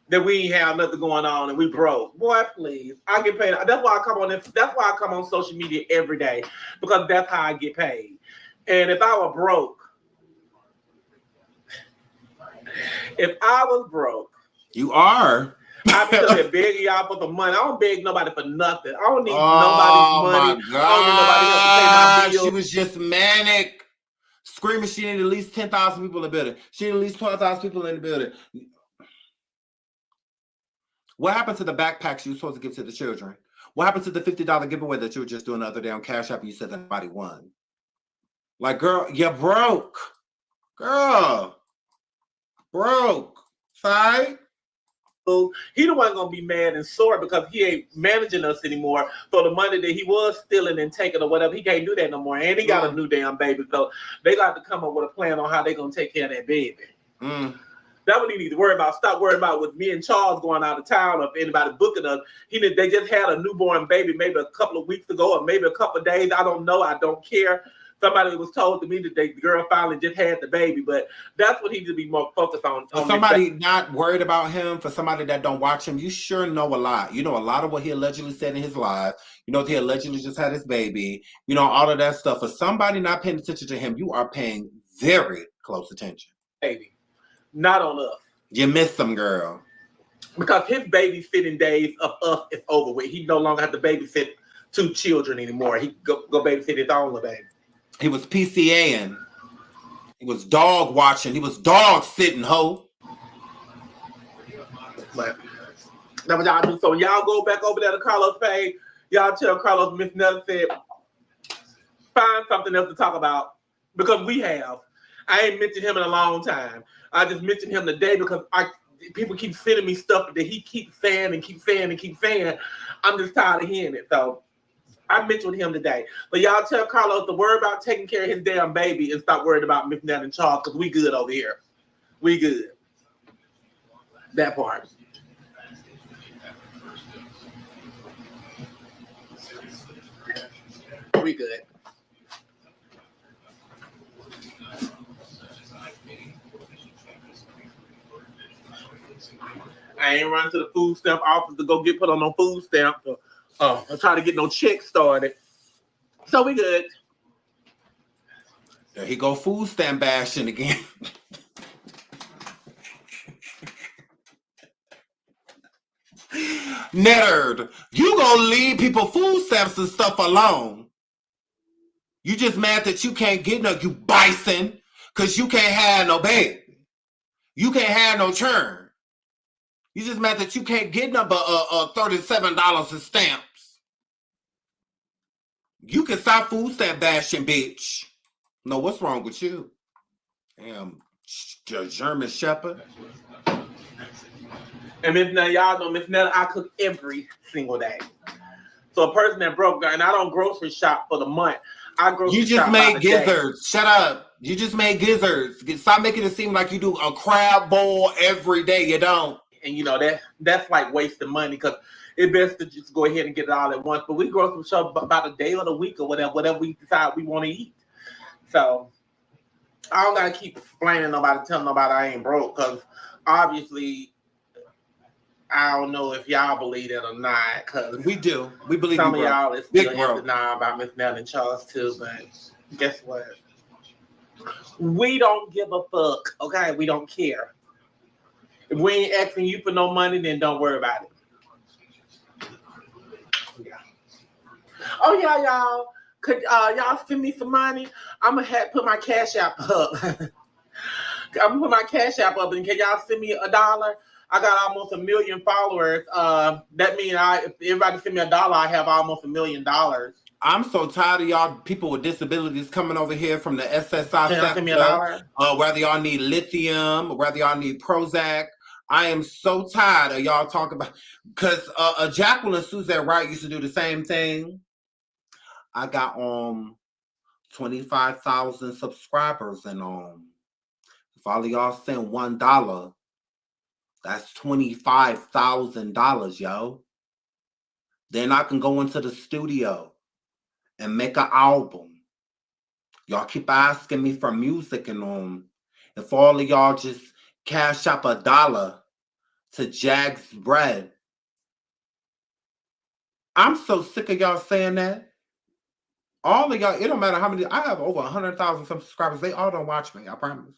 that we ain't have nothing going on and we broke. Boy, please. I get paid. That's why I come on this. That's why I come on social media every day, because that's how I get paid. And if I was broke, you are. I'm just here begging y'all for some money. I don't beg nobody for nothing. I don't need nobody's money. My God. I don't need nobody else to pay my bills. She was just manic. Screaming she needed at least 10,000 people in the building. She needed at least 12,000 people in the building. What happened to the backpacks you were supposed to give to the children? What happened to the $50 giveaway that you were just doing the other day on Cash App and you said that nobody won? Like, girl, you're broke. Girl. Broke. Sorry? He the one gonna be mad and sore because he ain't managing us anymore. So the money that he was stealing and taking or whatever, he can't do that no more. And he got a new damn baby. So they got to come up with a plan on how they gonna take care of that baby. That's what he need to worry about. Stop worrying about with me and Charles going out of town or if anybody booking us. They just had a newborn baby maybe a couple of weeks ago or maybe a couple of days. I don't know. I don't care. Somebody was told to me that the girl finally just had the baby, but that's what he should be more focused on. For somebody not worried about him, for somebody that don't watch him, you sure know a lot. You know a lot of what he allegedly said in his live. You know he allegedly just had his baby. You know all of that stuff. For somebody not paying attention to him, you are paying very close attention. Baby, not on us. You missed some, girl. Because his babysitting days of us is over with. He no longer have to babysit 2 children anymore. He go babysit his own little baby. He was PCAing. He was dog watching. He was dog sitting, ho. But that's what y'all do. So y'all go back over there to Carlos' page. Y'all tell Carlos Miss Netta said, find something else to talk about. Because we have. I ain't mentioned him in a long time. I just mentioned him today because people keep sending me stuff that he keeps saying and keep saying and keep saying. I'm just tired of hearing it. So I mentioned him today. But y'all tell Carlos to worry about taking care of his damn baby and stop worrying about Miss Netta and Charles, because we good over here. We good. That part. We good. I ain't run to the food stamp office to go get put on no food stamp. I'm trying to get no check started. So we good. There he go food stamp bashing again. Nerd, you gonna leave people food stamps and stuff alone. You just mad that you can't get no, you bison, because you can't have no baby. You can't have no churn. You just mad that you can't get no $37 in stamps. You can stop food stamp bashing, bitch. No, what's wrong with you? Damn, German Shepherd. And Miss Netta, y'all know Miss Netta, I cook every single day. So a person that broke, and I don't grocery shop for the month. I grocery You just shop made by the day. gizzards. Shut up. You just made gizzards. Stop making it seem like you do a crab bowl every day. You don't. And you know that's like wasting money, because it's best to just go ahead and get it all at once. But we grocery shop about a day or the week or whatever we decide we want to eat. So I don't gotta keep explaining nobody, telling nobody I ain't broke, because obviously I don't know if y'all believe that or not, because we do. We believe some of y'all is still bro. in denial about Miss Netta and Charles too. But guess what? We don't give a fuck. Okay, we don't care. If we ain't asking you for no money, then don't worry about it. Yeah. Oh yeah, y'all. Could y'all send me some money? I'm gonna have put my cash app up. I'm gonna put my cash app up, and can y'all send me $1? I got almost 1 million followers. That means if everybody send me $1, I have almost $1 million. I'm so tired of y'all people with disabilities coming over here from the SSI sector. Whether y'all need lithium, whether y'all need Prozac. I am so tired of y'all talking about, because Jacqueline Suzette Wright used to do the same thing. I got 25,000 subscribers, and if all of y'all send $1, that's $25,000, yo. Then I can go into the studio and make an album. Y'all keep asking me for music, and if all of y'all just cash up $1 to Jags Bread. I'm so sick of y'all saying that. All of y'all, it don't matter how many, I have over 100,000 subscribers. They all don't watch me, I promise.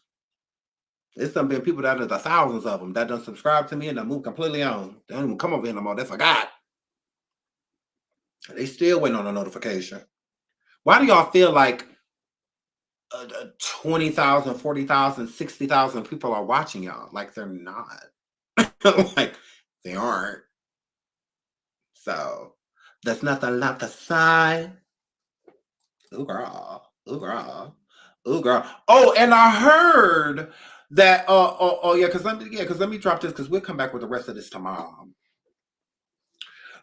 It's some been people that are the thousands of them that don't subscribe to me and they move completely on. They don't even come over here no more. They forgot. They still waiting on a notification. Why do y'all feel like 20,000, 40,000, 60,000 people are watching y'all? Like they're not. Like they aren't. So there's nothing left to say. Ooh girl. Ooh girl. Ooh girl. Oh, and I heard that because let me drop this, because we'll come back with the rest of this tomorrow.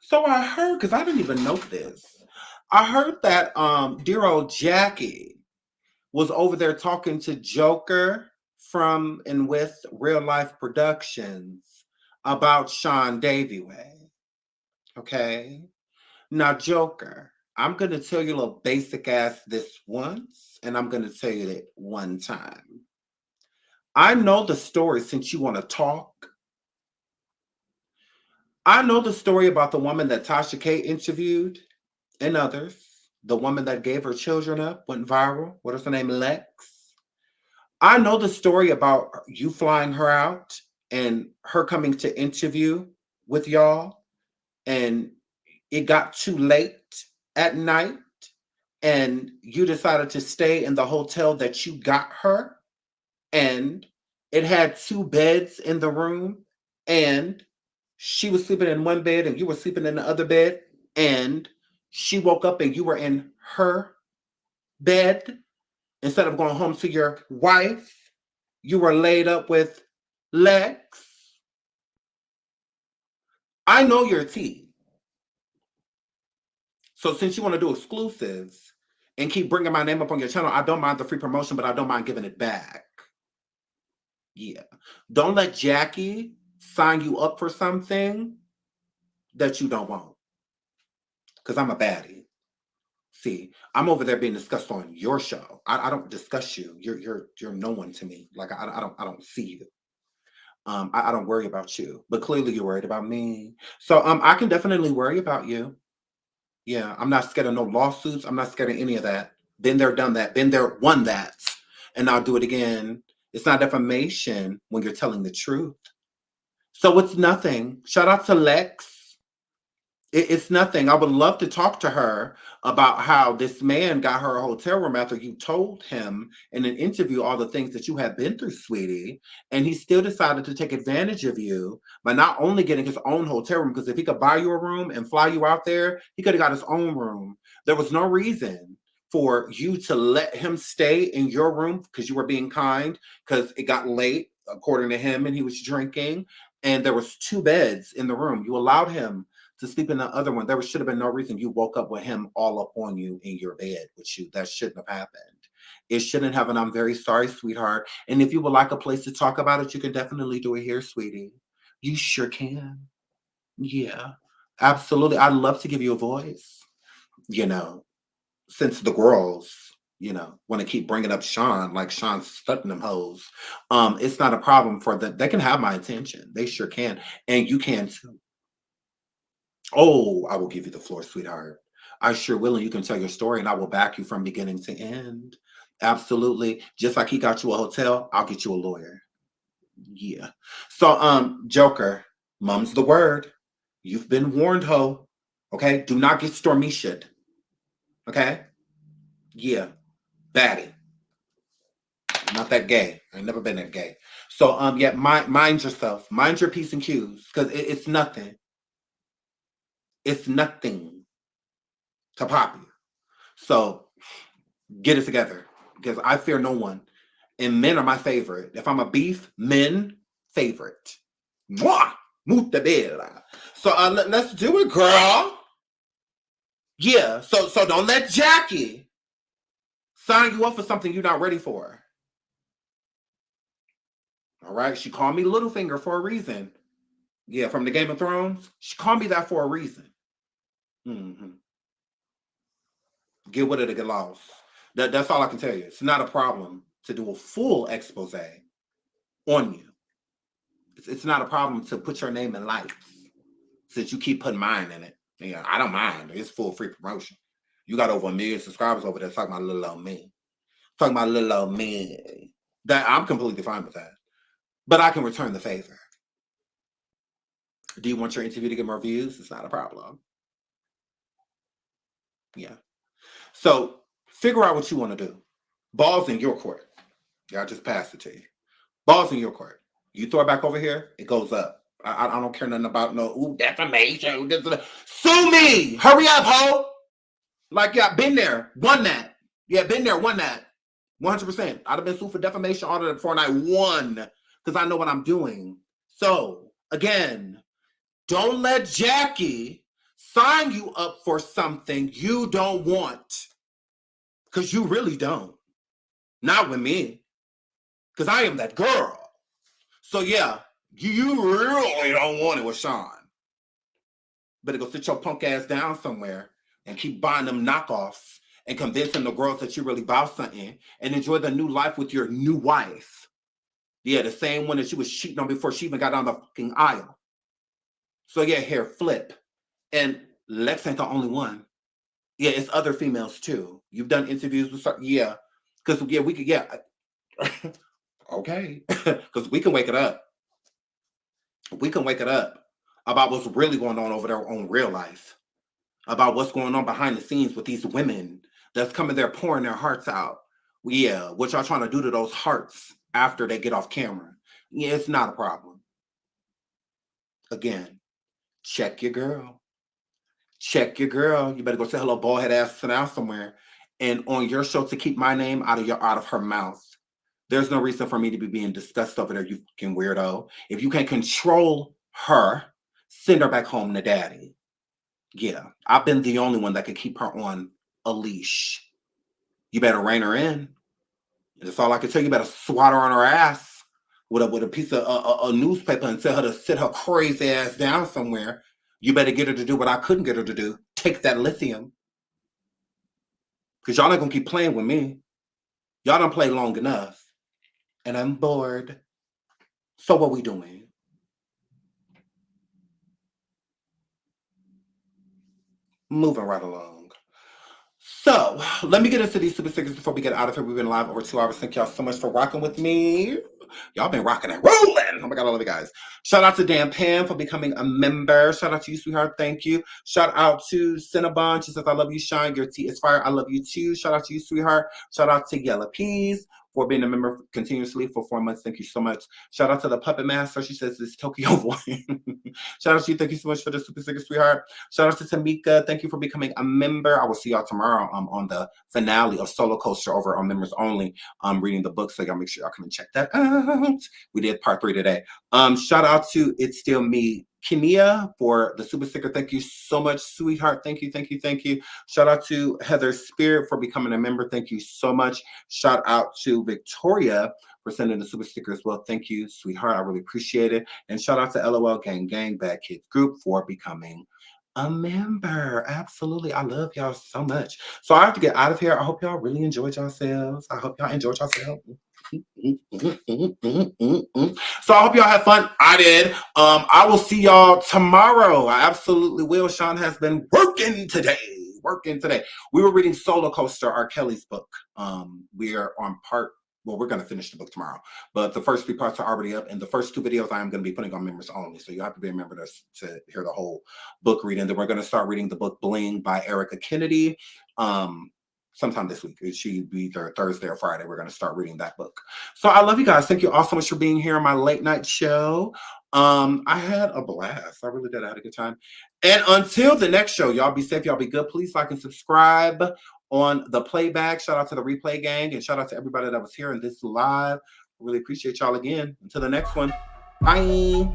So I heard, because I didn't even know this. I heard that dear old Jackie was over there talking to Joker from and with Real Life Productions about SeanDavieWay. Okay. Now, Joker, I'm going to tell you a little basic ass this once, and I'm going to tell you it one time. I know the story, since you want to talk. I know the story about the woman that Tasha K interviewed and others. The woman that gave her children up, went viral. What is her name? Lex. I know the story about you flying her out and her coming to interview with y'all, and it got too late at night and you decided to stay in the hotel that you got her, and it had 2 beds in the room, and she was sleeping in one bed and you were sleeping in the other bed, and she woke up and you were in her bed. Instead of going home to your wife, you were laid up with Lex. I know your tea. So since you want to do exclusives and keep bringing my name up on your channel, I don't mind the free promotion, but I don't mind giving it back. Yeah. Don't let Jackie sign you up for something that you don't want. Because I'm a baddie. See, I'm over there being discussed on your show. I don't discuss you. You're no one to me. Like I don't see you. I don't worry about you. But clearly you're worried about me. So I can definitely worry about you. Yeah, I'm not scared of no lawsuits. I'm not scared of any of that. Been there, done that. Been there, won that. And I'll do it again. It's not defamation when you're telling the truth. So it's nothing. Shout out to Lex. It's nothing. I would love to talk to her about how this man got her a hotel room after you told him in an interview all the things that you have been through, sweetie. And he still decided to take advantage of you by not only getting his own hotel room, because if he could buy you a room and fly you out there, he could have got his own room. There was no reason for you to let him stay in your room because you were being kind, because it got late, according to him, and he was drinking. And there was 2 beds in the room. You allowed him to sleep in the other one. There should have been no reason you woke up with him all up on you in your bed with you. That shouldn't have happened. It shouldn't have, and I'm very sorry, sweetheart. And if you would like a place to talk about it, you can definitely do it here, sweetie. You sure can. Yeah, absolutely. I'd love to give you a voice, you know, since the girls, you know, want to keep bringing up Sean, like Sean's stunting them hoes. It's not a problem for them. They can have my attention. They sure can. And you can too. Oh, I will give you the floor, sweetheart. I sure will, and you can tell your story, and I will back you from beginning to end. Absolutely. Just like he got you a hotel, I'll get you a lawyer. Yeah. So, Joker, mum's the word. You've been warned, ho. Okay? Do not get stormy shit. Okay? Yeah. Baddie. Not that gay. I've never been that gay. So, yeah, mind yourself. Mind your P's and Q's, because it's nothing. It's nothing to pop you. So get it together, because I fear no one. And men are my favorite. If I'm a beef, men favorite. Mwah! Muta bella. So let's do it, girl. Yeah. So don't let Jackie sign you up for something you're not ready for. All right. She called me Littlefinger for a reason. Yeah, from the Game of Thrones. She called me that for a reason. Mm-hmm. Get with it or get lost. That's all I can tell you. It's not a problem to do a full expose on you. It's not a problem to put your name in lights, since you keep putting mine in it. Yeah, I don't mind. It's full free promotion. You got over 1 million subscribers over there talking about little old me. Talking about little old me. That I'm completely fine with that. But I can return the favor. Do you want your interview to get more views? It's not a problem. Yeah. So figure out what you want to do. Ball's in your court. Yeah, I just passed it to you. Ball's in your court. You throw it back over here, it goes up. I don't care nothing about no defamation. Sue me. Hurry up, ho. Like, yeah, been there, won that. Yeah, been there, won that. 100%. I'd have been sued for defamation all of that before, and I won because I know what I'm doing. So again, don't let Jackie sign you up for something you don't want, because you really don't. Not with me, because I am that girl. So yeah, you really don't want it with Sean. Better go sit your punk ass down somewhere and keep buying them knockoffs and convincing the girls that you really about something, and enjoy the new life with your new wife. Yeah, the same one that she was cheating on before she even got down the fucking aisle. So yeah, hair flip. And Lex ain't the only one. Yeah, it's other females too. You've done interviews with certain, yeah. Because yeah, we could, yeah. Okay. Because we can wake it up. We can wake it up about what's really going on over there on real life. About what's going on behind the scenes with these women that's coming there pouring their hearts out. Yeah, what y'all trying to do to those hearts after they get off camera. Yeah, it's not a problem. Again, check your girl. Check your girl. You better go say hello, bald head ass, sit down somewhere. And on your show, to keep my name out of her mouth. There's no reason for me to be being discussed over there, you fucking weirdo. If you can control her, send her back home to daddy. Yeah, I've been the only one that could keep her on a leash. You better rein her in. That's all I can tell you. You better swat her on her ass with a piece of a newspaper and tell her to sit her crazy ass down somewhere. You better get her to do what I couldn't get her to do. Take that lithium. Because y'all not going to keep playing with me. Y'all done played long enough. And I'm bored. So what we doing? Moving right along. So, let me get into these super stickers before we get out of here. We've been live over 2 hours. Thank y'all so much for rocking with me. Y'all been rocking and rolling. Oh my God, I love you guys. Shout out to Dan Pam for becoming a member. Shout out to you, sweetheart. Thank you. Shout out to Cinnabon. She says, I love you, Shine. Your tea is fire. I love you too. Shout out to you, sweetheart. Shout out to Yellow Peas for being a member continuously for 4 months. Thank you so much. Shout out to the Puppet Master. She says, this Tokyo boy. Shout out to you. Thank you so much for the super sticker, sweetheart. Shout out to Tamika. Thank you for becoming a member. I will see y'all tomorrow on the finale of Solo Coaster over on Members Only. I'm reading the book, so y'all make sure y'all come and check that out. We did part 3 today. Shout out to It's Still Me, Kenia, for the super sticker. Thank you so much, sweetheart. Thank you, thank you, thank you. Shout out to Heather Spirit for becoming a member. Thank you so much. Shout out to Victoria for sending the super sticker as well. Thank you, sweetheart. I really appreciate it. And shout out to LOL Gang Gang Bad Kids Group for becoming a member. Absolutely. I love y'all so much. So I have to get out of here. I hope y'all really enjoyed yourselves. I hope y'all enjoyed yourselves. So I hope y'all had fun. I did. I will see y'all tomorrow. I absolutely will. Sean has been working today. We were reading Solo Coaster, R. Kelly's book. We are on we're going to finish the book tomorrow, but the first 3 parts are already up, and the first 2 videos I am going to be putting on Members Only, so you have to be a member to hear the whole book reading. Then we're going to start reading the book Bling by Erica Kennedy sometime this week. It should be either Thursday or Friday. We're going to start reading that book. So I love you guys. Thank you all so much for being here on my late night show. I had a blast. I really did. I had a good time. And until the next show, y'all be safe. Y'all be good. Please like and subscribe on the playback. Shout out to the replay gang, and shout out to everybody that was here in this live. Really appreciate y'all again. Until the next one. Bye.